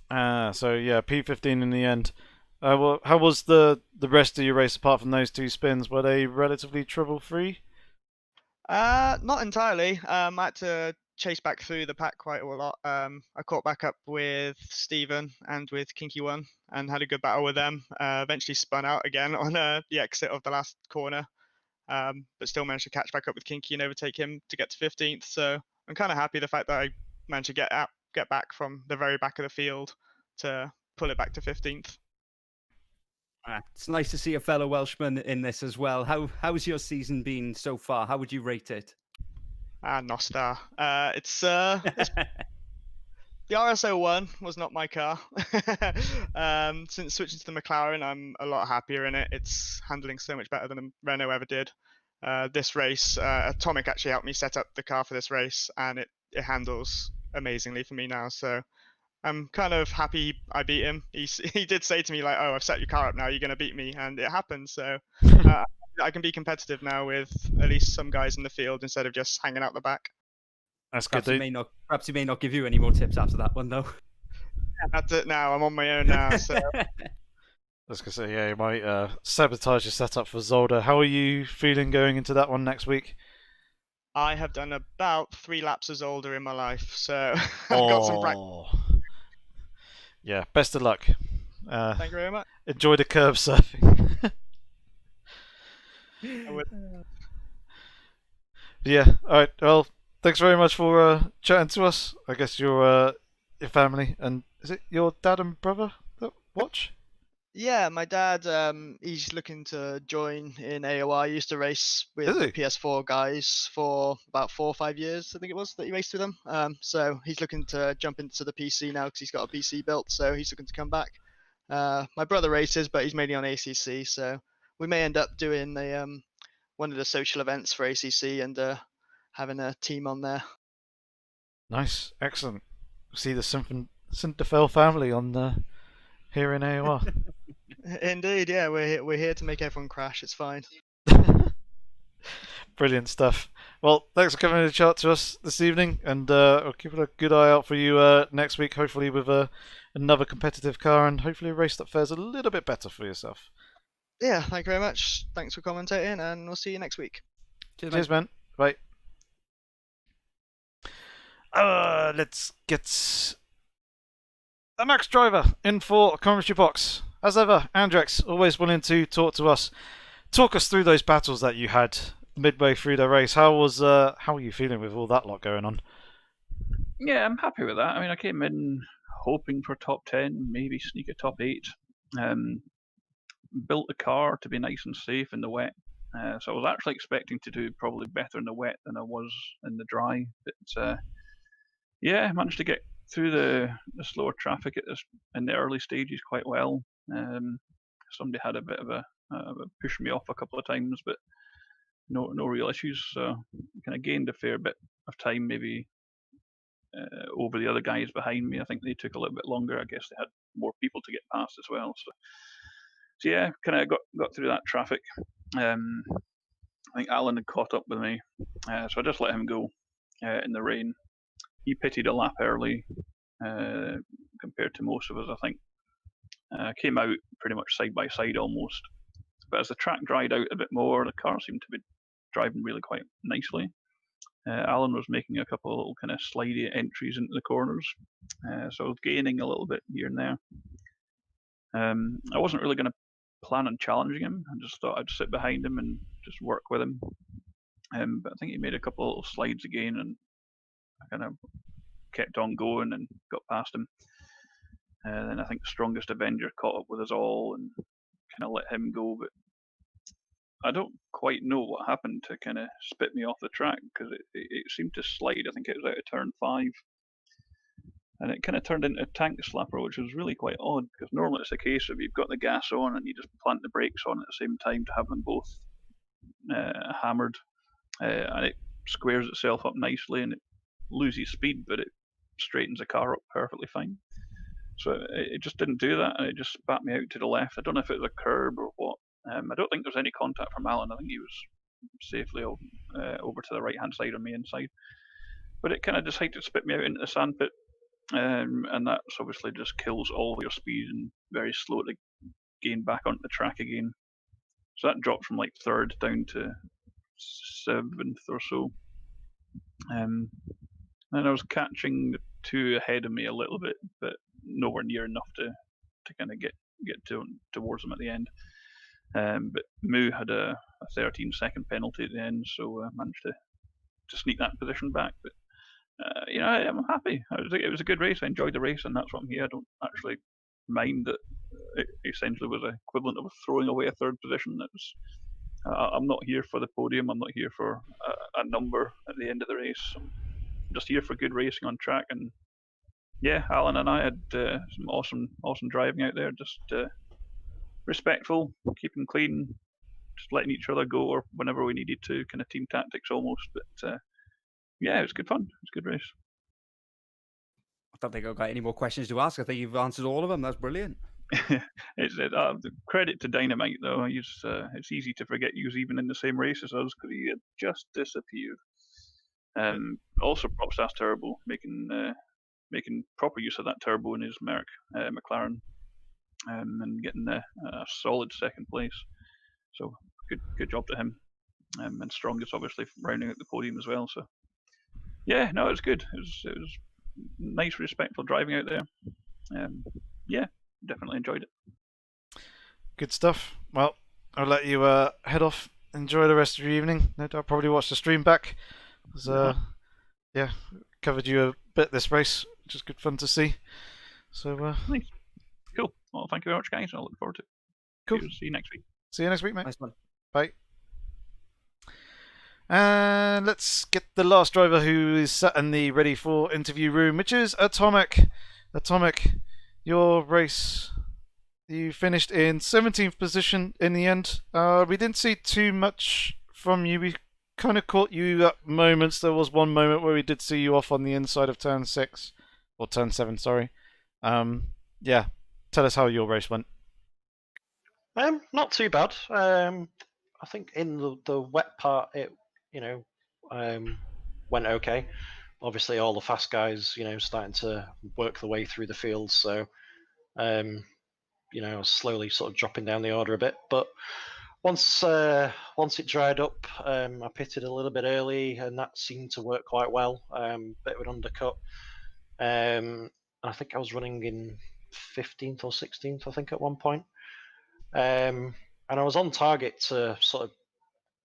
So yeah, P15 in the end. Well, how was the rest of your race apart from those 2 spins? Were they relatively trouble-free? Not entirely. I had to chase back through the pack quite a lot. I caught back up with Steven and with Kinky One and had a good battle with them. Eventually spun out again on the exit of the last corner, but still managed to catch back up with Kinky and overtake him to get to 15th. So I'm kind of happy the fact that I managed to get back from the very back of the field to pull it back to 15th. It's nice to see a fellow Welshman in this as well. How's your season been so far? How would you rate it? Nostar. It's The RS01 was not my car. Since switching to the McLaren, I'm a lot happier in it. It's handling so much better than a Renault ever did. This race, Atomic actually helped me set up the car for this race, and it handles amazingly for me now. So I'm kind of happy I beat him. He did say to me like, "Oh, I've set your car up now. You're gonna beat me," and it happened. So I can be competitive now with at least some guys in the field instead of just hanging out the back. That's Perhaps good. he may not give you any more tips after that one, though. That's it now. I'm on my own now. So I was gonna say, yeah, you might sabotage your setup for Zolder. How are you feeling going into that one next week? I have done about 3 laps of Zolder in my life, so I've got some practice. Yeah, best of luck. Thank you very much. Enjoy the curb surfing. Yeah, alright, well, thanks very much for chatting to us. I guess your family, and is it your dad and brother that watch? Yeah, my dad, he's looking to join in AOR. He used to race with Is the he? PS4 guys for about 4 or 5 years, I think it was, that he raced with them. So he's looking to jump into the PC now because he's got a PC built, so he's looking to come back. My brother races, but he's mainly on ACC, so we may end up doing one of the social events for ACC and having a team on there. Nice, excellent. See the Sintefel family on here in AOR. Indeed, yeah, we're here to make everyone crash. It's fine. Brilliant stuff. Well, thanks for coming to chat to us this evening, and I'll keep a good eye out for you next week, hopefully with another competitive car, and hopefully a race that fares a little bit better for yourself. Yeah, thank you very much. Thanks for commentating, and we'll see you next week. Cheers, man. Bye. Let's get the Max driver in for a commentary box. As ever, Andrex, always willing to talk to us. Talk us through those battles that you had midway through the race. How are you feeling with all that lot going on? Yeah, I'm happy with that. I mean, I came in hoping for top 10, maybe sneak a top 8. Built the car to be nice and safe in the wet. So I was actually expecting to do probably better in the wet than I was in the dry. But yeah, I managed to get through the slower traffic in the early stages quite well. Somebody had a bit of a push me off a couple of times, but no real issues. So kind of gained a fair bit of time, maybe over the other guys behind me. I think they took a little bit longer. I guess they had more people to get past as well. So yeah, kind of got through that traffic. I think Alan had caught up with me, so I just let him go in the rain. He pitted a lap early compared to most of us, I think. Came out pretty much side by side almost. But as the track dried out a bit more, the car seemed to be driving really quite nicely. Alan was making a couple of little kind of slidey entries into the corners, so I was gaining a little bit here and there. I wasn't really going to plan on challenging him. I just thought I'd sit behind him and just work with him. But I think he made a couple of little slides again, and I kind of kept on going and got past him. Then I think Strongest Avenger caught up with us all and kind of let him go, but I don't quite know what happened to kind of spit me off the track because it seemed to slide. I think it was out of turn 5. And it kind of turned into a tank slapper, which was really quite odd because normally it's a case of you've got the gas on and you just plant the brakes on at the same time to have them both hammered. And it squares itself up nicely and it loses speed, but it straightens the car up perfectly fine. So it just didn't do that, and it just spat me out to the left. I don't know if it was a curb or what. I don't think there was any contact from Alan. I think he was safely over to the right-hand side on me inside. But it kind of decided to spit me out into the sandpit, and that's obviously just kills all your speed and very slow to gain back onto the track again. So that dropped from like 3rd down to 7th or so. And I was catching the 2 ahead of me a little bit, but nowhere near enough to kind of get towards them at the end. But Moo had a 13-second penalty at the end, so I managed to sneak that position back. But I'm happy. It was a good race. I enjoyed the race, and that's what I'm here. I don't actually mind that it essentially was equivalent of throwing away a 3rd position. I'm not here for the podium. I'm not here for a number at the end of the race. I'm just here for good racing on track and yeah, Alan and I had some awesome driving out there. Just respectful, keeping clean, just letting each other go or whenever we needed to, kind of team tactics almost. But yeah, it was good fun. It was a good race. I don't think I've got any more questions to ask. I think you've answered all of them. That's brilliant. It's credit to Dynamite though. It's easy to forget he was even in the same race as us because he had just disappeared. Also, props to Turbo making proper use of that turbo in his Merc McLaren, and getting a solid second place. So good job to him. And Strongest obviously rounding out the podium as well. So yeah, no, it was good. It was nice, respectful driving out there. Yeah, definitely enjoyed it. Good stuff. Well, I'll let you head off. Enjoy the rest of your evening. No doubt probably watch the stream back. Yeah, covered you a bit this race, which is good fun to see. So nice. Cool. Well, thank you very much, guys. I look forward to it. Cool. See you next week. See you next week, mate. Nice one. Bye. And let's get the last driver who is sat in the ready for interview room, which is Atomic. Atomic, your race, you finished in 17th position in the end. We didn't see too much from you. We kind of caught you at moments. There was one moment where we did see you off on the inside of turn 6, or turn 7, sorry. Yeah, tell us how your race went. Not too bad. I think in the wet part, it went okay. Obviously, all the fast guys, starting to work their way through the field. So, slowly sort of dropping down the order a bit. But once it dried up, I pitted a little bit early, and that seemed to work quite well. Bit of an undercut. I think I was running in 15th or 16th, I think, at one point. And I was on target to sort of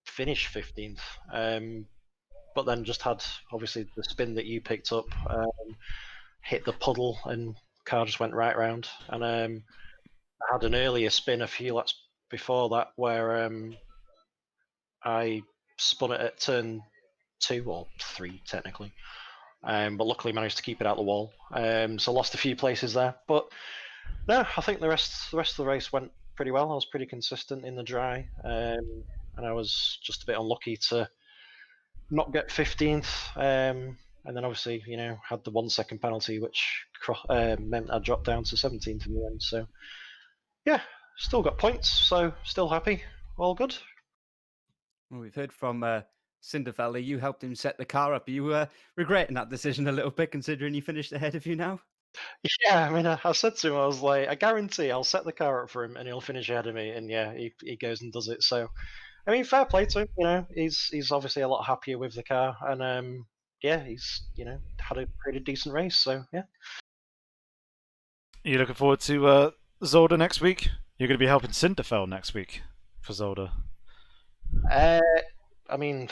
finish 15th, but then just had obviously the spin that you picked up, hit the puddle, and car just went right round. And I had an earlier spin a few laps before that where I spun it at turn 2 or 3 technically, but luckily managed to keep it out the wall. So lost a few places there, but no, I think the rest of the race went pretty well. I was pretty consistent in the dry, and I was just a bit unlucky to not get 15th. And then obviously, had the 1 second penalty, which meant I dropped down to 17th in the end. So yeah, still got points, so still happy, all good. Well, we've heard from Cinderfella. You helped him set the car up. Are you regretting that decision a little bit, considering he finished ahead of you now? Yeah, I mean, I said to him, I was like, I guarantee I'll set the car up for him and he'll finish ahead of me. And yeah, he goes and does it. So, I mean, fair play to him. He's obviously a lot happier with the car, and yeah, he's had a pretty decent race. So yeah. Are you looking forward to Zolder next week? You're going to be helping Cinderfell next week for Zolder. I mean,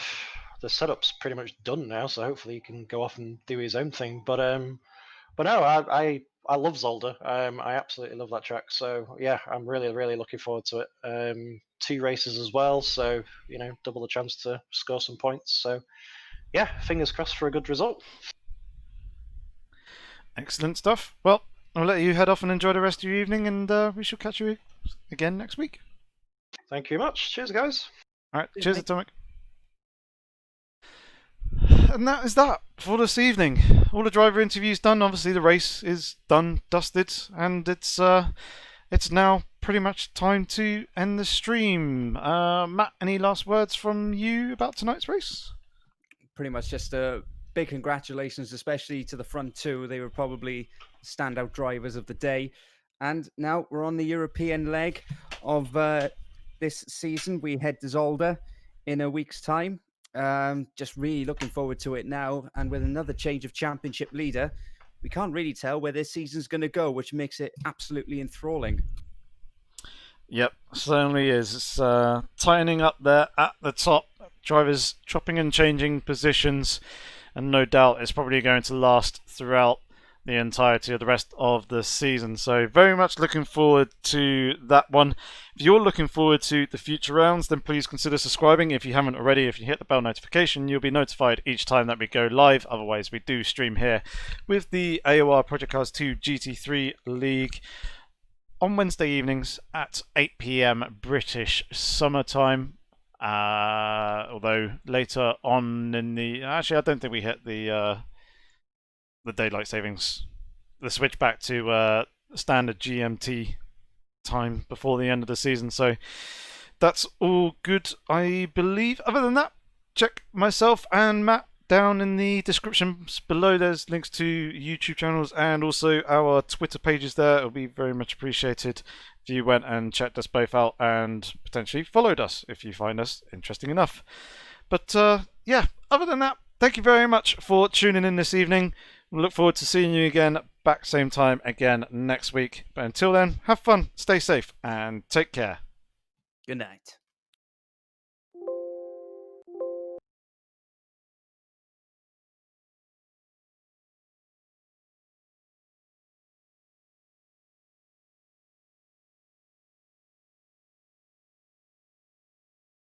the setup's pretty much done now, so hopefully he can go off and do his own thing. But no, I love Zolder. I absolutely love that track. So yeah, I'm really looking forward to it. 2 races as well, so double the chance to score some points. So yeah, fingers crossed for a good result. Excellent stuff. Well, I'll let you head off and enjoy the rest of your evening, and we shall catch you again next week. Thank you very much. Cheers, guys. All right, cheers, Atomic. And that is that for this evening. All the driver interviews done. Obviously, the race is done, dusted, and it's now pretty much time to end the stream. Matt, any last words from you about tonight's race? Pretty much just a big congratulations, especially to the front 2. They were probably standout drivers of the day. And now we're on the European leg of this season. We head to Zolder in a week's time. Just really looking forward to it now. And with another change of championship leader, we can't really tell where this season's going to go, which makes it absolutely enthralling. Yep, certainly is. It's tightening up there at the top. Drivers chopping and changing positions, and no doubt it's probably going to last throughout the entirety of the rest of the season. So very much looking forward to that one. If you're looking forward to the future rounds, then please consider subscribing if you haven't already. If you hit the bell notification, you'll be notified each time that we go live. Otherwise, we do stream here with the AOR Project Cars 2 GT3 League on Wednesday evenings at 8 PM British summertime. Although later on in the... Actually, I don't think we hit the daylight savings. The switch back to standard GMT time before the end of the season. So that's all good, I believe. Other than that, check myself and Matt down in the descriptions below. There's links to YouTube channels and also our Twitter pages there. It'll be very much appreciated if you went and checked us both out and potentially followed us if you find us interesting enough. But yeah, other than that, thank you very much for tuning in this evening. We look forward to seeing you again back same time again next week. But until then, have fun, stay safe, and take care. Good night.